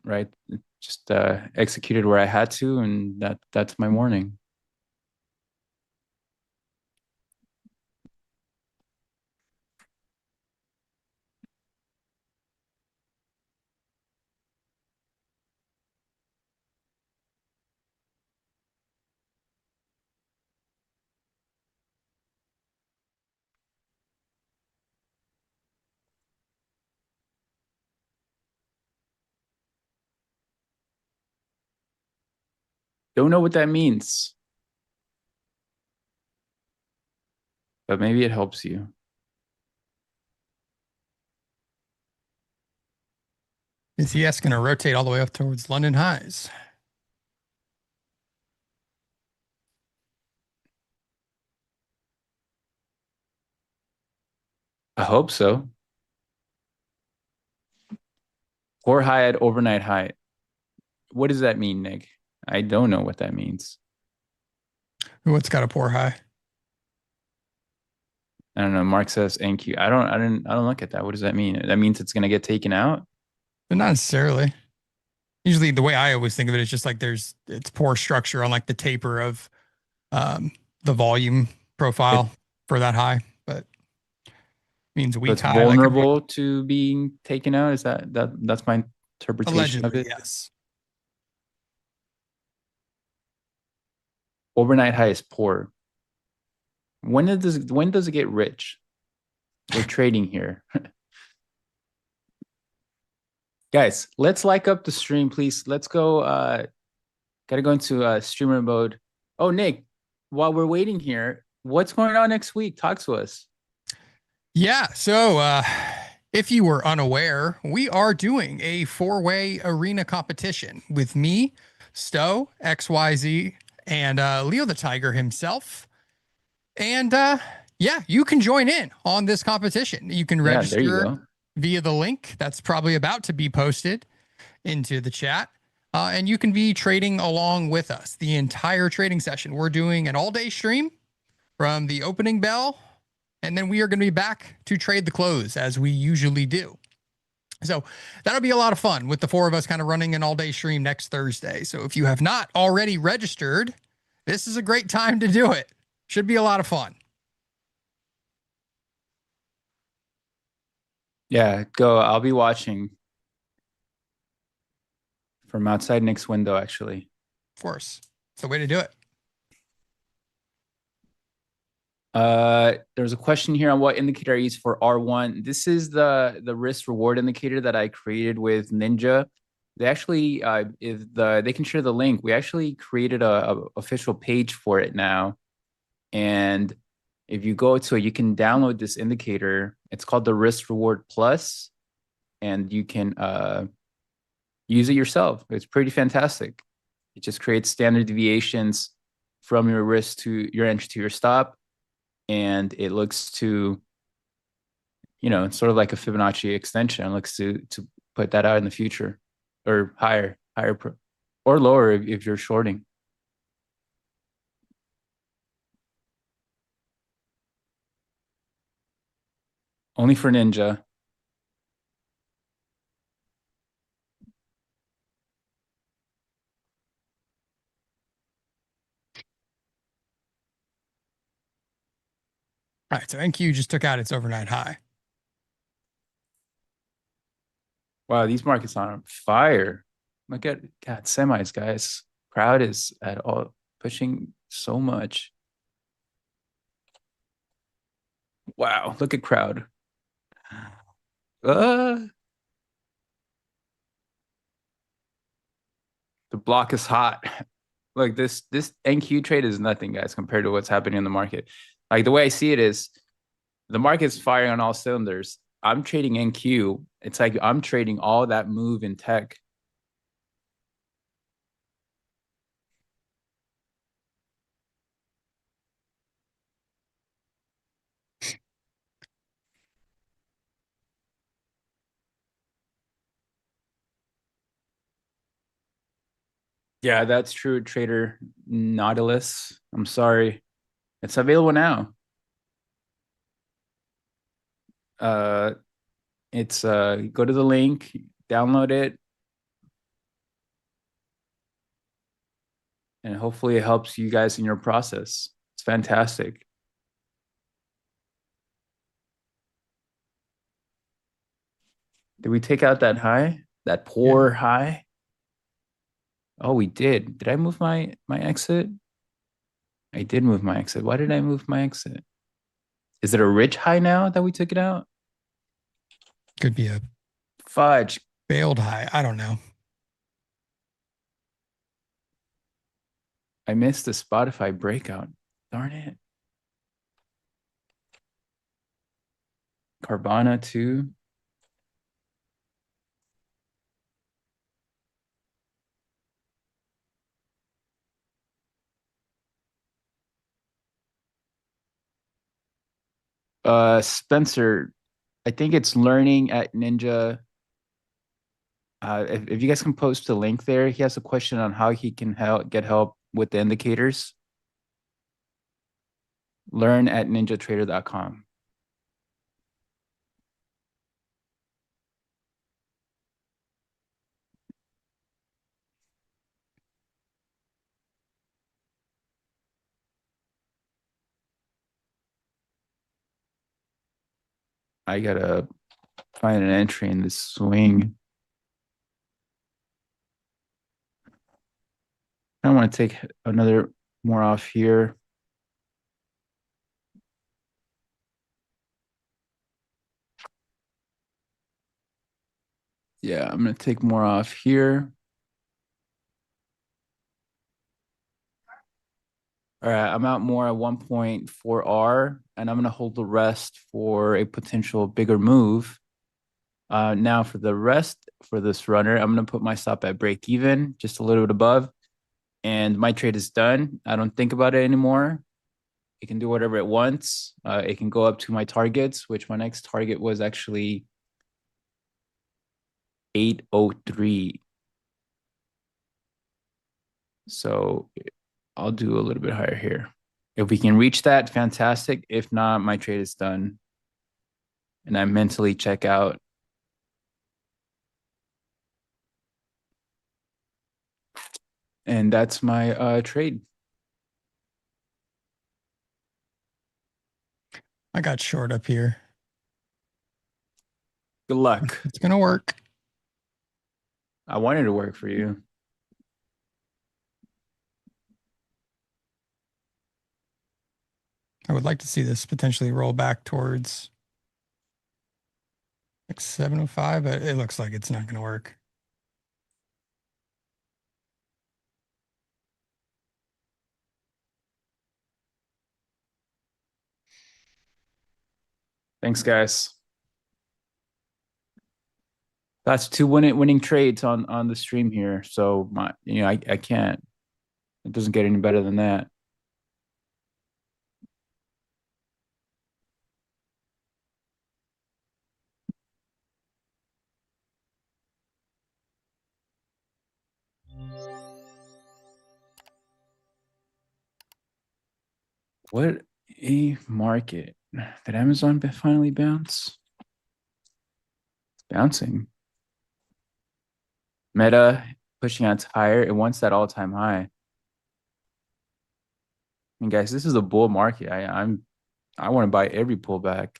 right? Just executed where I had to, and that's my morning. Don't know what that means, but maybe it helps you. Is ES going to rotate all the way up towards London highs? I hope so. Poor high at overnight high. What does that mean, Nick? I don't know what that means. What's got a poor high? I don't know. Mark says NQ. I don't look at that. What does that mean? That means it's gonna get taken out? But not necessarily. Usually the way I always think of it is just like it's poor structure on like the taper of the volume profile for that high, but means weak It's high. vulnerable to being taken out. Is that's my interpretation of Allegedly, it? yes. Overnight high is poor. When does it get rich? We're trading here. Guys, let's like up the stream, please. Let's go. Gotta go into streamer mode. Oh, Nick, while we're waiting here, what's going on next week? Talk to us. Yeah. So if you were unaware, we are doing a 4-way arena competition with me, Stowe, XYZ, and Leo the Tiger himself. And yeah, you can join in on this competition. You can register there you go. via the link that's probably about to be posted into the chat. And you can be trading along with us the entire trading session. We're doing an all-day stream from the opening bell, and then we are going to be back to trade the close as we usually do. So that'll be a lot of fun with the four of us kind of running an all-day stream next Thursday. So if you have not already registered, this is a great time to do it. Should be a lot of fun. Yeah, go. I'll be watching from outside Nick's window, actually. Of course. It's the way to do it. There's a question here on what indicator I use for R1. This is the risk reward indicator that I created with Ninja. They actually, they can share the link. We actually created a official page for it now, and if you go to it, you can download this indicator. It's called the Risk Reward Plus, and you can use it yourself. It's pretty fantastic. It just creates standard deviations from your risk to your entry to your stop, and it looks to, it's sort of like a Fibonacci extension. It looks to put that out in the future, or higher, or lower if you're shorting. Only for Ninja. All right, so NQ just took out its overnight high. Wow, these markets are on fire. Look at God, semis, guys. Crowd is at all pushing so much. Wow, look at crowd. The block is hot. Look, this NQ trade is nothing, guys, compared to what's happening in the market. Like, the way I see it is the market's firing on all cylinders. I'm trading NQ. It's like I'm trading all that move in tech. Yeah, that's true, Trader Nautilus. I'm sorry. It's available now. It's go to the link, download it, and hopefully it helps you guys in your process. It's fantastic. Did we take out that high? That poor high? Oh, we did. Did I move my exit? I did move my exit. Why did I move my exit? Is it a rich high now that we took it out? Could be a Fudge. failed high. I don't know. I missed the Spotify breakout. Darn it. Carvana too. Spencer, I think it's learning at Ninja. If you guys can post the link there, he has a question on how he can get help with the indicators. Learn at ninjatrader.com. I gotta find an entry in this swing. I want to take another more off here. Yeah, I'm going to take more off here. All right, I'm out more at 1.4R, and I'm going to hold the rest for a potential bigger move. Now for the rest for this runner, I'm going to put my stop at break even, just a little bit above, and my trade is done. I don't think about it anymore. It can do whatever it wants. It can go up to my targets, which my next target was actually 803. So I'll do a little bit higher here. If we can reach that, fantastic. If not, my trade is done. And I mentally check out. And that's my trade. I got short up here. Good luck. It's going to work. I wanted to work for you. would like to see this potentially roll back towards like 705, but it looks like it's not going to work. Thanks, guys. That's two winning trades on the stream here. So I can't. It doesn't get any better than that. What a market. Did Amazon finally bounce? It's bouncing. Meta pushing out higher. It wants that all-time high. And guys, this is a bull market. I want to buy every pullback.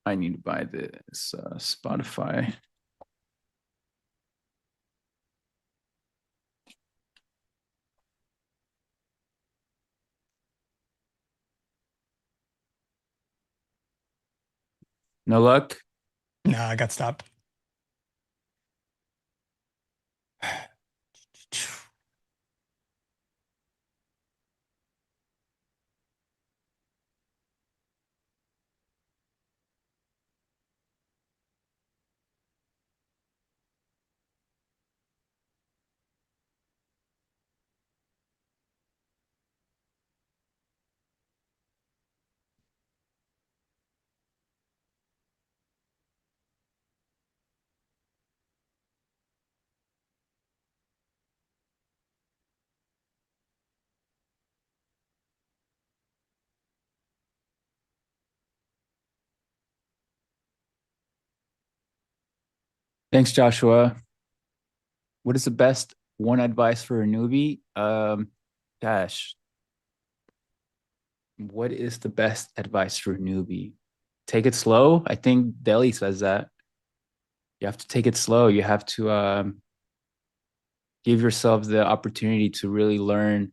I need to buy this Spotify. No luck. No, I got stopped. Thanks, Joshua. What is the best one advice for a newbie? Gosh, what is the best advice for a newbie? Take it slow. I think Delhi says that. You have to take it slow. You have to give yourself the opportunity to really learn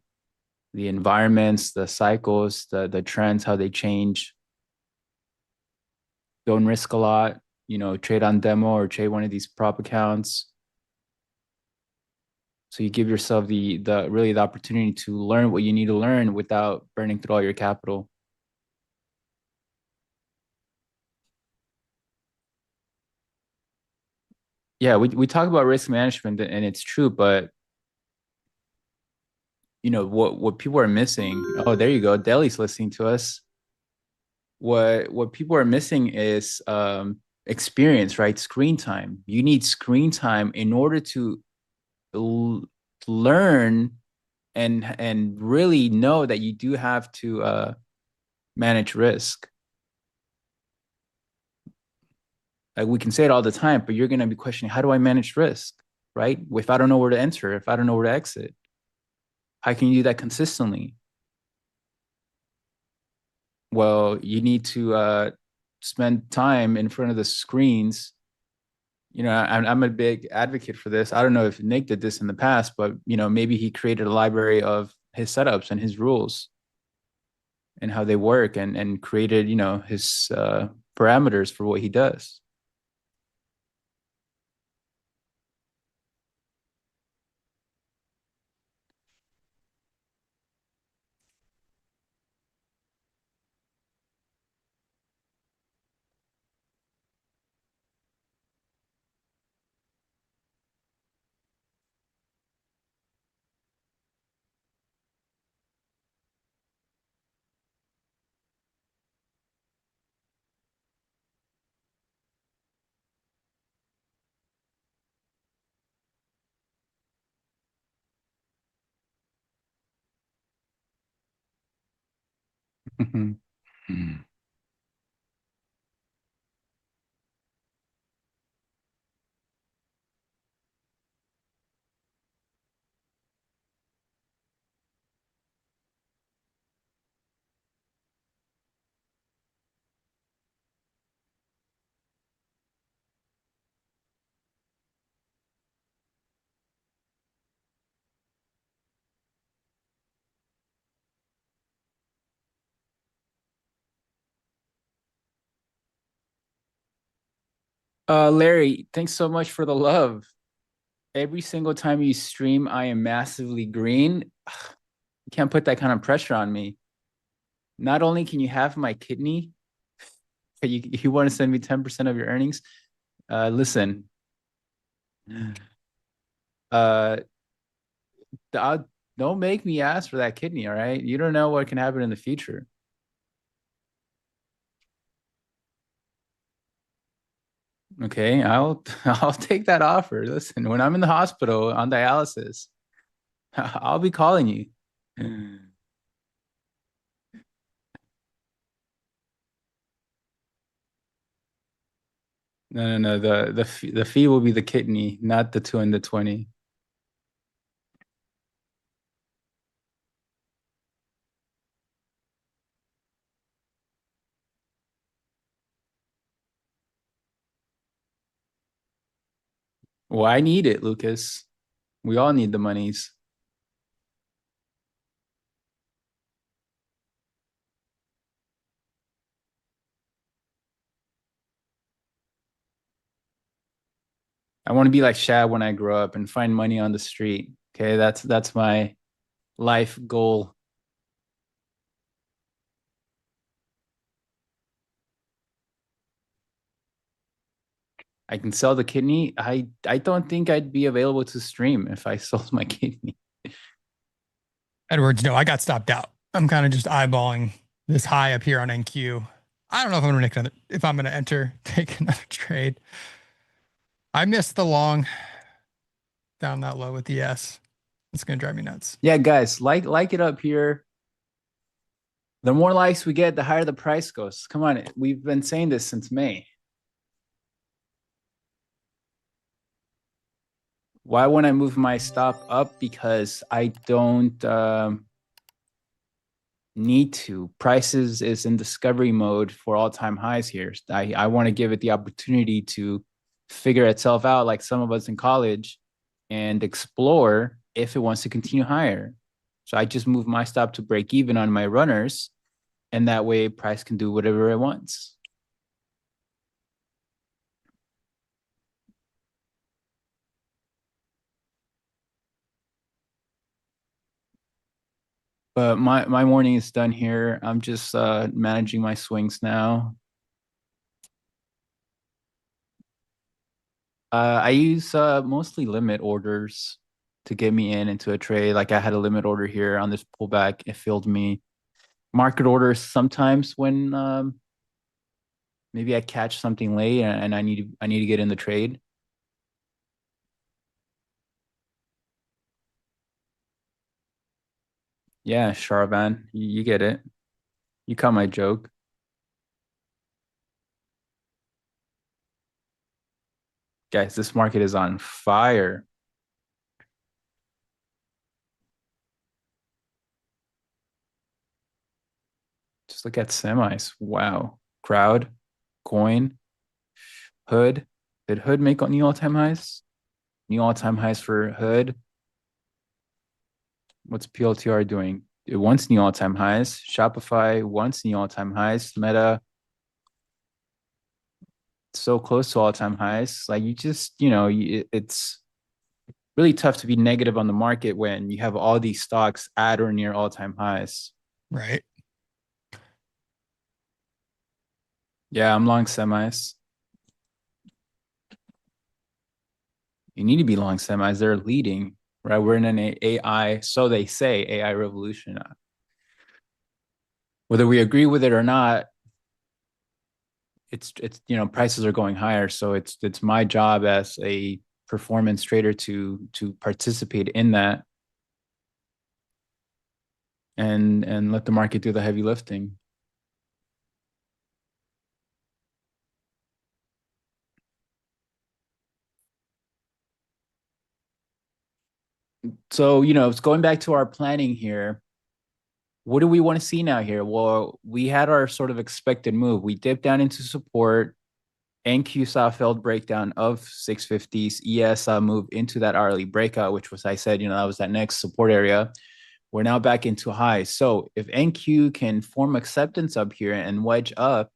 the environments, the cycles, the trends, how they change. Don't risk a lot. Trade on demo or trade one of these prop accounts. So you give yourself the really the opportunity to learn what you need to learn without burning through all your capital. Yeah, we talk about risk management and it's true, but what people are missing. Oh, there you go. Delhi's listening to us. What people are missing is experience, right? Screen time. You need screen time in order to learn and really know that you do have to manage risk. Like we can say it all the time, but you're going to be questioning, how do I manage risk, right? If I don't know where to enter, if I don't know where to exit, how can you do that consistently? Well, you need to spend time in front of the screens. I'm a big advocate for this. I don't know if Nick did this in the past, but maybe he created a library of his setups and his rules and how they work and created, his parameters for what he does. Larry, thanks so much for the love. Every single time you stream, I am massively green. You can't put that kind of pressure on me. Not only can you have my kidney, but you want to send me 10% of your earnings. Listen, uh, don't make me ask for that kidney, all right? You don't know what can happen in the future. Okay, I'll take that offer. Listen, when I'm in the hospital on dialysis, I'll be calling you. No. The fee will be the kidney, not the 2 and the 20. Well, I need it, Lucas. We all need the monies. I want to be like Shad when I grow up and find money on the street. Okay, that's my life goal. I can sell the kidney. I don't think I'd be available to stream if I sold my kidney. Edwards, no, I got stopped out. I'm kind of just eyeballing this high up here on NQ. I don't know if I'm gonna if I'm gonna enter, take another trade. I missed the long down that low with the S. It's gonna drive me nuts. Yeah, guys, like it up here. The more likes we get, the higher the price goes. Come on, we've been saying this since May. Why won't I move my stop up? Because I don't need to. Prices is in discovery mode for all-time highs here. I want to give it the opportunity to figure itself out like some of us in college and explore if it wants to continue higher. So I just move my stop to break even on my runners, and that way price can do whatever it wants. But my morning is done here. I'm just managing my swings now. I use mostly limit orders to get me into a trade. Like I had a limit order here on this pullback. It filled me. Market orders sometimes when maybe I catch something late and I need to get in the trade. Yeah, Charvan, you get it. You caught my joke. Guys, this market is on fire. Just look at semis. Wow. Crowd, coin, hood. Did hood make new all-time highs? New all-time highs for hood. What's PLTR doing? It wants new all-time highs. Shopify wants new all-time highs. Meta, so close to all-time highs. Like you just, it's really tough to be negative on the market when you have all these stocks at or near all-time highs. Right. Yeah, I'm long semis. You need to be long semis. They're leading, right? We're in an AI, so they say, AI revolution. Whether we agree with it or not, it's prices are going higher. So it's my job as a performance trader to participate in that and let the market do the heavy lifting. So, it's going back to our planning here. What do we want to see now here? Well, we had our sort of expected move. We dipped down into support. NQ saw a failed breakdown of 650s. ES saw a move into that hourly breakout, which was, I said, that was that next support area. We're now back into highs. So if NQ can form acceptance up here and wedge up,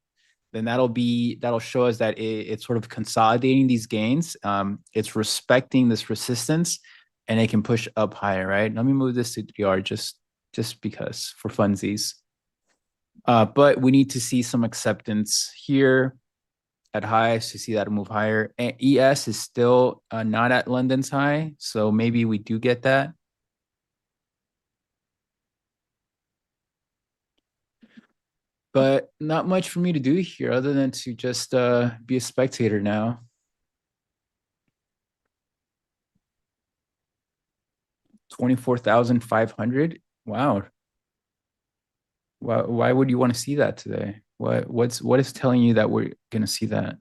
then that'll show us that it's sort of consolidating these gains. It's respecting this resistance, and it can push up higher, right? Let me move this to 3R just because for funsies. But we need to see some acceptance here at highs to see that move higher. And ES is still not at London's high, so maybe we do get that. But not much for me to do here other than to just be a spectator now. $24,500. Wow. Why would you want to see that today? What is telling you that we're gonna see that?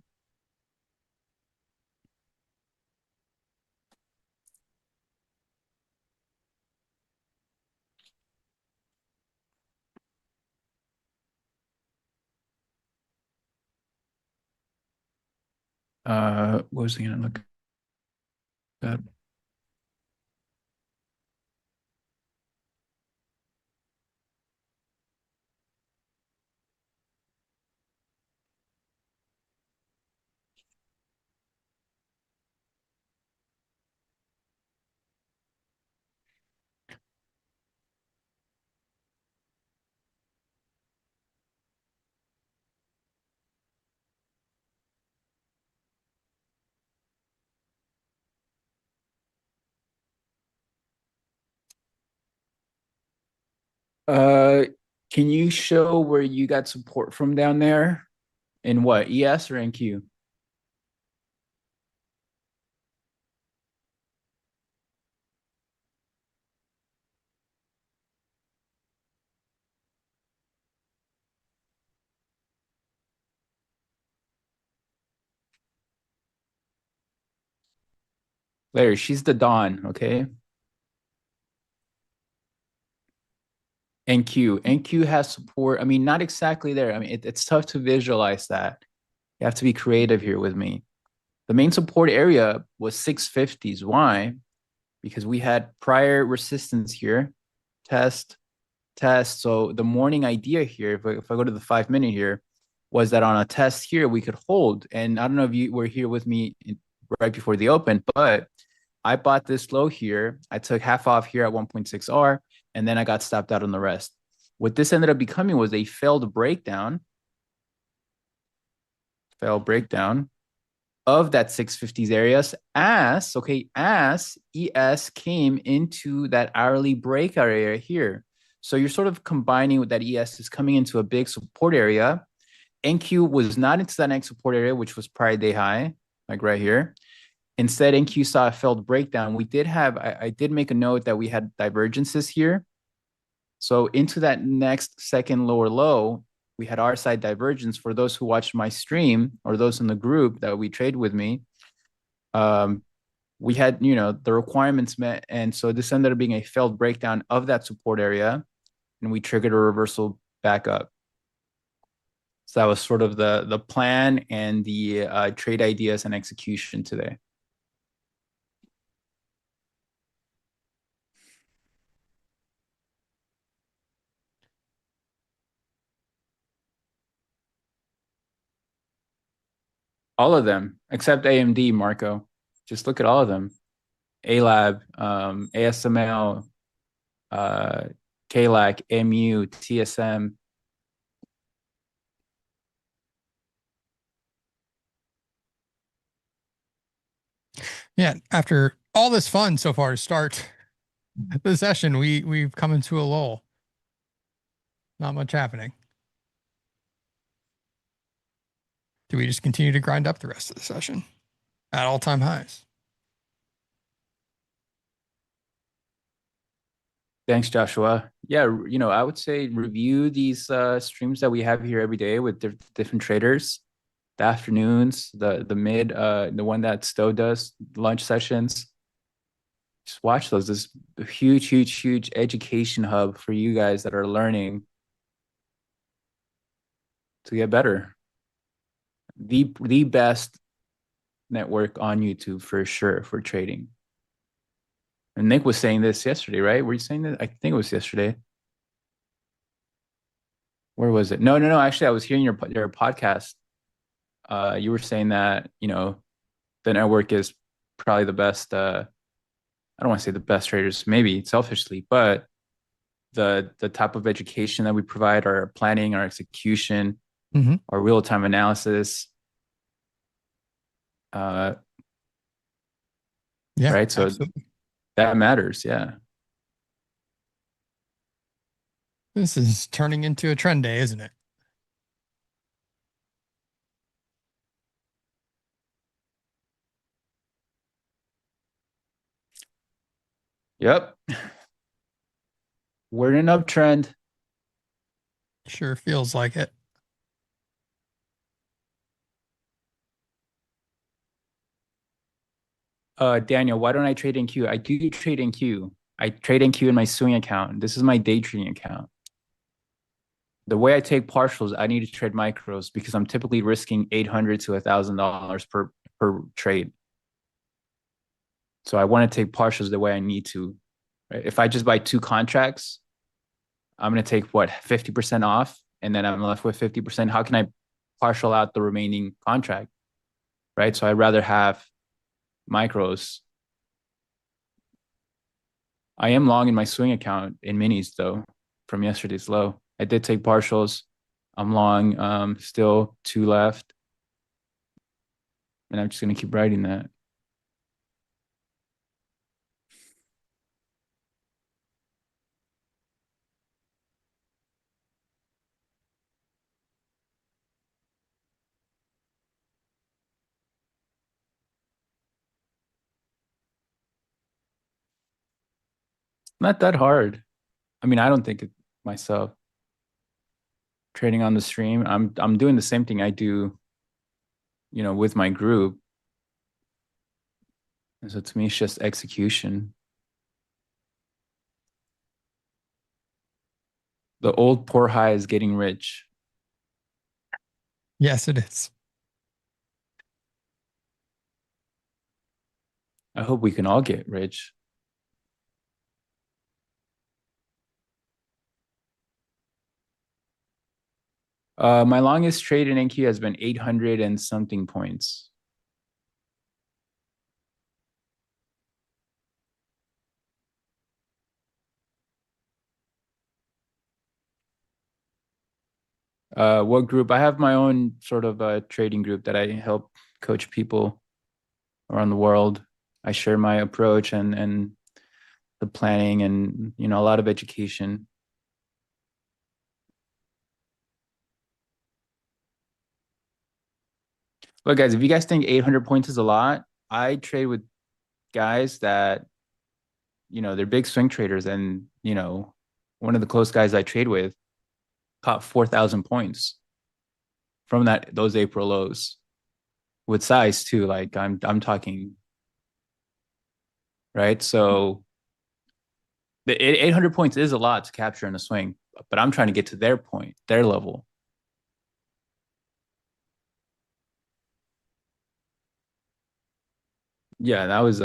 What was I gonna look at? Uh, can you show where you got support from down there? In what, ES or NQ? Larry, she's the Dawn, okay? NQ has support. I mean, not exactly there. I mean, it's tough to visualize that. You have to be creative here with me. The main support area was 650s. Why? Because we had prior resistance here, test, test. So the morning idea here, if I go to the 5 minute here, was that on a test here, we could hold. And I don't know if you were here with me right before the open, but I bought this low here. I took half off here at 1.6R, and then I got stopped out on the rest. What this ended up becoming was a failed breakdown of that 650s areas as ES came into that hourly breakout area here. So you're sort of combining with that ES is coming into a big support area. NQ was not into that next support area, which was prior day high, like right here. Instead, NQ saw a failed breakdown. We did have, I did make a note that we had divergences here. So into that next second lower low, we had our side divergence. For those who watched my stream or those in the group that we trade with me, we had, the requirements met. And so this ended up being a failed breakdown of that support area, and we triggered a reversal back up. So that was sort of the plan and the trade ideas and execution today. All of them, except AMD, Marco. Just look at all of them. ALAB, ASML, KLAC, MU, TSM. Yeah, after all this fun so far to start the session, we've come into a lull. Not much happening. Do we just continue to grind up the rest of the session at all-time highs? Thanks, Joshua. Yeah, I would say review these streams that we have here every day with different traders. The afternoons, the mid, the one that Stowe does, lunch sessions. Just watch those. This is a huge education hub for you guys that are learning to get better. The best network on YouTube for sure for trading. And Nick was saying this yesterday, right? Were you saying that? I think it was yesterday. Where was it? No. Actually, I was hearing your podcast. You were saying that, the network is probably the best, I don't want to say the best traders, maybe selfishly, but the type of education that we provide, our planning, our execution, our real-time analysis. Yeah, right. So absolutely. that matters. Yeah. This is turning into a trend day, isn't it? Yep. We're in an uptrend. Sure feels like it. Daniel, why don't I trade in Q? I do trade in Q. I trade in Q in my swing account. This is my day trading account. The way I take partials, I need to trade micros because I'm typically risking $800 to $1,000 per trade. So I want to take partials the way I need to. Right? If I just buy 2 contracts, I'm going to take 50% off, and then I'm left with 50%. How can I partial out the remaining contract? Right? So I'd rather have micros. I am long in my swing account in minis though, from yesterday's low. I did take partials. I'm long, still 2 left. And I'm just going to keep writing that. Not that hard. I mean, I don't think it myself. Trading on the stream, I'm doing the same thing I do, with my group. And so to me, it's just execution. The old poor high is getting rich. Yes, it is. I hope we can all get rich. My longest trade in NQ has been 800 and something points. What group? I have my own sort of trading group that I help coach people around the world. I share my approach and the planning and, a lot of education. Look, guys, if you guys think 800 points is a lot, I trade with guys that, they're big swing traders. And, one of the close guys I trade with caught 4,000 points from those April lows with size too. Like I'm talking, right? So the 800 points is a lot to capture in a swing, but I'm trying to get to their point, their level. Yeah, that was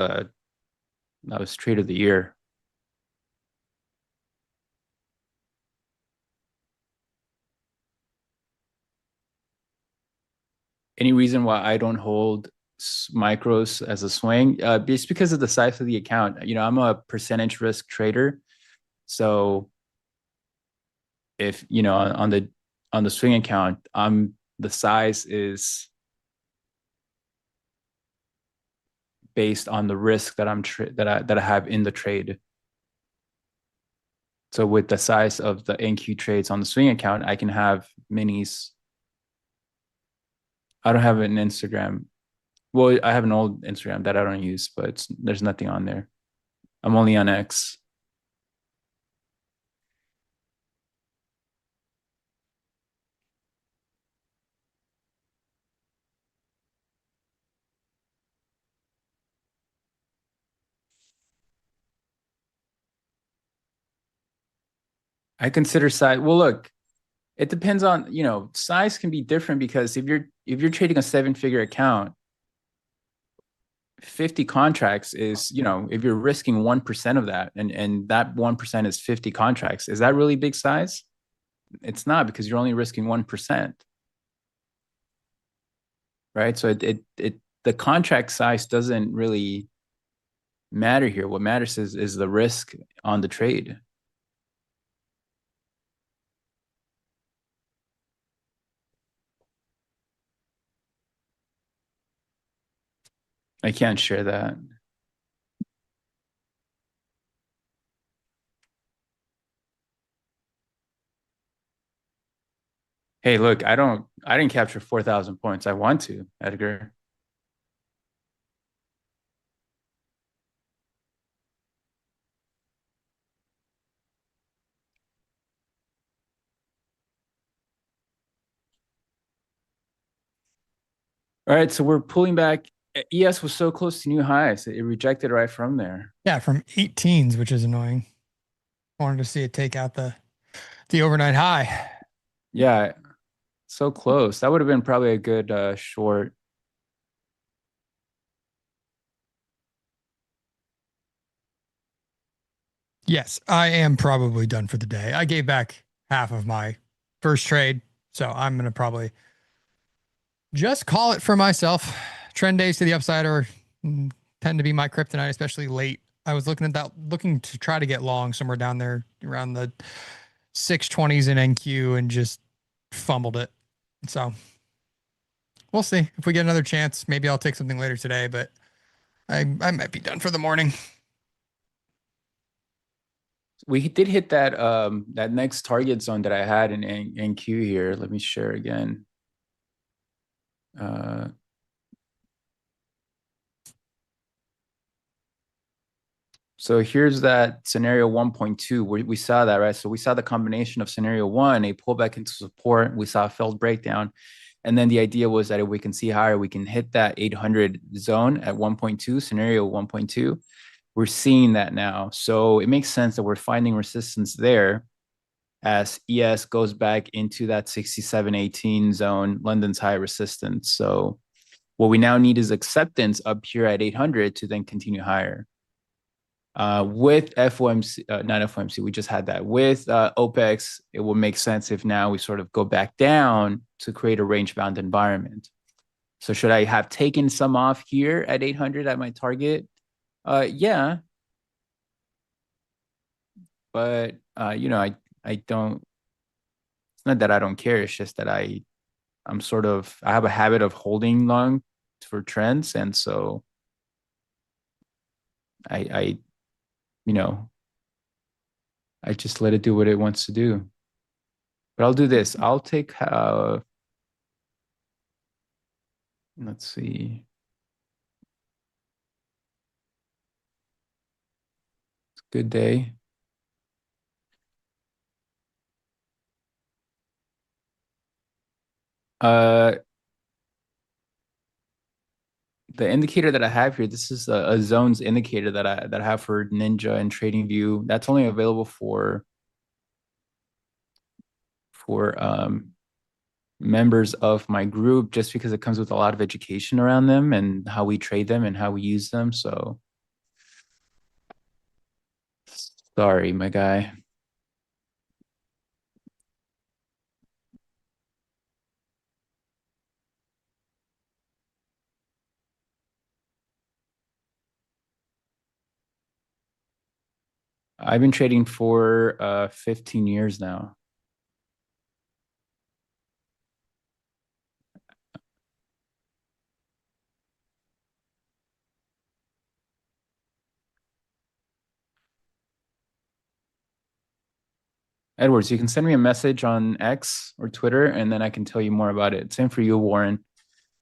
trade of the year. Any reason why I don't hold micros as a swing? It's because of the size of the account. I'm a percentage risk trader. So if, on the swing account, the size is based on the risk that I have in the trade. So with the size of the NQ trades on the swing account, I can have minis. I don't have an Instagram. Well, I have an old Instagram that I don't use, but there's nothing on there. I'm only on X. I consider size. Well, look, it depends on, size can be different because if you're trading a 7-figure account, 50 contracts is, if you're risking 1% of that and that 1% is 50 contracts, is that really big size? It's not, because you're only risking 1%. right? So the contract size doesn't really matter here. What matters is the risk on the trade. I can't share that. Hey, look, I didn't capture 4,000 points. I want to, Edgar. All right, so we're pulling back. ES was so close to new highs. It rejected right from there. Yeah, from 18s, which is annoying. Wanted to see it take out the overnight high. Yeah, so close. That would have been probably a good short. Yes, I am probably done for the day. I gave back half of my first trade, so I'm going to probably just call it for myself. Trend days to the upside are tend to be my kryptonite, especially late. I was looking to try to get long somewhere down there around the 620s in NQ and just fumbled it. So we'll see if we get another chance. Maybe I'll take something later today, but I might be done for the morning. We did hit that next target zone that I had in NQ here. Let me share again. So here's that scenario 1.2. We saw that, right? So we saw the combination of scenario 1, a pullback into support. We saw a failed breakdown. And then the idea was that if we can see higher, we can hit that 800 zone at 1.2, scenario 1.2. We're seeing that now. So it makes sense that we're finding resistance there as ES goes back into that 67.18 zone, London's high resistance. So what we now need is acceptance up here at 800 to then continue higher. With FOMC, not FOMC, we just had that. With OPEX, it will make sense if now we sort of go back down to create a range-bound environment. So should I have taken some off here at 800 at my target? Yeah. But, you know, I don't, it's not that I don't care. It's just that I have a habit of holding long for trends. And so I you know, I just let it do what it wants to do. But I'll do this. I'll take, let's see. It's a good day. The indicator that I have here, this is a zones indicator that I have for Ninja and TradingView. That's only available for members of my group, just because it comes with a lot of education around them and how we trade them and how we use them. So sorry, my guy. I've been trading for 15 years now. Edwards, you can send me a message on X or Twitter, and then I can tell you more about it. Same for you, Warren.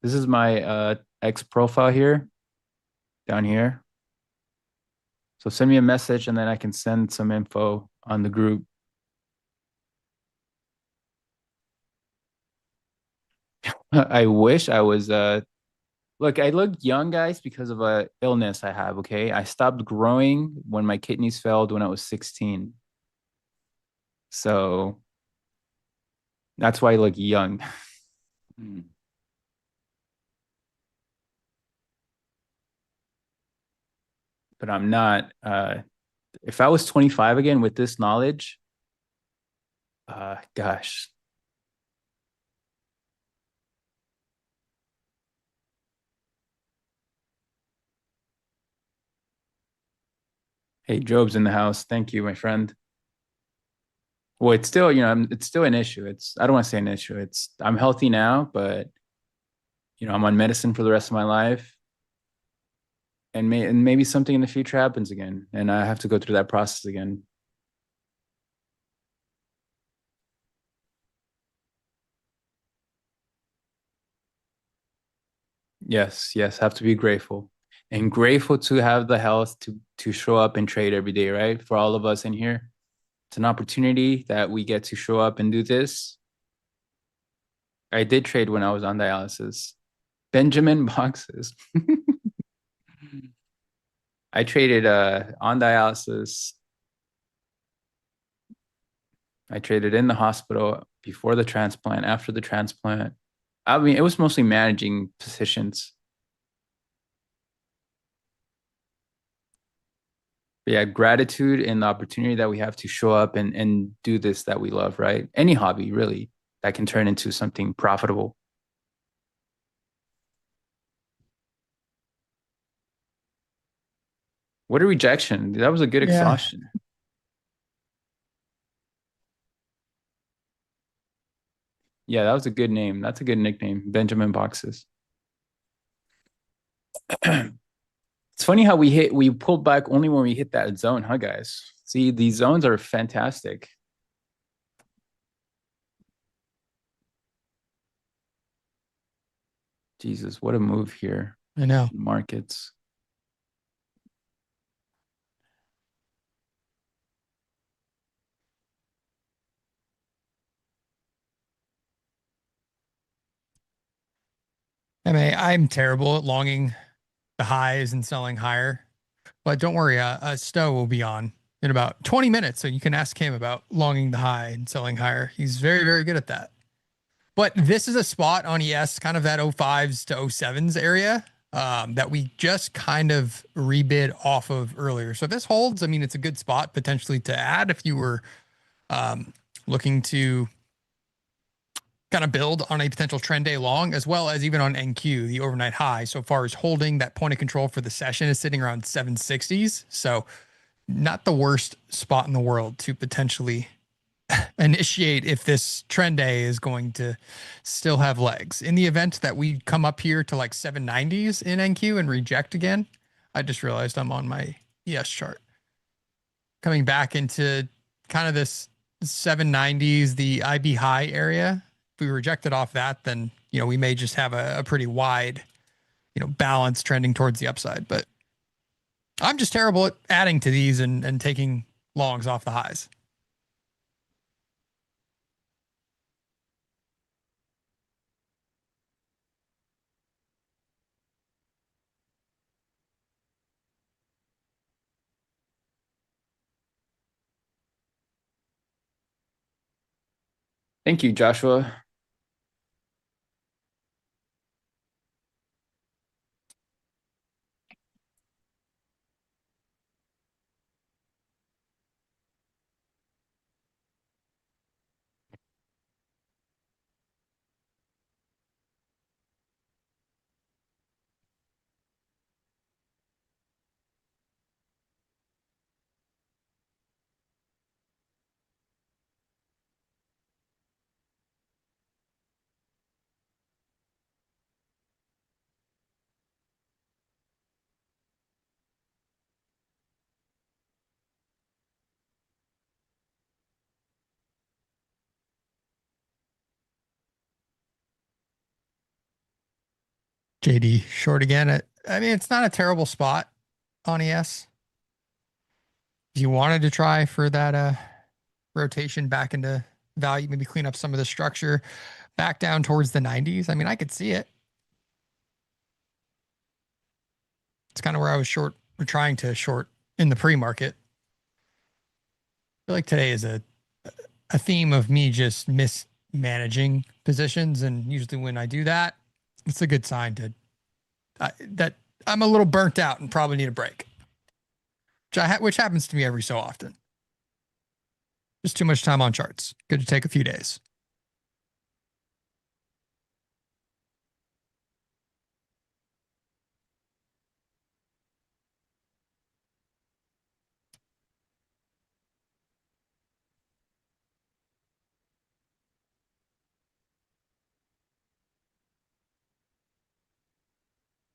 This is my X profile here, down here. So send me a message, and then I can send some info on the group. I wish I was look, I look young, guys, because of a illness I have, okay? I stopped growing when my kidneys failed when I was 16. So that's why I look young. But I'm not. If I was 25 again with this knowledge, gosh. Hey, Job's in the house. Thank you, my friend. Well, it's still, it's still an issue. I don't want to say an issue. I'm healthy now, but I'm on medicine for the rest of my life. And maybe something in the future happens again, and I have to go through that process again. Yes, yes, have to be grateful. And grateful to have the health to show up and trade every day, right? For all of us in here. It's an opportunity that we get to show up and do this. I did trade when I was on dialysis. Benjamin boxes. I traded on dialysis. I traded in the hospital before the transplant, after the transplant. I mean, it was mostly managing positions. But yeah, gratitude and the opportunity that we have to show up and do this that we love, right? Any hobby, really, that can turn into something profitable. What a rejection. That was a good Yeah. exhaustion. Yeah, that was a good name. That's a good nickname, Benjamin Boxes. It's funny how we pulled back only when we hit that zone, huh, guys? See, these zones are fantastic. Jesus, what a move here. I know. Markets. I'm terrible at longing the highs and selling higher, but don't worry, Stowe will be on in about 20 minutes, so you can ask him about longing the high and selling higher. He's very, very good at that. But this is a spot on ES, kind of that 05s to 07s area that we just kind of rebid off of earlier. So if this holds, I mean, it's a good spot potentially to add if you were looking to kind of build on a potential trend day long, as well as even on NQ, the overnight high. So far as holding that point of control for the session is sitting around 760s. So not the worst spot in the world to potentially initiate if this trend day is going to still have legs. In the event that we come up here to like 790s in NQ and reject again, I just realized I'm on my ES chart. Coming back into kind of this 790s, the IB high area. If we reject it off that, then, we may just have a pretty wide, balance trending towards the upside. But I'm just terrible at adding to these and taking longs off the highs. Thank you, Joshua. JD short again. I mean, it's not a terrible spot on ES. If you wanted to try for that rotation back into value, maybe clean up some of the structure back down towards the 90s. I mean, I could see it. It's kind of where I was short or trying to short in the pre-market. I feel like today is a theme of me just mismanaging positions, and usually when I do that, it's a good sign to that I'm a little burnt out and probably need a break, which happens to me every so often. Just too much time on charts. Good to take a few days.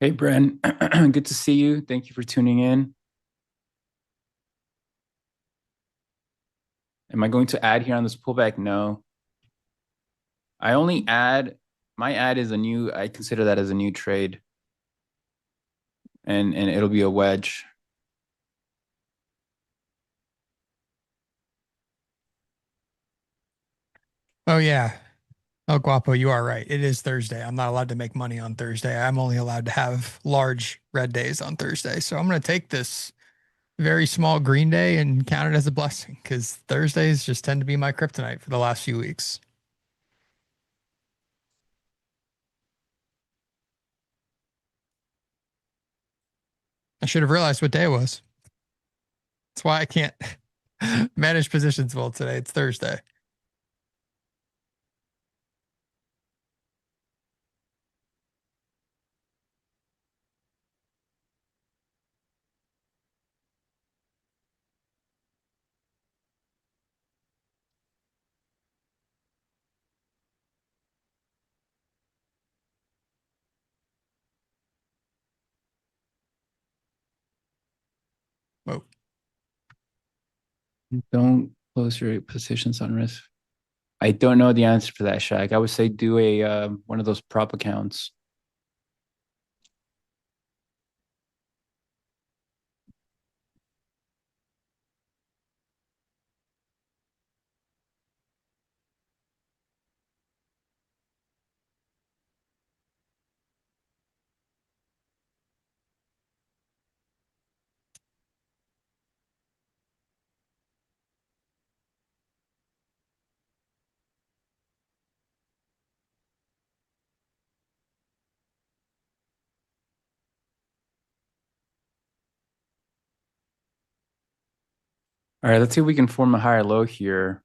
Hey, Bren. Good to see you. Thank you for tuning in. Am I going to add here on this pullback? No. I only add, my ad is I consider that as a new trade. And it'll be a wedge. Oh yeah. Oh, Guapo, you are right. It is Thursday. I'm not allowed to make money on Thursday. I'm only allowed to have large red days on Thursday. So I'm going to take this very small green day and count it as a blessing because Thursdays just tend to be my kryptonite for the last few weeks. I should have realized what day it was. That's why I can't manage positions well today. It's Thursday. Whoa. Don't close your positions on risk. I don't know the answer for that, Shaq. I would say do a one of those prop accounts. All right, let's see if we can form a higher low here.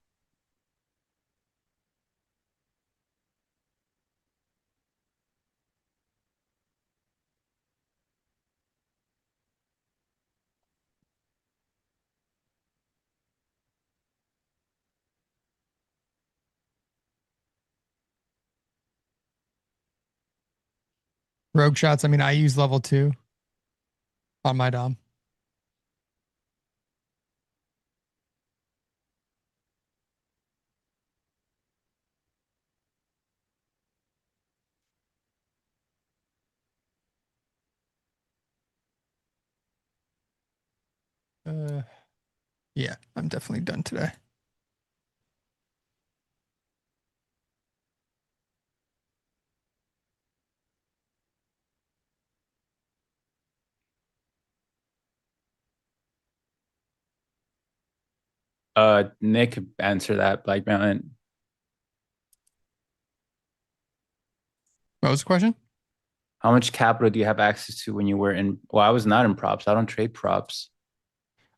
Rogue shots. I mean, I use level 2 on my Dom. Yeah, I'm definitely done today. Nick, answer that, Black Mountain. What was the question? How much capital do you have access to when you were in? Well, I was not in props. I don't trade props.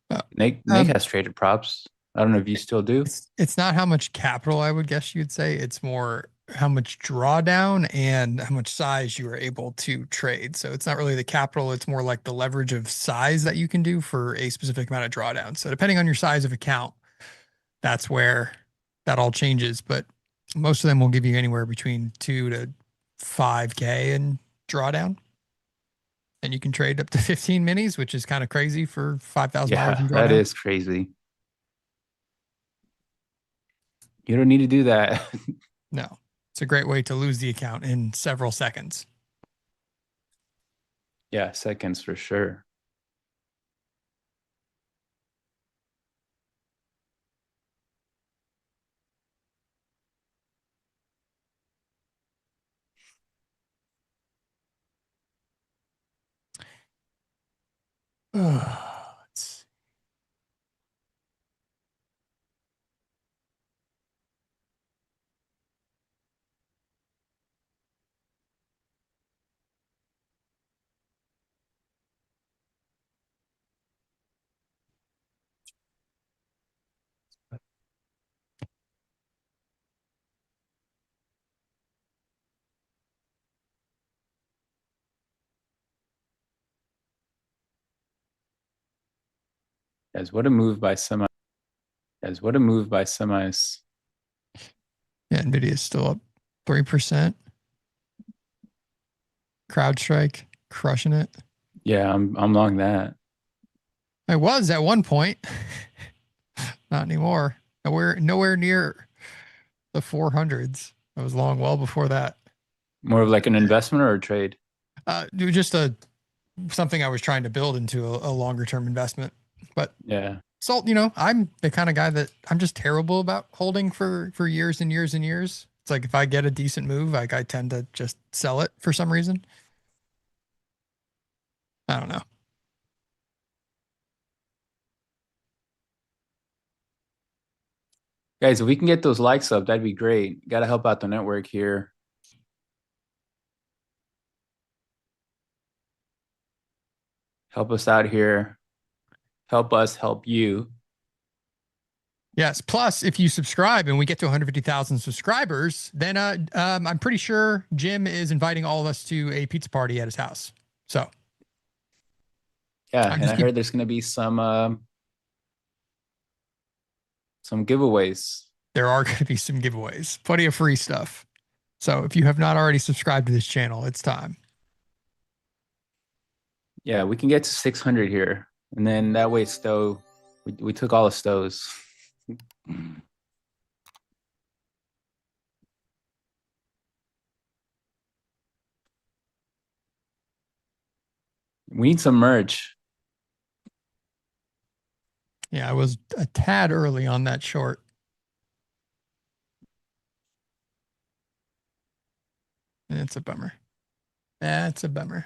Uh, Nick has traded props. I don't know if you still do. it's not how much capital I would guess you'd say. It's more how much drawdown and how much size you are able to trade. So it's not really the capital. It's more like the leverage of size that you can do for a specific amount of drawdown. So depending on your size of account, that's where that all changes. But most of them will give you anywhere between 2 to 5K in drawdown. And you can trade up to 15 minis, which is kind of crazy for $5,000 Yeah, in drawdown. that is crazy. You don't need to do that. No, it's a great way to lose the account in several seconds. Yeah, seconds for sure. Let's Guys, what a move by semi. Guys, what a move by semis. Yeah, Nvidia is still up 3%. CrowdStrike crushing it. Yeah, I'm long that. I was at one point. Not anymore. Nowhere near the 400s. I was long well before that. More of like an investment or a trade? It was just something I was trying to build into a longer term investment. But Yeah. so, I'm the kind of guy that I'm just terrible about holding for years and years and years. It's like if I get a decent move, like I tend to just sell it for some reason. I don't know. Guys, if we can get those likes up, that'd be great. Got to help out the network here. Help us out here. Help us help you. Yes. Plus, if you subscribe and we get to 150,000 subscribers, then I'm pretty sure Jim is inviting all of us to a pizza party at his house. So Yeah, and I heard there's going to be some giveaways. There are going to be some giveaways, plenty of free stuff. So if you have not already subscribed to this channel, it's time. Yeah, we can get to 600 here. And then that way Stowe, we took all the Stows. We need some merch. Yeah, I was a tad early on that short. It's a bummer. That's a bummer.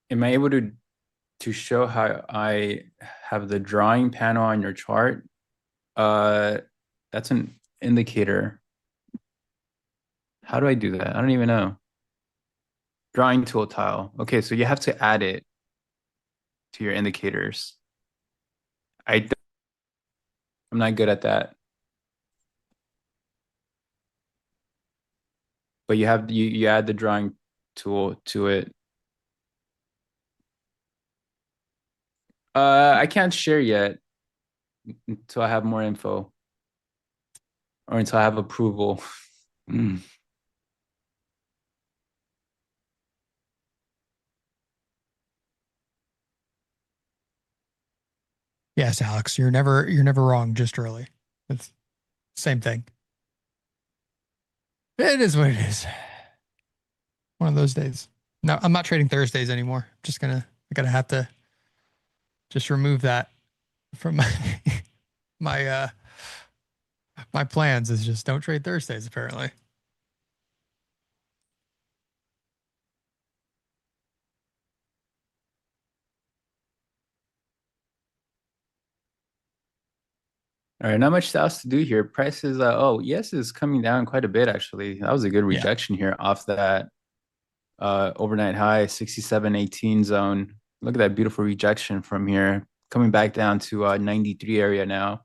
Am I able to show how I have the drawing panel on your chart? That's an indicator. How do I do that? I don't even know. Drawing tool tile. Okay, so you have to add it to your indicators. I'm not good at that. But you add the drawing tool to it. I can't share yet until I have more info or until I have approval. Yes, Alex, you're never wrong, just early. It's same thing. It is what it is. One of those days. No, I'm not trading Thursdays anymore. I gotta have to just remove that from my my plans is just don't trade Thursdays apparently. All right, not much else to do here. Prices, yes, is coming down quite a bit actually. That was a good rejection here off that overnight high 67.18 zone. Look at that beautiful rejection from here, coming back down to 93 area now,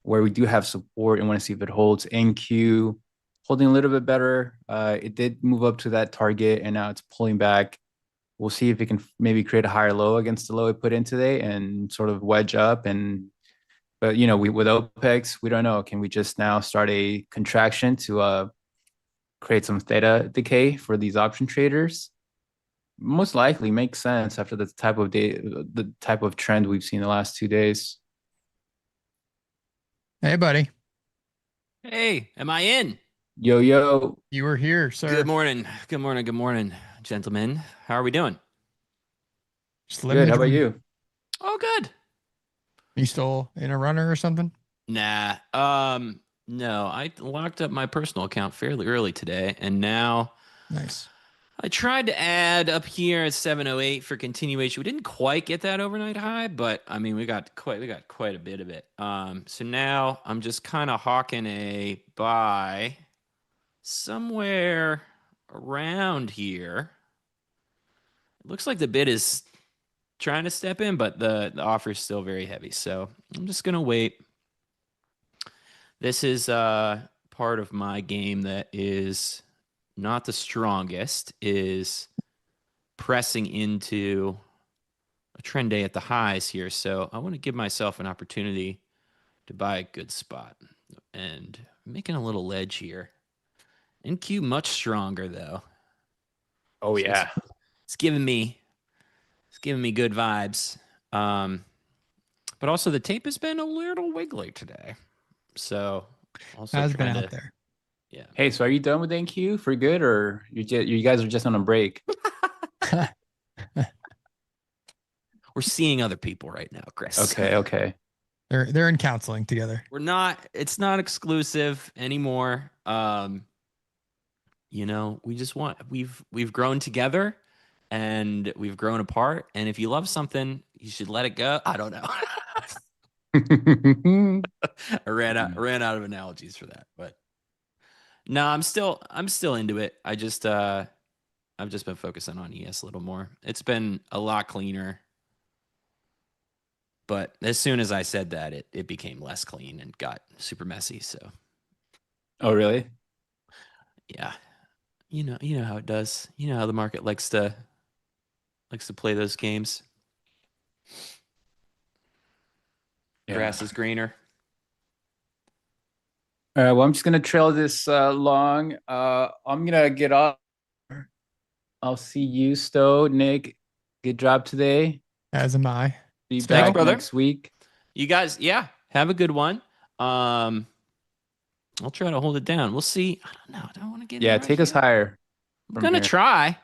where we do have support and want to see if it holds. NQ holding a little bit better. It did move up to that target and now it's pulling back. We'll see if it can maybe create a higher low against the low it put in today and sort of wedge up. But with OPEX, we don't know. Can we just now start a contraction to create some theta decay for these option traders? Most likely makes sense after the type of trend we've seen the last 2 days. Hey, buddy. Hey, am I in? Yo. You were here, sir. Good morning. Good morning, gentlemen. How are we doing? Just living Good. the How about dream. you? Oh, good. You still in a runner or something? Nah. No, I locked up my personal account fairly early today, and now Nice. I tried to add up here at 708 for continuation. We didn't quite get that overnight high, but I mean we got quite a bit of it. So now I'm just kind of hawking a buy somewhere around here. It looks like the bid is trying to step in, but the offer is still very heavy. So I'm just going to wait. This is part of my game that is not the strongest, is pressing into a trend day at the highs here. So I want to give myself an opportunity to buy a good spot. And making a little ledge here. NQ much stronger though. Oh So yeah. it's giving me good vibes. But also the tape has been a little wiggly today. So also Has been trying out to there. yeah. Hey, so are you done with NQ for good, or you guys are just on a break? We're seeing other people right now, Chris. Okay. They're in counseling together. It's not exclusive anymore. You know, we've grown together and we've grown apart. And if you love something, you should let it go. I don't know. I ran out of analogies for that, but no, I'm still into it. I've just been focusing on ES a little more. It's been a lot cleaner. But as soon as I said that, it became less clean and got super messy. So Oh, really? yeah. You know how it does. You know how the market likes to play those games. Yeah. Grass is greener. All right. Well, I'm just gonna trail this long. I'm gonna get off. I'll see you, Stowe, Nick. Good job today. As am I. Be Stowe? Thanks, back brother. next week. You guys, yeah, have a good one. I'll try to hold it down. We'll see. I don't know. I don't want to get in Yeah, a rush take us here. higher. I'm from gonna here. try.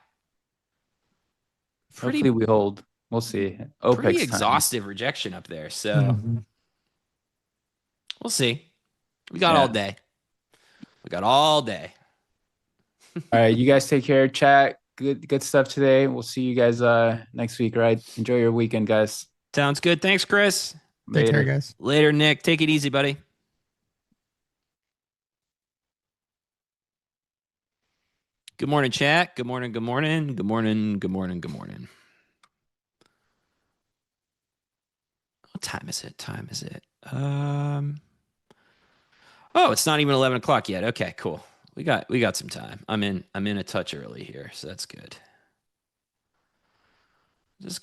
Hopefully we hold. We'll see. Pretty OPEX time. exhaustive rejection up there. So Mhm. we'll see. We got all day. We got all day. All right, you guys take care. Chat. Good stuff today. We'll see you guys next week. All right. Enjoy your weekend, guys. Sounds good. Thanks, Chris. Take care, Later. guys. Later, Nick. Take it easy, buddy. Good morning, chat. Good morning. Good morning. Good morning. Good morning. Good morning. What time is it? Oh, it's not even 11 o'clock yet. Okay, cool. We got some time. I'm in a touch early here, so that's good.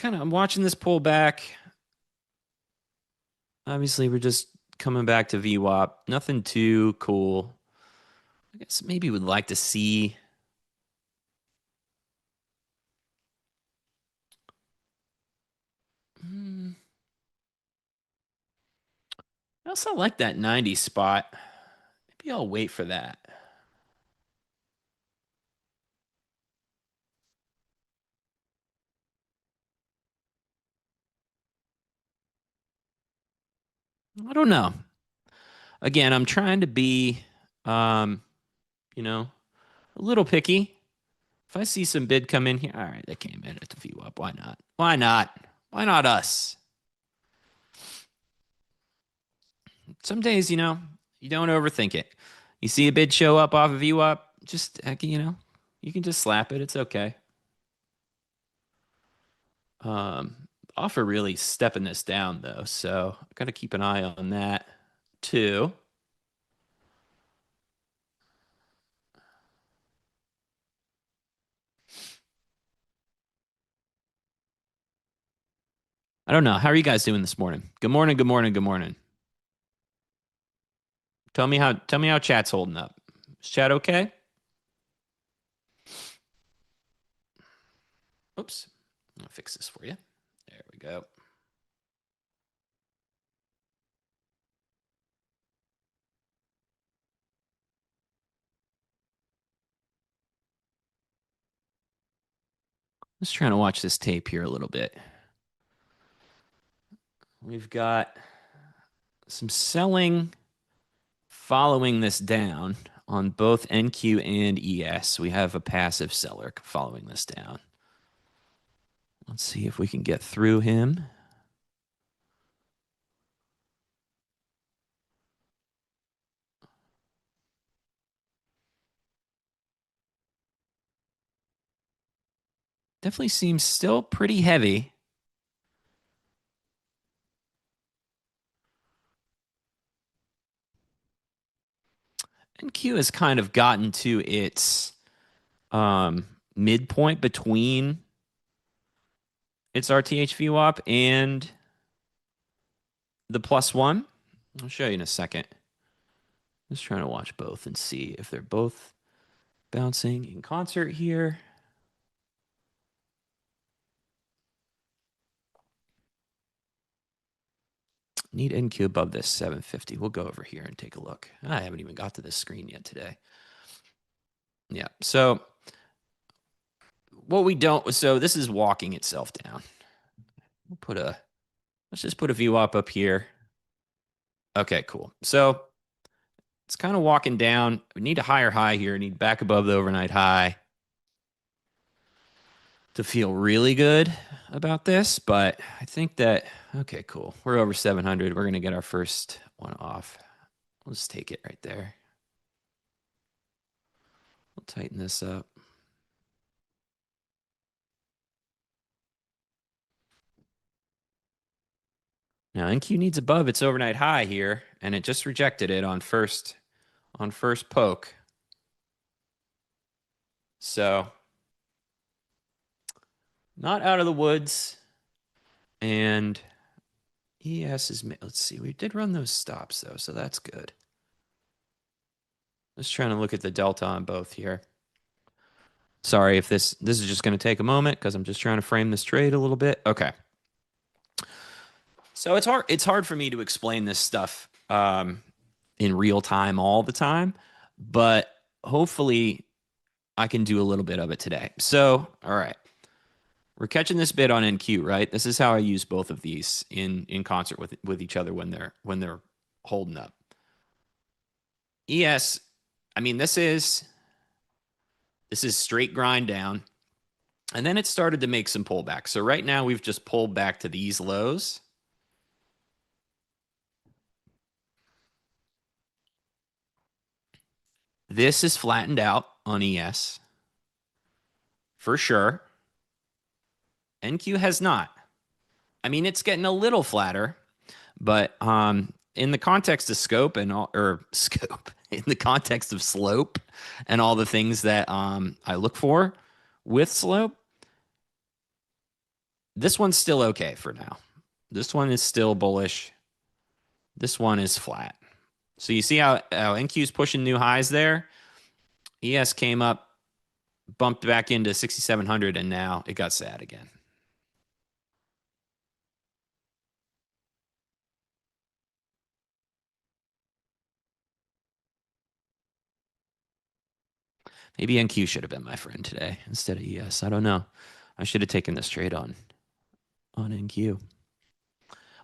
I'm watching this pullback. Obviously, we're just coming back to VWAP. Nothing too cool. I guess maybe we'd like to see I also like that 90 spot. Maybe I'll wait for that. I don't know. Again, I'm trying to be, a little picky. If I see some bid come in here, all right, that came in at the VWAP. Why not? Why not? Why not us? Some days, you don't overthink it. You see a bid show up off of VWAP, just, you can just slap it. It's okay. Offer really stepping this down, though, so I've got to keep an eye on that, too. I don't know. How are you guys doing this morning? Good morning. Good morning. Good morning. Tell me how chat's holding up. Is chat okay? Oops. I'll fix this for you. There we go. Just trying to watch this tape here a little bit. We've got some selling following this down on both NQ and ES. We have a passive seller following this down. Let's see if we can get through him. Definitely seems still pretty heavy. NQ has kind of gotten to its midpoint between its RTH VWAP and the +1. I'll show you in a second. Just trying to watch both and see if they're both bouncing in concert here. Need NQ above this 750. We'll go over here and take a look. I haven't even got to this screen yet today. Yeah, so what we don't, so this is walking itself down. Let's just put a view up here. Okay, cool. So it's kind of walking down. We need a higher high here. We need back above the overnight high to feel really good about this. But I think that, okay, cool. We're over 700. We're going to get our first one off. Let's take it right there. We'll tighten this up. Now NQ needs above its overnight high here, and it just rejected it on first poke. So not out of the woods. And ES is, let's see, we did run those stops though, so that's good. Just trying to look at the delta on both here. Sorry if this is just going to take a moment because I'm just trying to frame this trade a little bit. Okay. So it's hard for me to explain this stuff in real time all the time, but hopefully I can do a little bit of it today. So, all right. We're catching this bid on NQ, right? This is how I use both of these in concert with each other when they're holding up. ES, I mean, this is straight grind down. And then it started to make some pullback. So right now we've just pulled back to these lows. This is flattened out on ES for sure. NQ has not. I mean, it's getting a little flatter, but in the context of scope and all, or scope, in the context of slope and all the things that I look for with slope, this one's still okay for now. This one is still bullish. This one is flat. So you see how NQ is pushing new highs there? ES came up, bumped back into 6,700, and now it got sad again. Maybe NQ should have been my friend today instead of ES. I don't know. I should have taken this trade on NQ.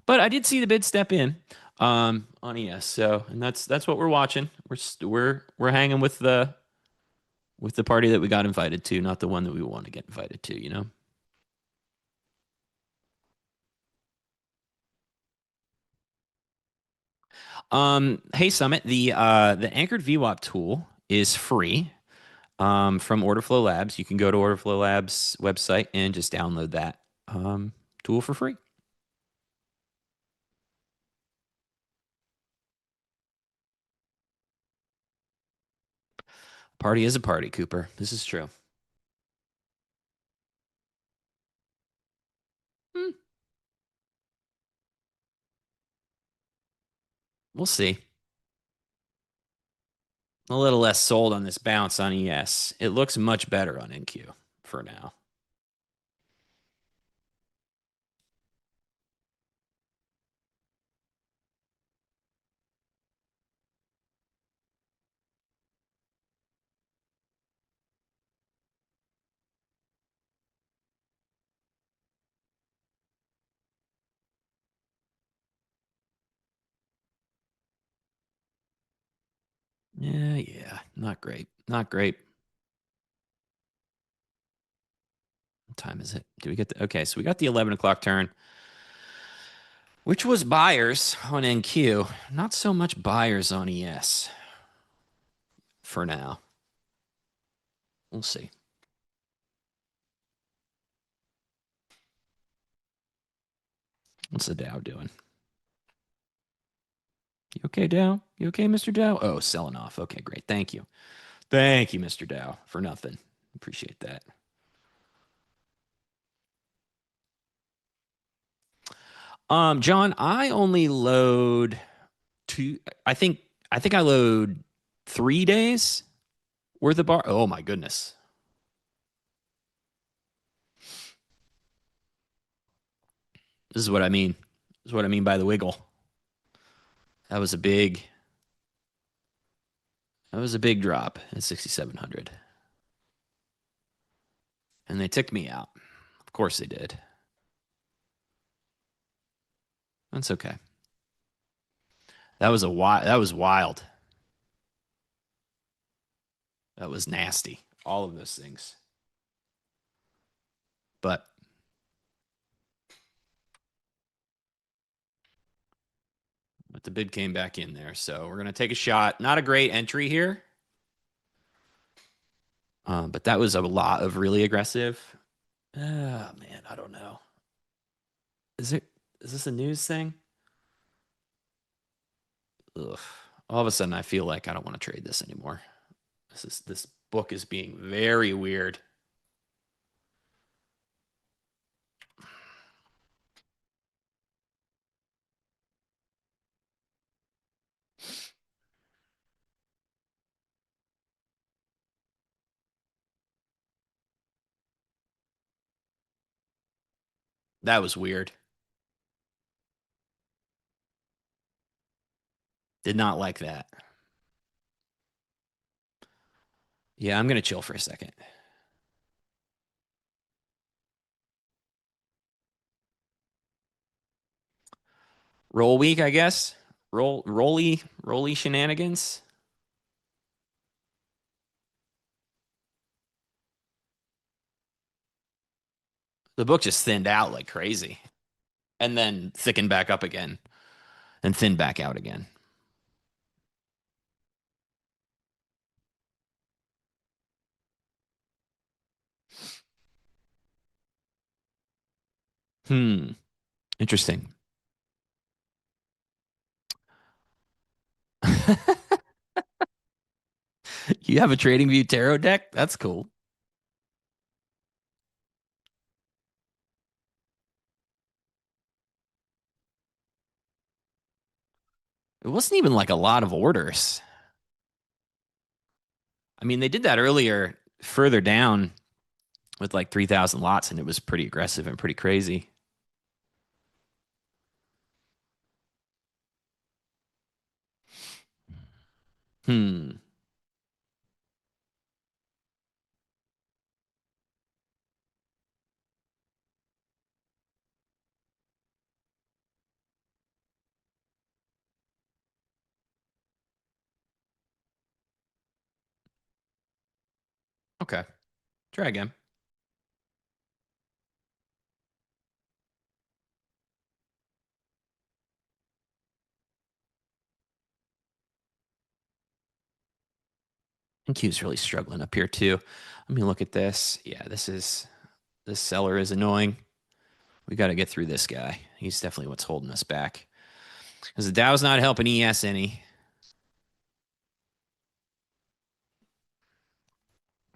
But I did see the bid step in on ES. So, and that's what we're watching. We're hanging with the party that we got invited to, not the one that we want to get invited to, you know? Hey Summit, the anchored VWAP tool is free from Orderflow Labs. You can go to Orderflow Labs website and just download that tool for free. Party is a party, Cooper. This is true. We'll see. A little less sold on this bounce on ES. It looks much better on NQ for now. Yeah. Not great. Not great. What time is it? Do we get the, okay, so we got the 11 o'clock turn, which was buyers on NQ. Not so much buyers on ES for now. We'll see. What's the Dow doing? You okay, Dow? You okay, Mr. Dow? Oh, selling off. Okay, great. Thank you. Thank you, Mr. Dow, for nothing. Appreciate that. John, I only load two. I think I think I load 3 days worth of bar. Oh my goodness. This is what I mean. This is what I mean by the wiggle. That was a big drop at 6,700. And they took me out. Of course they did. That's okay. That was wild. That was nasty. All of those things. But the bid came back in there. So we're going to take a shot. Not a great entry here. But that was a lot of really aggressive. Oh, man, I don't know. Is this a news thing? Ugh. All of a sudden, I feel like I don't want to trade this anymore. This book is being very weird. That was weird. Did not like that. Yeah, I'm going to chill for a second. Roll week, I guess. Rolly shenanigans. The book just thinned out like crazy. And then thickened back up again. And thinned back out again. Interesting. You have a TradingView tarot deck? That's cool. It wasn't even like a lot of orders. I mean, they did that earlier, further down with like 3,000 lots, and it was pretty aggressive and pretty crazy. Okay. Try again. And Q's really struggling up here too. Let me look at this. Yeah, this seller is annoying. We got to get through this guy. He's definitely what's holding us back. Because the Dow's not helping ES any.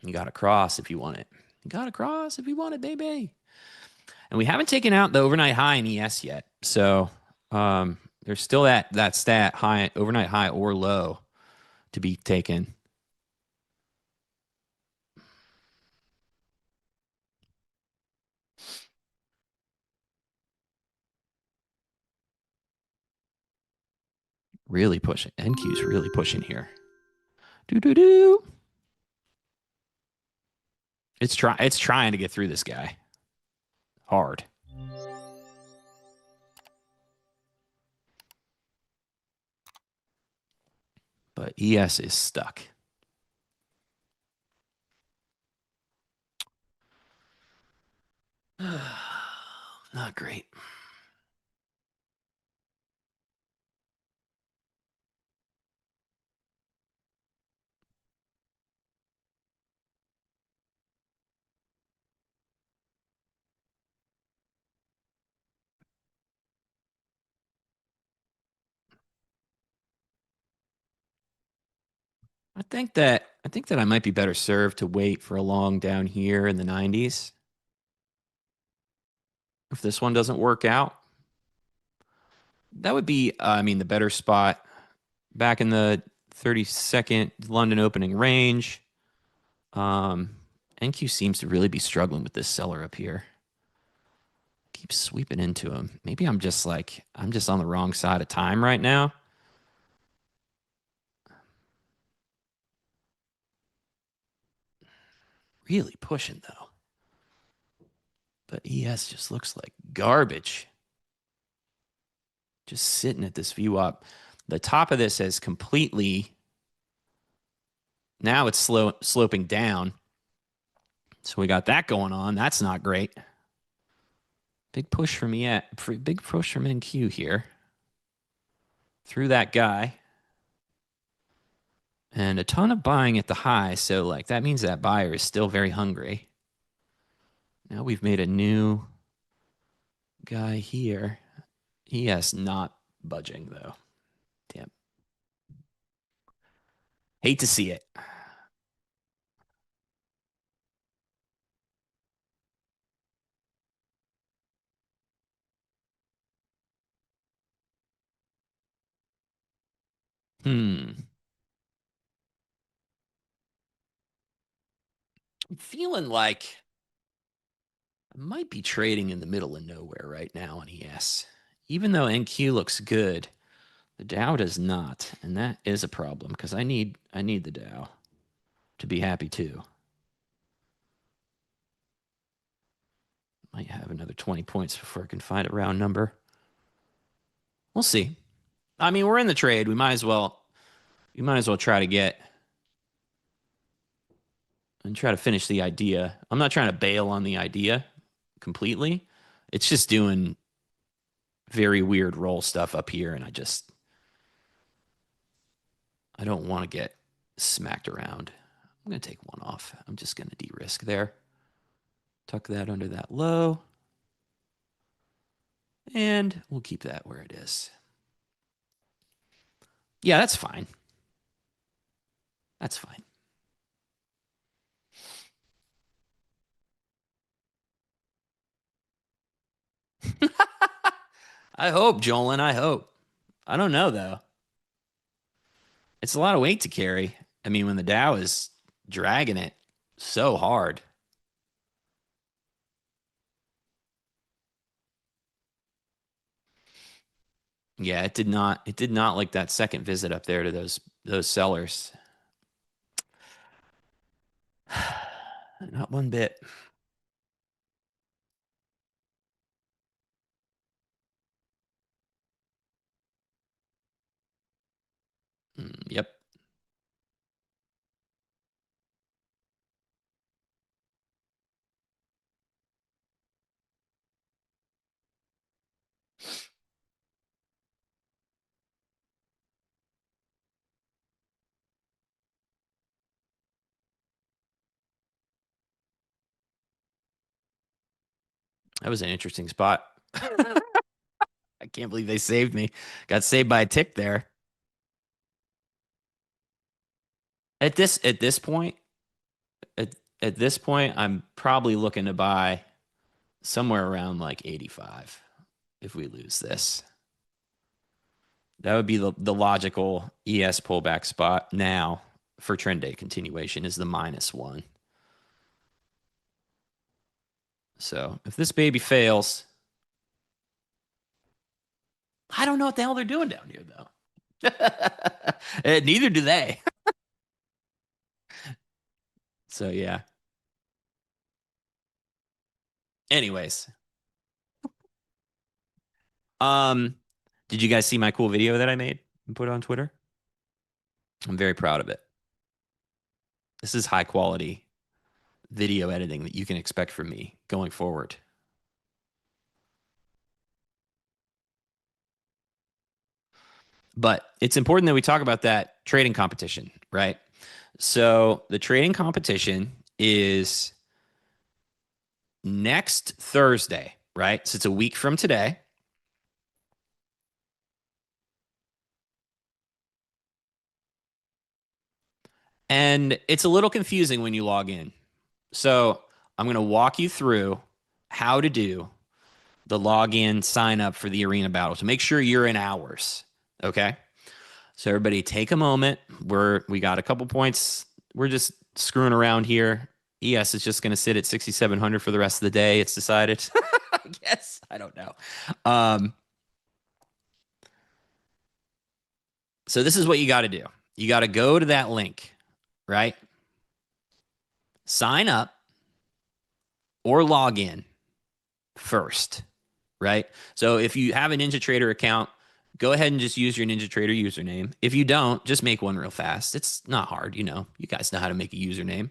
You got to cross if you want it. You got to cross if you want it, baby. And we haven't taken out the overnight high in ES yet. So there's still that stat, high, overnight high or low, to be taken. Really pushing. NQ's really pushing here. Do. It's trying to get through this guy. Hard. But ES is stuck. Not great. I think that I might be better served to wait for a long down here in the 90s. If this one doesn't work out, that would be, I mean, the better spot back in the 30-second London opening range. NQ seems to really be struggling with this seller up here. Keeps sweeping into him. Maybe I'm just on the wrong side of time right now. Really pushing though. But ES just looks like garbage. Just sitting at this view up. The top of this has completely, now it's sloping down. So we got that going on. That's not great. Big push from big push from NQ here. Through that guy. And a ton of buying at the high. So like that means that buyer is still very hungry. Now we've made a new guy here. ES not budging though. Damn. Hate to see it. I'm feeling like I might be trading in the middle of nowhere right now on ES. Even though NQ looks good, the Dow does not, and that is a problem because I need the Dow to be happy too. Might have another 20 points before I can find a round number. We'll see. I mean, we're in the trade. We might as well try to get and try to finish the idea. I'm not trying to bail on the idea completely. It's just doing very weird roll stuff up here, and I don't want to get smacked around. I'm going to take one off. I'm just going to de-risk there. Tuck that under that low. And we'll keep that where it is. Yeah, that's fine. That's fine. I hope, Jolin. I hope. I don't know, though. It's a lot of weight to carry. I mean, when the Dow is dragging it so hard. Yeah, it did not like that second visit up there to those sellers. Not one bit. Yep. That was an interesting spot. I can't believe they saved me. Got saved by a tick there. At this point, I'm probably looking to buy somewhere around like 85 if we lose this. That would be the logical ES pullback spot now for trend day continuation is the -1. So if this baby fails, I don't know what the hell they're doing down here, though. Neither do they. So, yeah. Anyways. Did you guys see my cool video that I made and put on Twitter? I'm very proud of it. This is high quality video editing that you can expect from me going forward. But it's important that we talk about that trading competition, right? So the trading competition is next Thursday, right? So it's a week from today. And it's a little confusing when you log in. So I'm going to walk you through how to do the login sign up for the arena battle to make sure you're in hours. Okay. So everybody take a moment. We got a couple points. We're just screwing around here. ES is just going to sit at 6,700 for the rest of the day. It's decided. I guess. I don't know. So this is what you got to do. You got to go to that link, right? Sign up or log in first, right? So if you have a NinjaTrader account, go ahead and just use your NinjaTrader username. If you don't, just make one real fast. It's not hard, you know. You guys know how to make a username.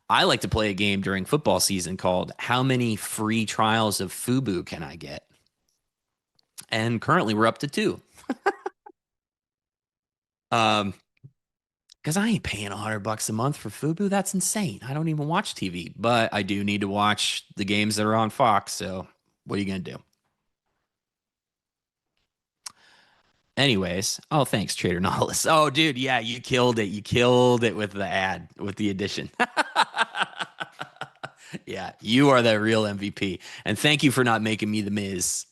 I like to play a game during football season called How Many Free Trials of Fubu Can I Get? And currently we're up to 2. Because I ain't paying $100 a month for Fubu. That's insane. I don't even watch TV, but I do need to watch the games that are on Fox. So what are you going to do? Anyways, oh, thanks, Trader Nautilus. Oh, dude, yeah, you killed it. You killed it with the ad, with the addition. Yeah, you are the real MVP. And thank you for not making me the Miz.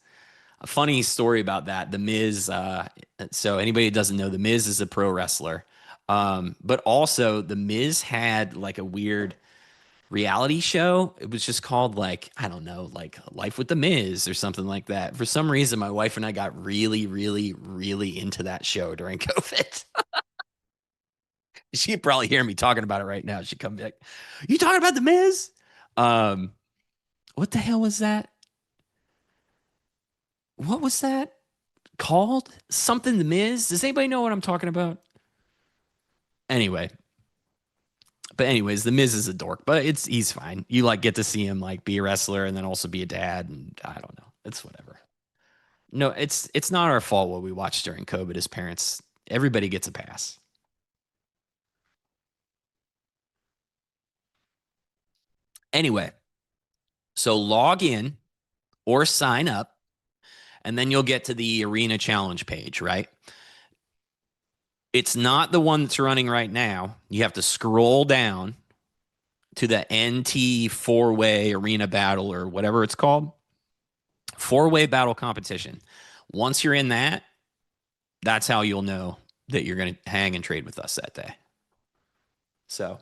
A funny story about that. The Miz, so anybody who doesn't know, the Miz is a pro wrestler. But also the Miz had like a weird reality show. It was just called like, I don't know, like Life with the Miz or something like that. For some reason, my wife and I got really, really, really into that show during COVID. She'd probably hear me talking about it right now. She'd come back. You talking about the Miz? What the hell was that? What was that called? Something the Miz? Does anybody know what I'm talking about? Anyway. But anyways, the Miz is a dork, but he's fine. You like get to see him like be a wrestler and then also be a dad, and I don't know. It's whatever. No, it's not our fault what we watched during COVID as parents. Everybody gets a pass. Anyway, so log in or sign up, and then you'll get to the Arena Challenge page, right? It's not the one that's running right now. You have to scroll down to the NT 4-way arena battle or whatever it's called. 4-way battle competition. Once you're in that, that's how you'll know that you're going to hang and trade with us that day. So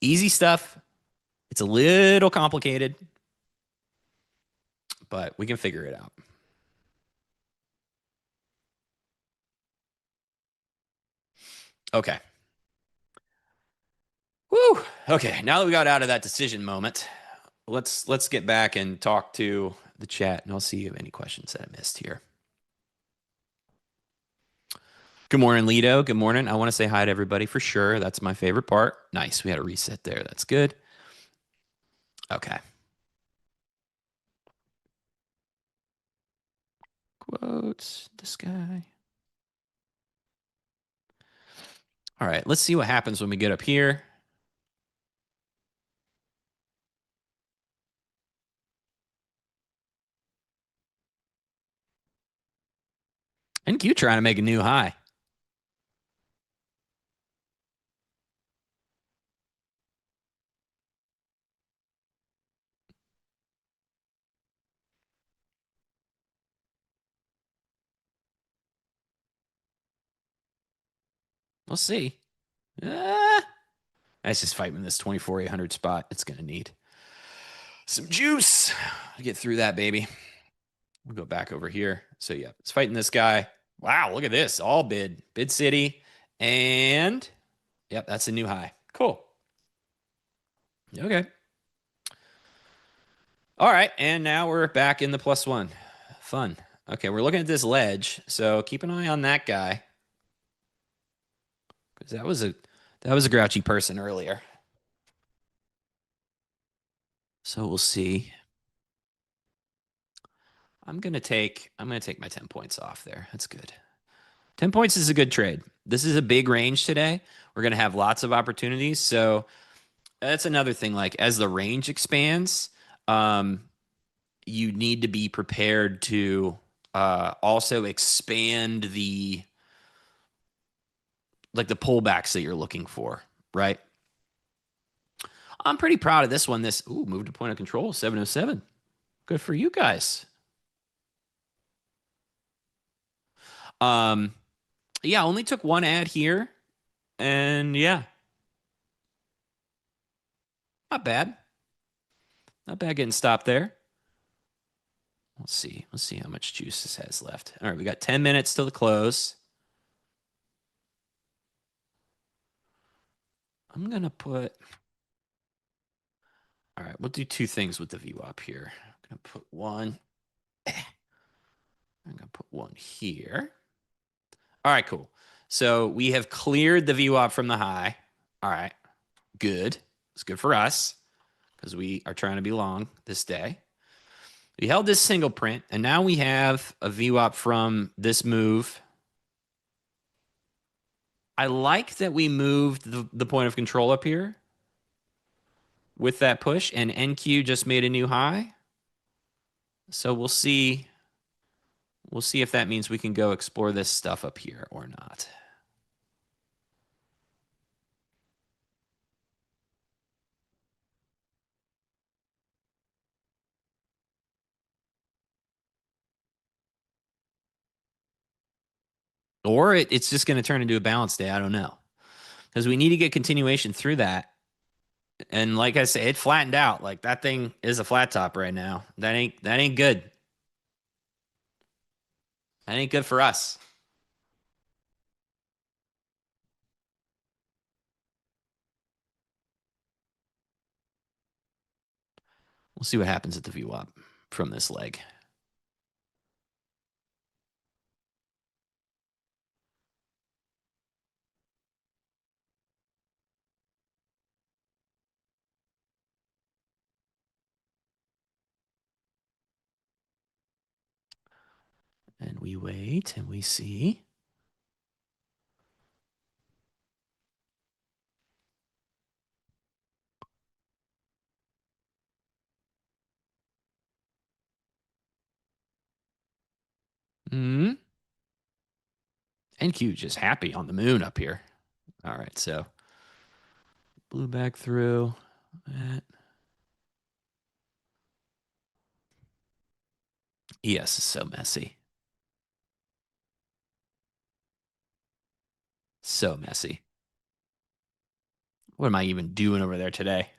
easy stuff. It's a little complicated, but we can figure it out. Okay. Woo. Okay. Now that we got out of that decision moment, let's get back and talk to the chat, and I'll see if you have any questions that I missed here. Good morning, Lido. Good morning. I want to say hi to everybody for sure. That's my favorite part. Nice. We had a reset there. That's good. Okay. Quotes. This guy. All right. Let's see what happens when we get up here. NQ trying to make a new high. We'll see. That's just fighting this 24,800 spot. It's going to need some juice to get through that, baby. We'll go back over here. So, yeah, it's fighting this guy. Wow, look at this. All bid. Bid city. And, yep, that's a new high. Cool. Okay. All right, and now we're back in the +1. Fun. Okay, we're looking at this ledge. So keep an eye on that guy. Because that was a grouchy person earlier. So we'll see. I'm gonna take my 10 points off there. That's good. 10 points is a good trade. This is a big range today. We're gonna have lots of opportunities. So that's another thing. Like as the range expands, you need to be prepared to also expand the pullbacks that you're looking for, right? I'm pretty proud of this one. Moved to point of control, 707. Good for you guys. yeah, only took one ad here. And yeah, not bad. Not bad getting stopped there. Let's see. Let's see how much juice this has left. All right, we got 10 minutes till the close. I'm going to put... All right, we'll do two things with the VWAP here. I'm going to put one... I'm going to put one here. All right, cool. So we have cleared the VWAP from the high. All right, good. It's good for us because we are trying to be long this day. We held this single print, and now we have a VWAP from this move. I like that we moved the point of control up here with that push, and NQ just made a new high. So we'll see. We'll see if that means we can go explore this stuff up here or not. Or it's just going to turn into a balance day. I don't know. Because we need to get continuation through that. And like I say, it flattened out. Like that thing is a flat top right now. That ain't good. That ain't good for us. We'll see what happens at the VWAP from this leg. And we wait and we see. NQ just happy on the moon up here. All right, so blew back through that. ES is so messy. So messy. What am I even doing over there today?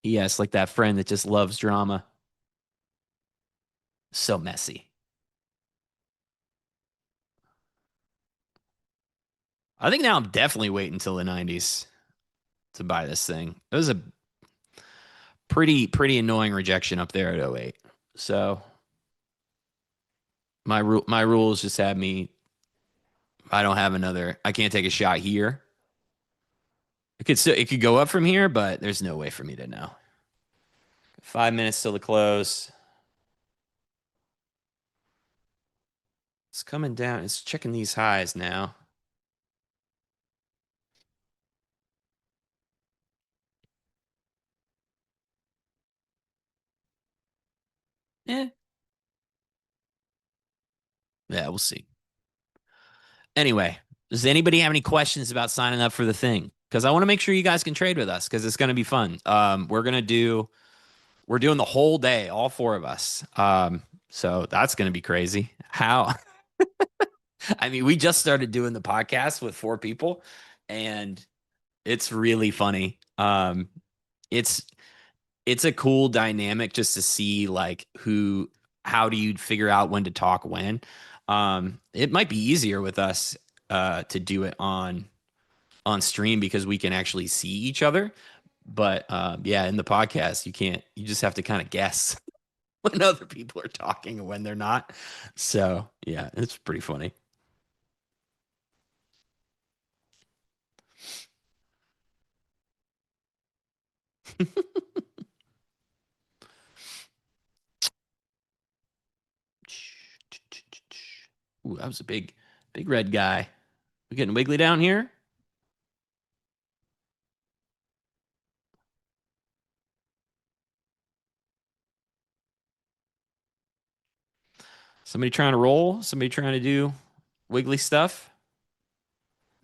Yes, like that friend that just loves drama. So messy. I think now I'm definitely waiting until the 90s to buy this thing. It was a pretty annoying rejection up there at 08. So my rules just had me. I don't have another. I can't take a shot here. It could go up from here, but there's no way for me to know. 5 minutes till the close. It's coming down. It's checking these highs now. Yeah, we'll see. Anyway, does anybody have any questions about signing up for the thing? Because I want to make sure you guys can trade with us because it's going to be fun. We're doing the whole day, all four of us. So that's going to be crazy. How? I mean, we just started doing the podcast with 4 people, and it's really funny. It's a cool dynamic just to see like how do you figure out when to talk when. It might be easier with us to do it on stream because we can actually see each other. But yeah, in the podcast, you just have to kind of guess when other people are talking and when they're not. So yeah, it's pretty funny. Ooh, that was a big red guy. We getting wiggly down here? Somebody trying to roll? Somebody trying to do wiggly stuff?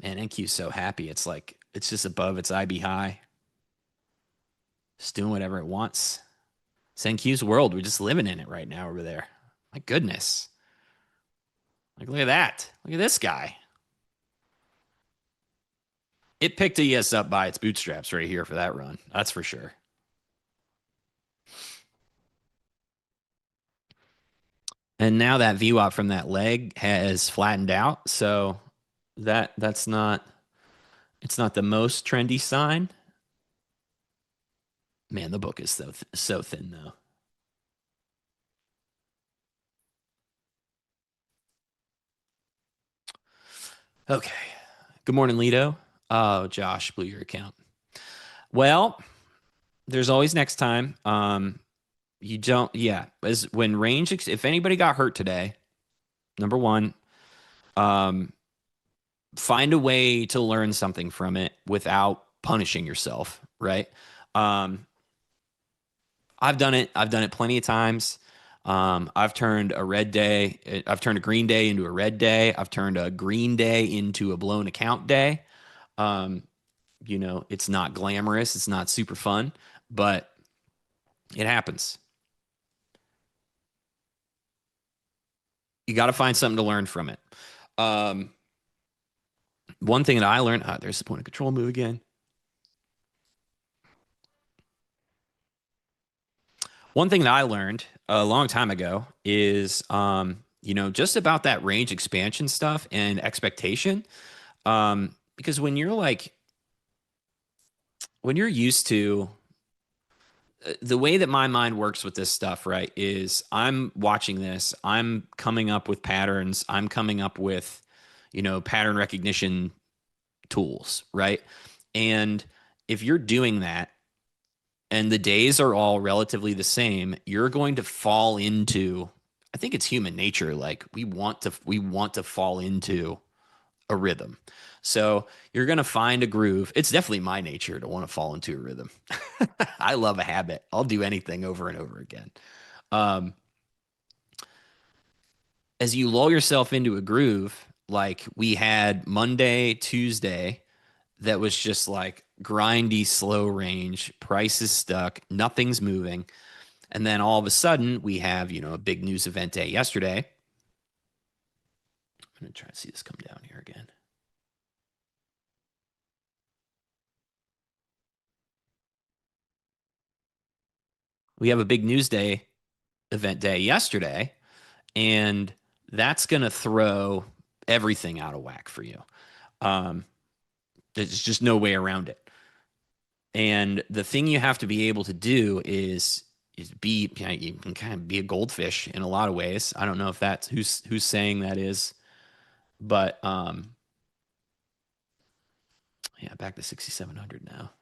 Man, NQ's so happy. It's like, it's just above its IB high. Just doing whatever it wants. SenQ's world. We're just living in it right now over there. My goodness. Like, look at that. Look at this guy. It picked ES up by its bootstraps right here for that run. That's for sure. And now that VWAP from that leg has flattened out. So that's not, it's not the most trendy sign. Man, the book is so thin though. Okay. Good morning, Lido. Oh, Josh blew your account. Well, there's always next time. You don't, yeah. As when range, if anybody got hurt today, number one, find a way to learn something from it without punishing yourself, right? I've done it. I've done it plenty of times. I've turned a red day. I've turned a green day into a red day. I've turned a green day into a blown account day. You know, it's not glamorous. It's not super fun, but it happens. You got to find something to learn from it. One thing that I learned, there's the point of control move again. One thing that I learned a long time ago is, you know, just about that range expansion stuff and expectation. Because when you're used to the way that my mind works with this stuff, right, is I'm watching this, I'm coming up with patterns, I'm coming up with, you know, pattern recognition tools, right? And if you're doing that and the days are all relatively the same, you're going to fall into, I think it's human nature, like we want to fall into a rhythm. So you're going to find a groove. It's definitely my nature to want to fall into a rhythm. I love a habit. I'll do anything over and over again. As you lull yourself into a groove, like we had Monday, Tuesday, that was just like grindy, slow range, price is stuck, nothing's moving. And then all of a sudden we have, you know, a big news event day yesterday. I'm going to try to see this come down here again. We have a big news day event day yesterday, and that's going to throw everything out of whack for you. There's just no way around it. And the thing you have to be able to do is be, you know, you can kind of be a goldfish in a lot of ways. I don't know if that's who's saying that is, but yeah, back to 6,700 now.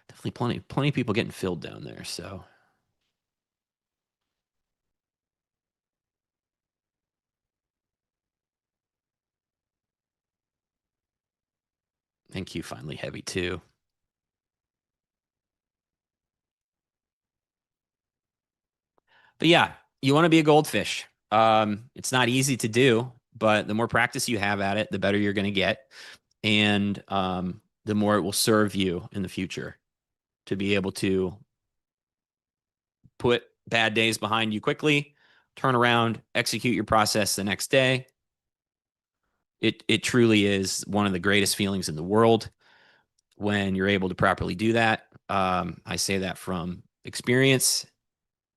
Definitely plenty of people getting filled down there. So thank you. Finally heavy too. But yeah, you want to be a goldfish. It's not easy to do, but the more practice you have at it, the better you're going to get. And the more it will serve you in the future to be able to put bad days behind you quickly, turn around, execute your process the next day. It truly is one of the greatest feelings in the world when you're able to properly do that. I say that from experience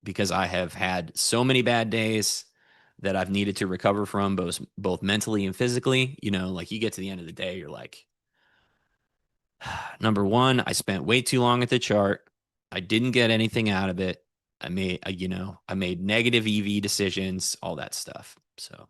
because I have had so many bad days that I've needed to recover from both mentally and physically. You know, like you get to the end of the day, you're like, number one, I spent way too long at the chart. I didn't get anything out of it. I made negative EV decisions, all that stuff. So.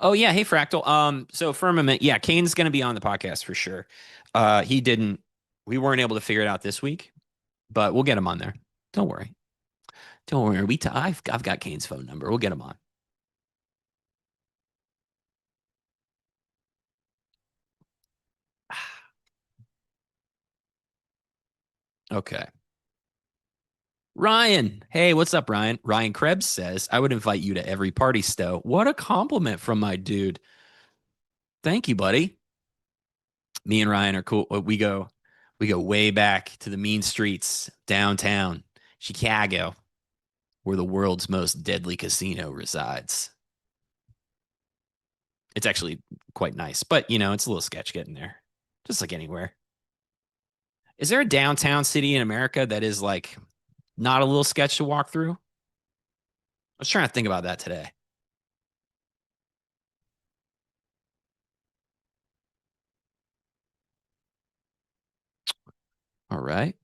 Oh yeah, hey Fractal. So Firmament, yeah, Kane's gonna be on the podcast for sure. We weren't able to figure it out this week, but we'll get him on there. Don't worry. Don't worry. I've got Kane's phone number. We'll get him on. Okay. Ryan. Hey, what's up, Ryan? Ryan Krebs says, I would invite you to every party, Stowe. What a compliment from my dude. Thank you, buddy. Me and Ryan are cool. We go way back to the mean streets downtown Chicago, where the world's most deadly casino resides. It's actually quite nice, but it's a little sketch getting there, just like anywhere. Is there a downtown city in America that is like not a little sketch to walk through? I was trying to think about that today. All right.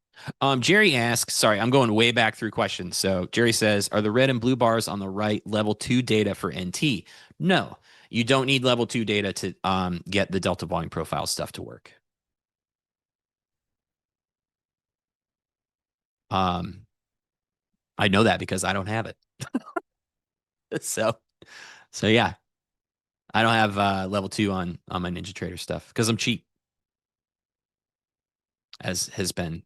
Jerry asks, sorry, I'm going way back through questions. So Jerry says, are the red and blue bars on the right level 2 data for NT? No, you don't need level 2 data to get the delta volume profile stuff to work. I know that because I don't have it. so yeah, I don't have level 2 on my NinjaTrader stuff because I'm cheap, as has been,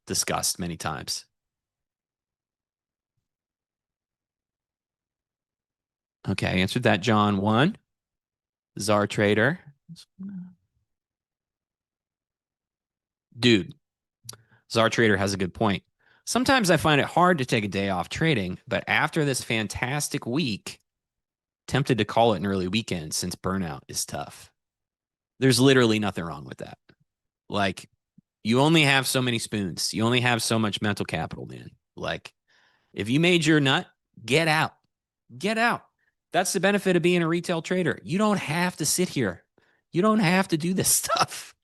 discussed many times. Okay, I answered that, John. 1. Czar Trader. Dude, Czar Trader has a good point. Sometimes I find it hard to take a day off trading, but after this fantastic week, tempted to call it an early weekend since burnout is tough. There's literally nothing wrong with that. Like, you only have so many spoons. You only have so much mental capital, man. Like, if you made your nut, get out. Get out. That's the benefit of being a retail trader. You don't have to sit here. You don't have to do this stuff.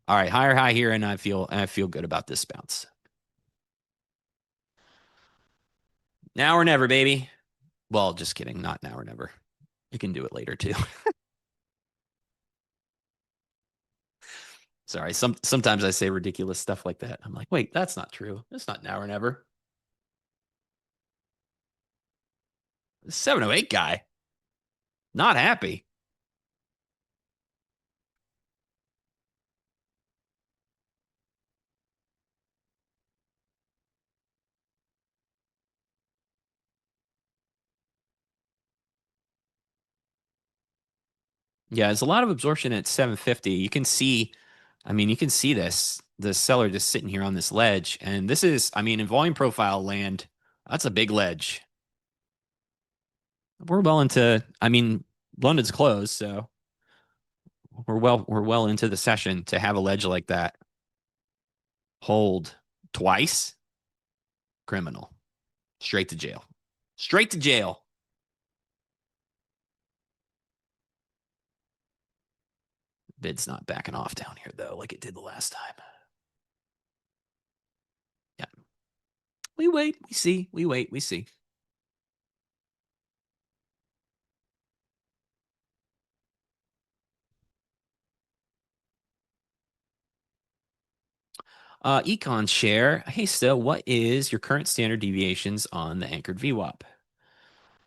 All right, higher high here, and I feel good about this bounce. Now or never, baby. Well, just kidding. Not now or never. You can do it later too. Sorry. Sometimes I say ridiculous stuff like that. I'm like, wait, that's not true. That's not now or never. 708 guy. Not happy. Yeah, there's a lot of absorption at 750. You can see, you can see this, the seller just sitting here on this ledge. And this is, in volume profile land, that's a big ledge. We're well into, London's closed, so we're well into the session to have a ledge like that hold twice. Criminal. Straight to jail. Straight to jail. Bid's not backing off down here, though, like it did the last time. Yeah. We wait, we see. We wait, we see. Econ share. Hey, Sto, what is your current standard deviations on the anchored VWAP?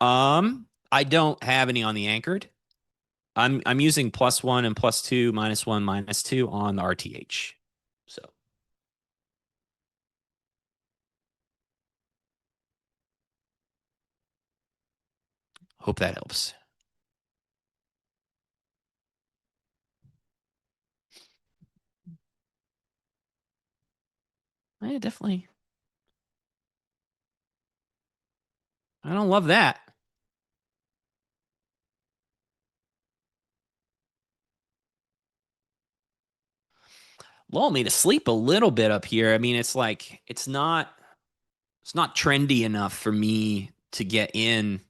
I don't have any on the anchored. I'm using +1 and +2, -1, -2 on the RTH. So hope that helps. Yeah, definitely. I don't love that. Lull me to sleep a little bit up here. It's like it's not trendy enough for me to get in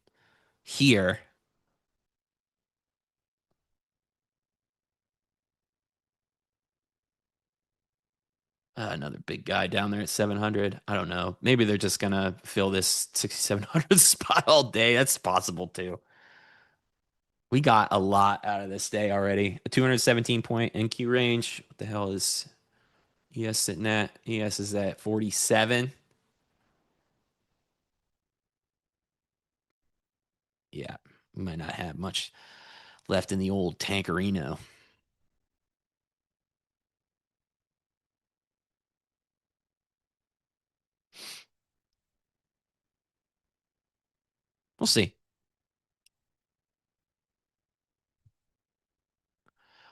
here. Another big guy down there at 700. I don't know. Maybe they're just gonna fill this 6,700 spot all day. That's possible too. We got a lot out of this day already. A 217 point NQ range. What the hell is ES sitting at? ES is at 47. Yeah, we might not have much left in the old Tankerino. We'll see.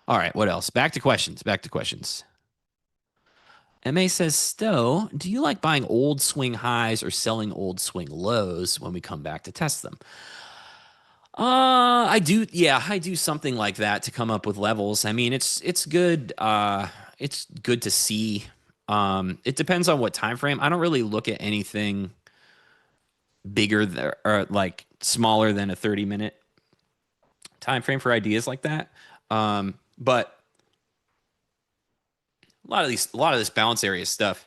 All right, what else? Back to questions. MA says, Stowe, do you like buying old swing highs or selling old swing lows when we come back to test them? I do. Yeah, I do something like that to come up with levels. I mean, it's good. It's good to see. It depends on what time frame. I don't really look at anything bigger or like smaller than a 30-minute time frame for ideas like that. But a lot of this balance area stuff,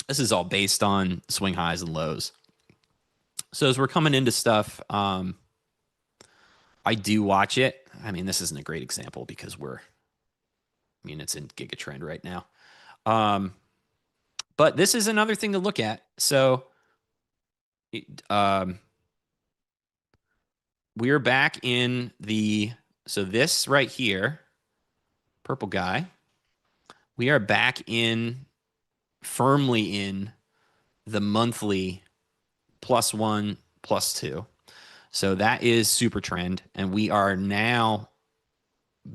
this is all based on swing highs and lows. So as we're coming into stuff, I do watch it. I mean, this isn't a great example because it's in Giga Trend right now. But this is another thing to look at. So, we're back in so this right here, purple guy, we are back firmly in the monthly +1, +2. So that is super trend. And we are now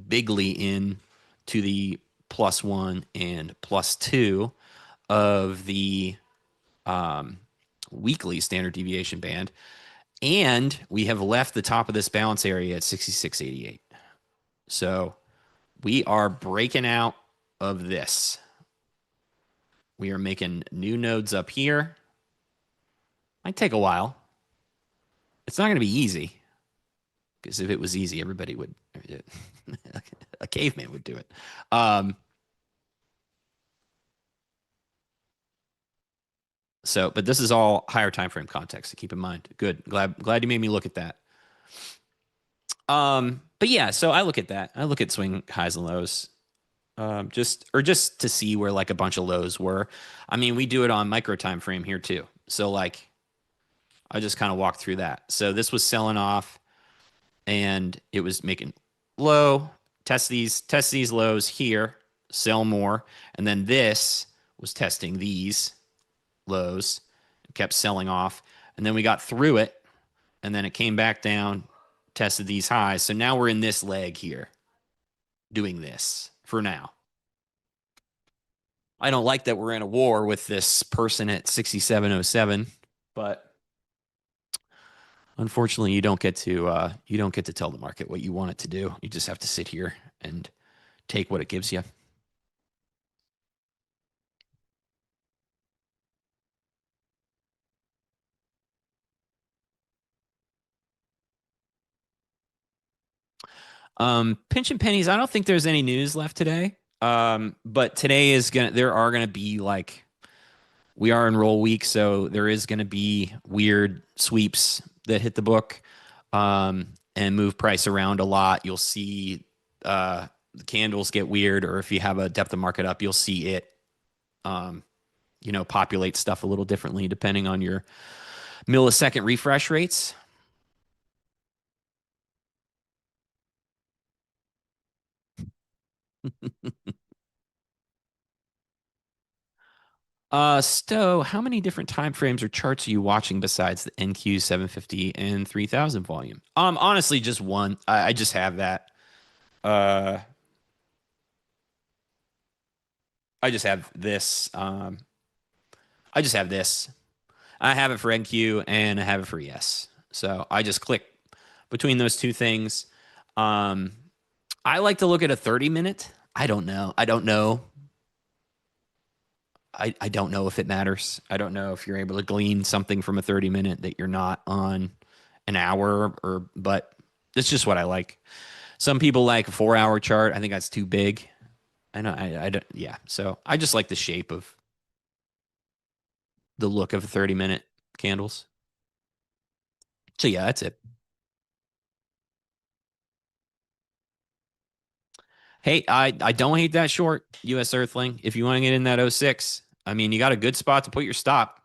bigly in to the +1 and +2 of the weekly standard deviation band. And we have left the top of this balance area at 66.88. So we are breaking out of this. We are making new nodes up here. Might take a while. It's not going to be easy. Because if it was easy, everybody would, a caveman would do it. But this is all higher time frame context to keep in mind. Good. Glad you made me look at that. But yeah, so I look at that. I look at swing highs and lows. Just to see where like a bunch of lows were. I mean, we do it on micro time frame here too. So like I just kind of walk through that. So this was selling off and it was making low, test these lows here, sell more. And then this was testing these lows, kept selling off. And then we got through it and then it came back down, tested these highs. So now we're in this leg here doing this for now. I don't like that we're in a war with this person at 6707, but unfortunately, you don't get to tell the market what you want it to do. You just have to sit here and take what it gives you. Pinch and pennies. I don't think there's any news left today. But today there are gonna be like, we are in roll week, so there is gonna be weird sweeps that hit the book, and move price around a lot. You'll see the candles get weird, or if you have a depth of market up, you'll see it, populate stuff a little differently depending on your millisecond refresh rates. Stowe, how many different time frames or charts are you watching besides the NQ 750 and 3000 volume? Honestly, just one. I just have that. I just have this. I just have this. I have it for NQ and I have it for ES. So I just click between those two things. I like to look at a 30-minute. I don't know. I don't know if it matters. I don't know if you're able to glean something from a 30-minute that you're not on an hour, but it's just what I like. Some people like a 4-hour chart. I think that's too big. I don't. Yeah. So I just like the shape of the look of 30-minute candles. So yeah, that's it. Hey, I don't hate that short, US Earthling. If you want to get in that 06, I mean, you got a good spot to put your stop.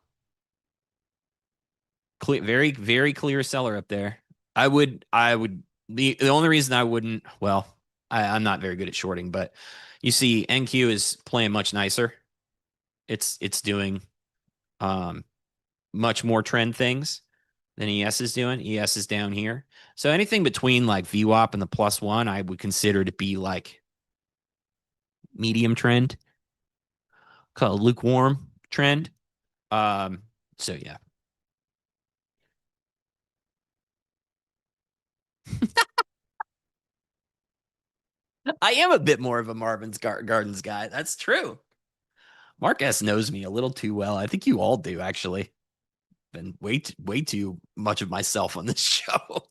Very, very clear seller up there. I would, the only reason I wouldn't, well, I'm not very good at shorting, but you see NQ is playing much nicer. It's doing much more trend things. than ES is doing. ES is down here. So anything between like VWAP and the +1, I would consider to be like medium trend, called lukewarm trend. So yeah. I am a bit more of a Marvin's Gardens guy. That's true. Mark S knows me a little too well. I think you all do, actually. Been way too much of myself on this show.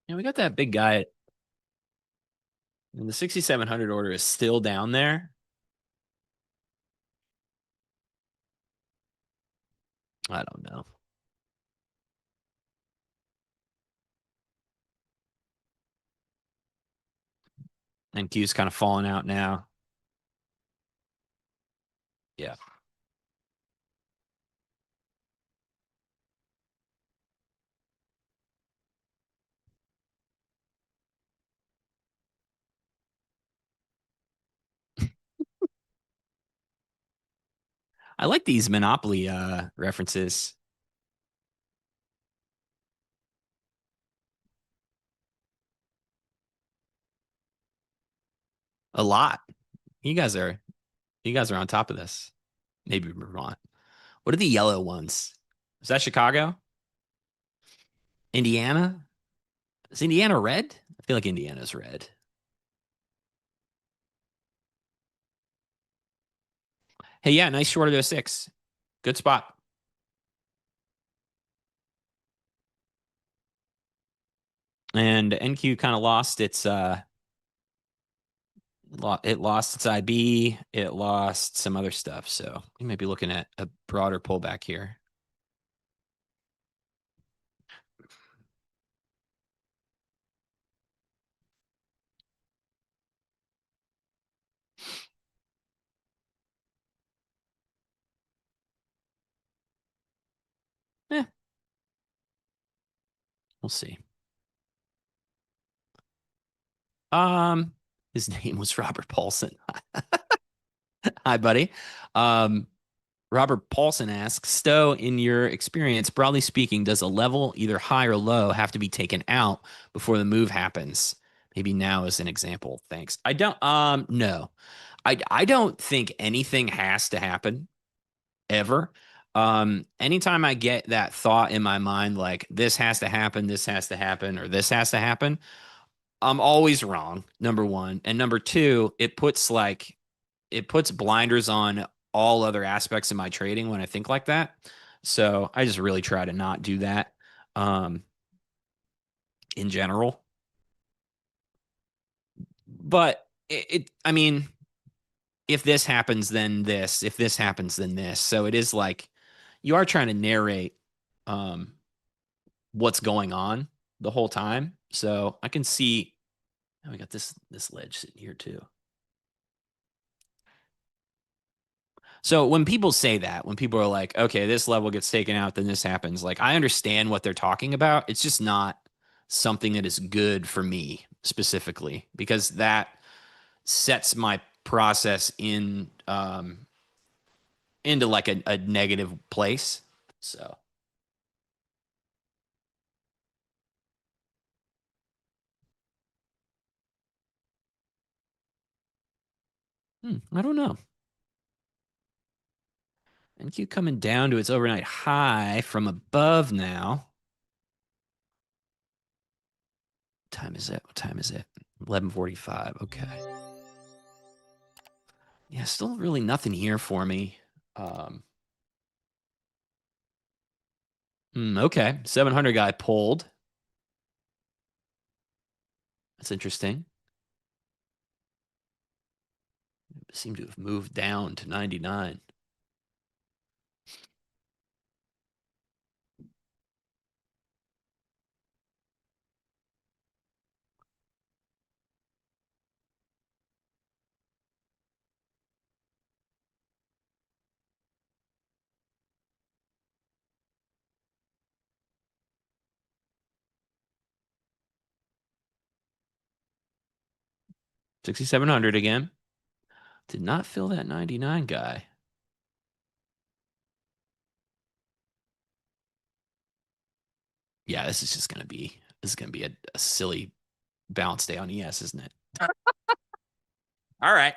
Yeah, we got that big guy. And the 6,700 order is still down there. I don't know. And Q's kind of falling out now. Yeah. I like these Monopoly references. A lot. You guys are on top of this. Maybe Vermont. What are the yellow ones? Is that Chicago? Indiana? Is Indiana red? I feel like Indiana's red. Hey, yeah, nice short of those 6. Good spot. And NQ kind of lost its it lost its IB, it lost some other stuff. So we might be looking at a broader pullback here. Eh, we'll see. His name was Robert Paulson. Hi, buddy. Robert Paulson asks, Stowe, in your experience, broadly speaking, does a level either high or low have to be taken out before the move happens? Maybe now as an example. Thanks. I don't no. I don't think anything has to happen ever. Anytime I get that thought in my mind, like this has to happen, this has to happen, or this has to happen, I'm always wrong, number one. And number two, it puts blinders on all other aspects of my trading when I think like that. So I just really try to not do that in general. But I mean, if this happens, then this. If this happens, then this. So it is like you are trying to narrate what's going on the whole time. So I can see. Oh, we got this ledge sitting here too. So when people say that, when people are like, okay, this level gets taken out, then this happens, like I understand what they're talking about. It's just not something that is good for me specifically because that sets my process into like a negative place. So I don't know. NQ coming down to its overnight high from above now. What time is it? What time is it? 11:45. Okay. Yeah, still really nothing here for me. Okay. 700 guy pulled. That's interesting. Seem to have moved down to 99. 6,700 again. Did not fill that 99 guy. Yeah, this is going to be a silly balance day on ES, isn't it? All right.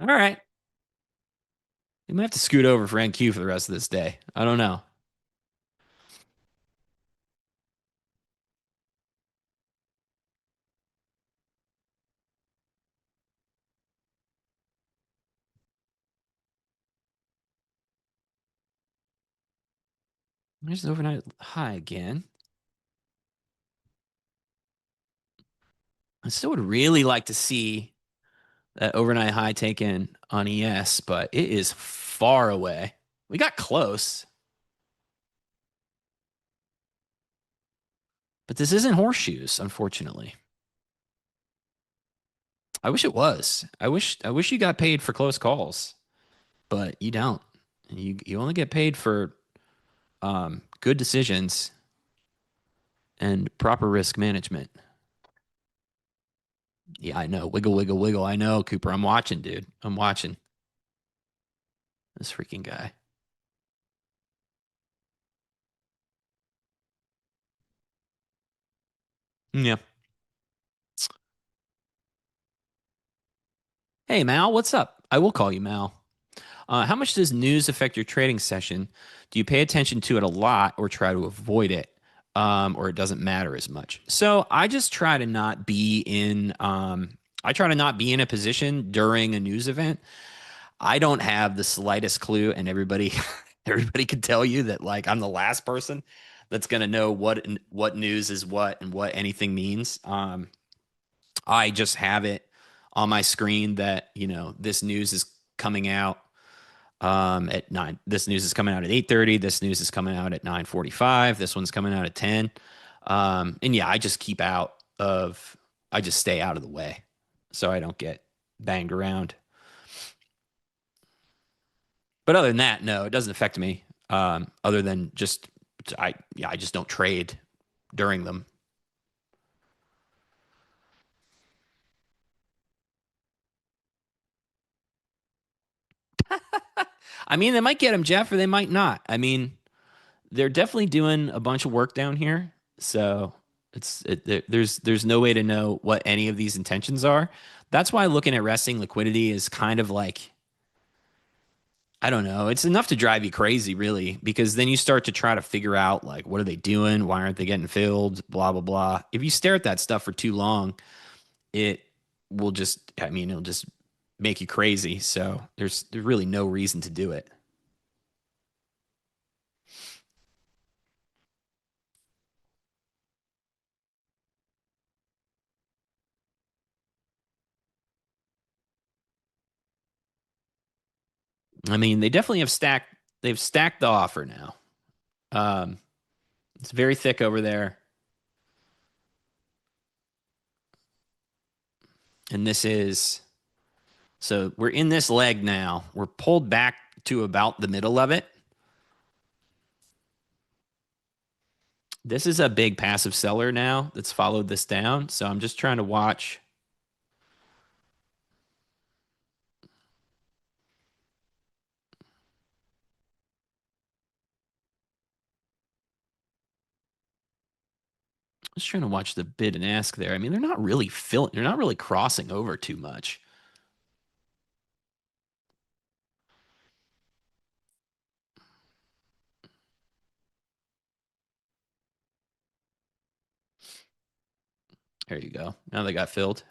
All right. We might have to scoot over for NQ for the rest of this day. I don't know. There's the overnight high again. I still would really like to see that overnight high taken on ES, but it is far away. We got close. But this isn't horseshoes, unfortunately. I wish it was. I wish you got paid for close calls, but you don't. You only get paid for good decisions and proper risk management. Yeah, I know. Wiggle, wiggle, wiggle. I know, Cooper. I'm watching, dude. I'm watching. This freaking guy. Yeah. Hey, Mal, what's up? I will call you Mal. How much does news affect your trading session? Do you pay attention to it a lot or try to avoid it? Or it doesn't matter as much? So I just try to not be in I try to not be in a position during a news event. I don't have the slightest clue, and everybody everybody could tell you that like I'm the last person that's gonna know what news is what and what anything means. I just have it on my screen that, this news is coming out at 9. This news is coming out at 8:30. This news is coming out at 9:45. This one's coming out at 10. And yeah, I just I just stay out of the way so I don't get banged around. But other than that, no, it doesn't affect me. Other than just, I just don't trade during them. I mean, they might get him, Jeff, or they might not. I mean, they're definitely doing a bunch of work down here, so there's no way to know what any of these intentions are. That's why looking at resting liquidity is kind of like, I don't know, it's enough to drive you crazy, really, because then you start to try to figure out like, what are they doing? Why aren't they getting filled? Blah blah blah. If you stare at that stuff for too long, it will just, I mean, it'll just make you crazy. So there's really no reason to do it. I mean, they definitely they've stacked the offer now. It's very thick over there. And so we're in this leg now. We're pulled back to about the middle of it. This is a big passive seller now that's followed this down. So I'm just trying to watch. Just trying to watch the bid and ask there. I mean, they're not really crossing over too much. There you go. Now they got filled.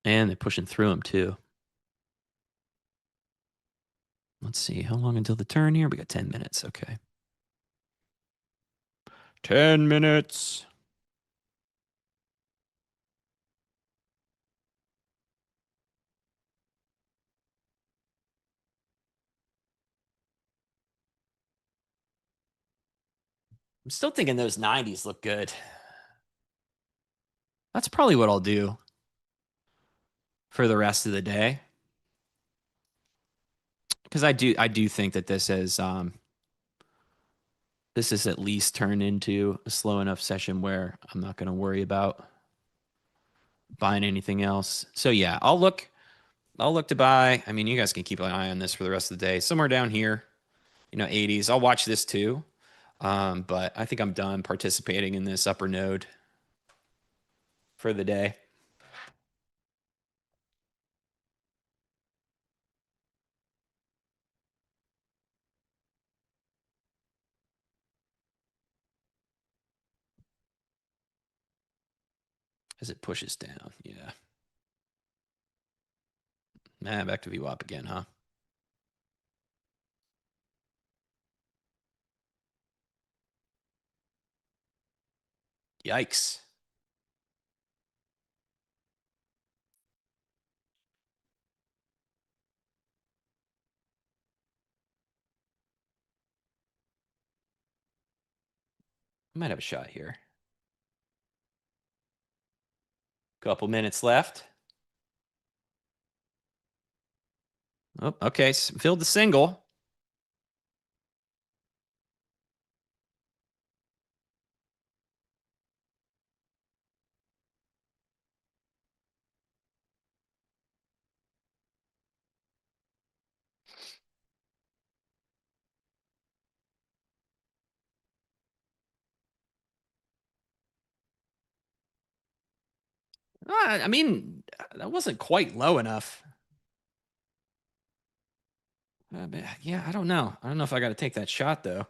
And they're pushing through them too. Let's see. How long until the turn here? We got 10 minutes. Okay. 10 minutes. I'm still thinking those 90s look good. That's probably what I'll do. for the rest of the day. Because I do think that this has at least turned into a slow enough session where I'm not going to worry about buying anything else. So yeah, I'll look to buy. I mean, you guys can keep an eye on this for the rest of the day. Somewhere down here, 80s. I'll watch this too. But I think I'm done participating in this upper node for the day. As it pushes down, yeah. Back to VWAP again, huh? Yikes. I might have a shot here. Couple minutes left. Oh, okay. Filled the single. I mean, that wasn't quite low enough. Yeah, I don't know. I don't know if I got to take that shot, though.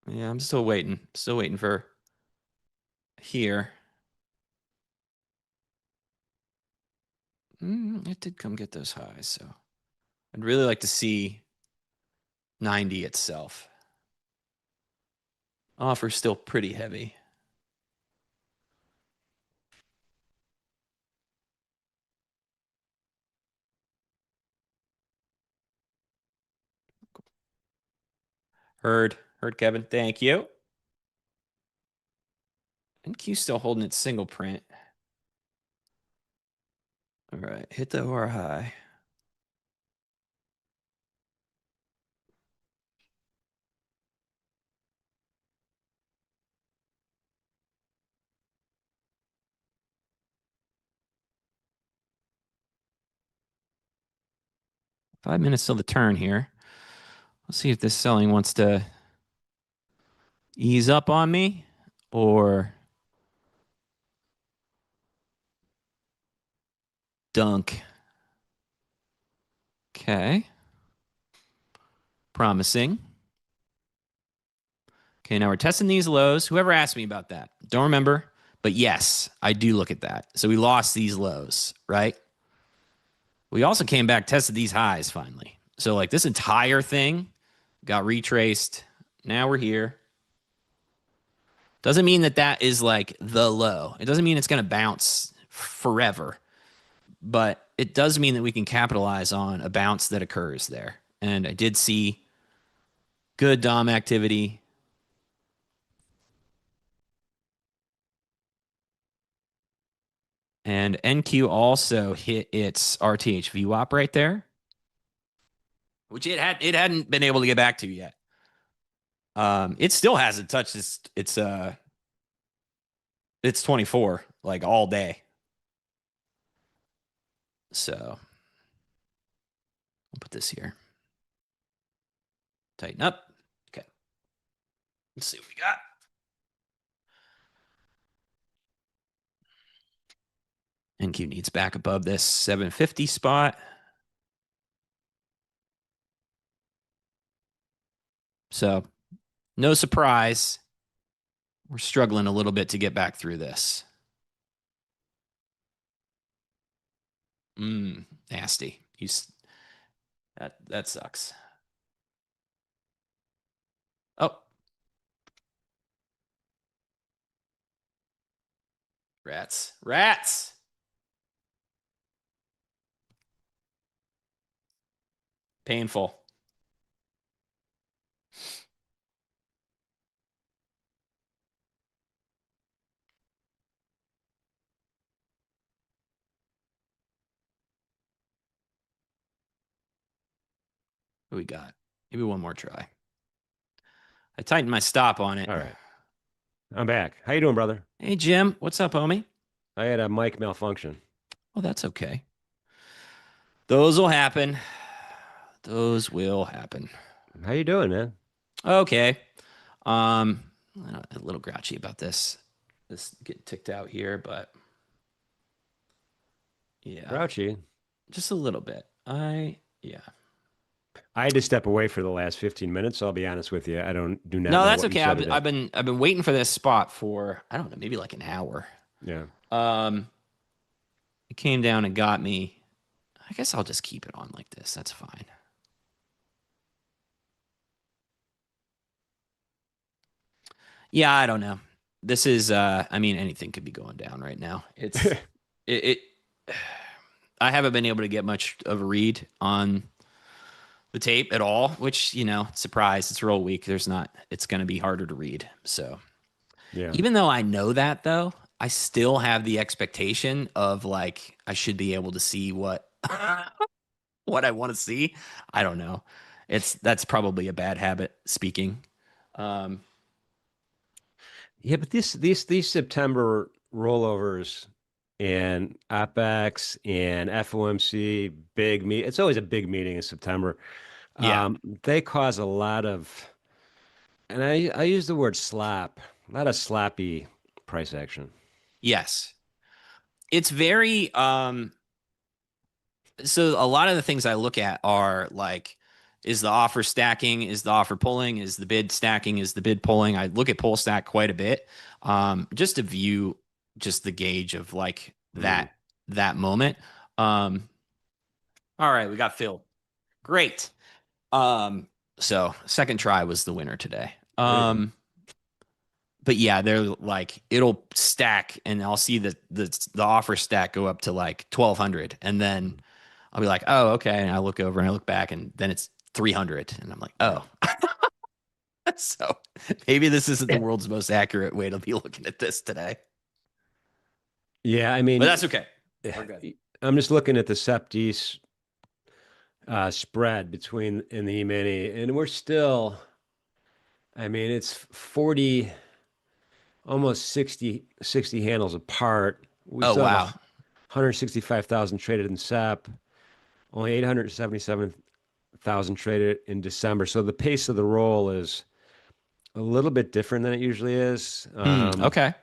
Yeah, I'm still waiting. Still waiting for here. It did come get those highs, so I'd really like to see 90 itself. Offer's still pretty heavy. Heard, Kevin. Thank you. NQ still holding its single print. All right, hit the OR high. Five minutes till the turn here. Let's see if this selling wants to ease up on me or dunk. Okay. Promising. Okay, now we're testing these lows. Whoever asked me about that, don't remember, but yes, I do look at that. So we lost these lows, right? We also came back, tested these highs finally. So like this entire thing got retraced. Now we're here. Doesn't mean that is like the low. It doesn't mean it's going to bounce forever, but it does mean that we can capitalize on a bounce that occurs there. And I did see good DOM activity. And NQ also hit its RTH VWAP right there, which it hadn't been able to get back to yet. It still hasn't touched it's 24 like all day. So I'll put this here. Tighten up. Okay. Let's see what we got. NQ needs back above this 750 spot. So no surprise. We're struggling a little bit to get back through this. Nasty. That sucks. Oh. Rats. Painful. What we got? Maybe one more try. I tightened my stop on it. All right. I'm back. How you doing, brother? Hey, Jim. What's up, homie? I had a mic malfunction. Oh, that's okay. Those will happen. Those will happen. How you doing, man? Okay. I'm a little grouchy about this. This getting ticked out here, but yeah, Grouchy. just a little bit. Yeah. I had to step away for the last 15 minutes. So I'll be honest with you. I do not No, know that's what you okay. said I've today. been waiting for this spot for, I don't know, maybe like an hour. Yeah. It came down and got me. I guess I'll just keep it on like this. That's fine. Yeah, I don't know. This is I mean, anything could be going down right now. It's it I haven't been able to get much of a read on the tape at all, which, surprise, it's roll week. It's going to be harder to read. So Yeah. even though I know that, though, I still have the expectation of like I should be able to see what what I want to see. I don't know. That's probably a bad habit speaking. Yeah, but these September rollovers and OPEX and FOMC it's always a big meeting in September. Yeah. They cause a lot of, and I use the word slop, a lot of sloppy price action. Yes. It's very so a lot of the things I look at are like, is the offer stacking? Is the offer pulling? Is the bid stacking? Is the bid pulling? I look at pull stack quite a bit, just to view just the gauge of like that moment. All right, we got Phil. Great. So second try was the winner today. But yeah, they're like, it'll stack and I'll see the offer stack go up to like 1,200, and then I'll be like, oh, okay. And I look over and I look back and then it's 300. And I'm like, oh. So maybe this isn't the world's most accurate way to be looking at this today. Yeah, I mean, But that's okay. We're good. I'm just looking at the SEPD's spread between in the E-mini, and we're still, I mean, it's 40, almost 60 handles apart. We Oh, still have wow. 165,000 traded in SEP, only 877,000 traded in December. So the pace of the roll is a little bit different than it usually is. Okay.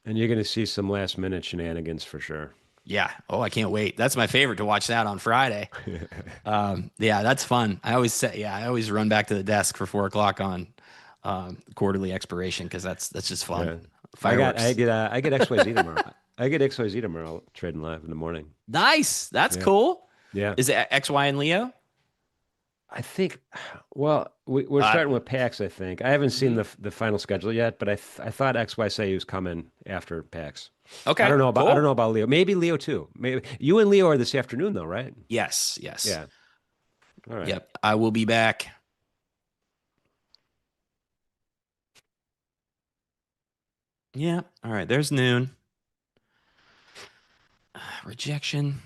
And you're going to see some last minute shenanigans for sure. Yeah. Oh, I can't wait. That's my favorite, to watch that on Friday. Yeah, that's fun. I always run back to the desk for 4:00 on quarterly expiration, because that's just fun. Yeah. Fireworks. I get XYZ tomorrow. I get XYZ tomorrow trading live in the morning. Nice. That's cool. Yeah. Is it XY and Leo? I think, well, we're starting with PAX, I think. I haven't seen the final schedule yet, but I thought XY say he was coming after PAX. Okay. I don't know about cool. I don't know about Leo. Maybe Leo too. Maybe you and Leo are this afternoon though, right? Yes. Yeah. All right. Yep. I will be back. Yeah. All right. There's noon. Rejection.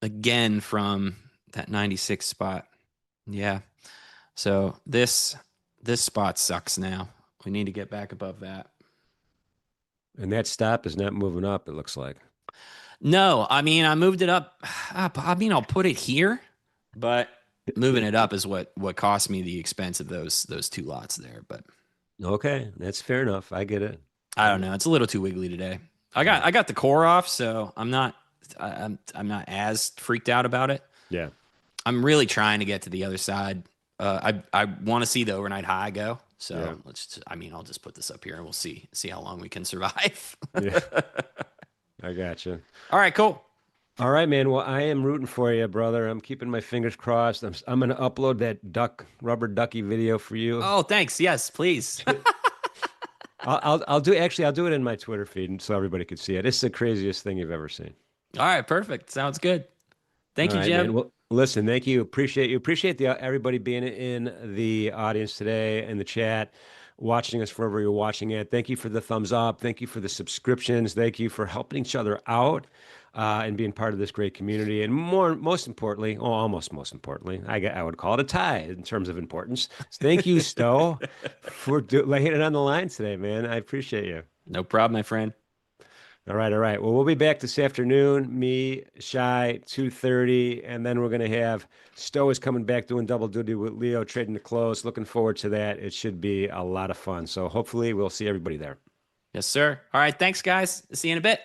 Again from that 96 spot. Yeah. So this spot sucks now. We need to get back above that. And that stop is not moving up, it looks like. No, I mean, I moved it up. I mean, I'll put it here, but moving it up is what cost me the expense of those two lots there. But Okay, that's fair enough. I get it. I don't know. It's a little too wiggly today. I got the core off, so I'm not as freaked out about it. Yeah. I'm really trying to get to the other side. I want to see the overnight high go. So Yeah. I'll just put this up here and we'll see how long we can survive. Yeah. I gotcha. All right, cool. All right, man. Well, I am rooting for you, brother. I'm keeping my fingers crossed. I'm going to upload that rubber ducky video for you. Oh, thanks. Yes, please. I'll do it in my Twitter feed so everybody could see it. It's the craziest thing you've ever seen. All right, perfect. Sounds good. Thank All you, right, Jim. man. Well, listen, thank you. Appreciate everybody being in the audience today, in the chat, watching us wherever you're watching it. Thank you for the thumbs up. Thank you for the subscriptions. Thank you for helping each other out. and being part of this great community. And most importantly, almost most importantly, I would call it a tie in terms of importance. Thank you, Stowe, for laying it on the line today, man. I appreciate you. No problem, my friend. All right, all right. Well, we'll be back this afternoon. Me, Shy, 2:30, and then we're going to have Stowe is coming back doing double duty with Leo trading the close. Looking forward to that. It should be a lot of fun. So hopefully we'll see everybody there. Yes, sir. All right. Thanks, guys. See you in a bit.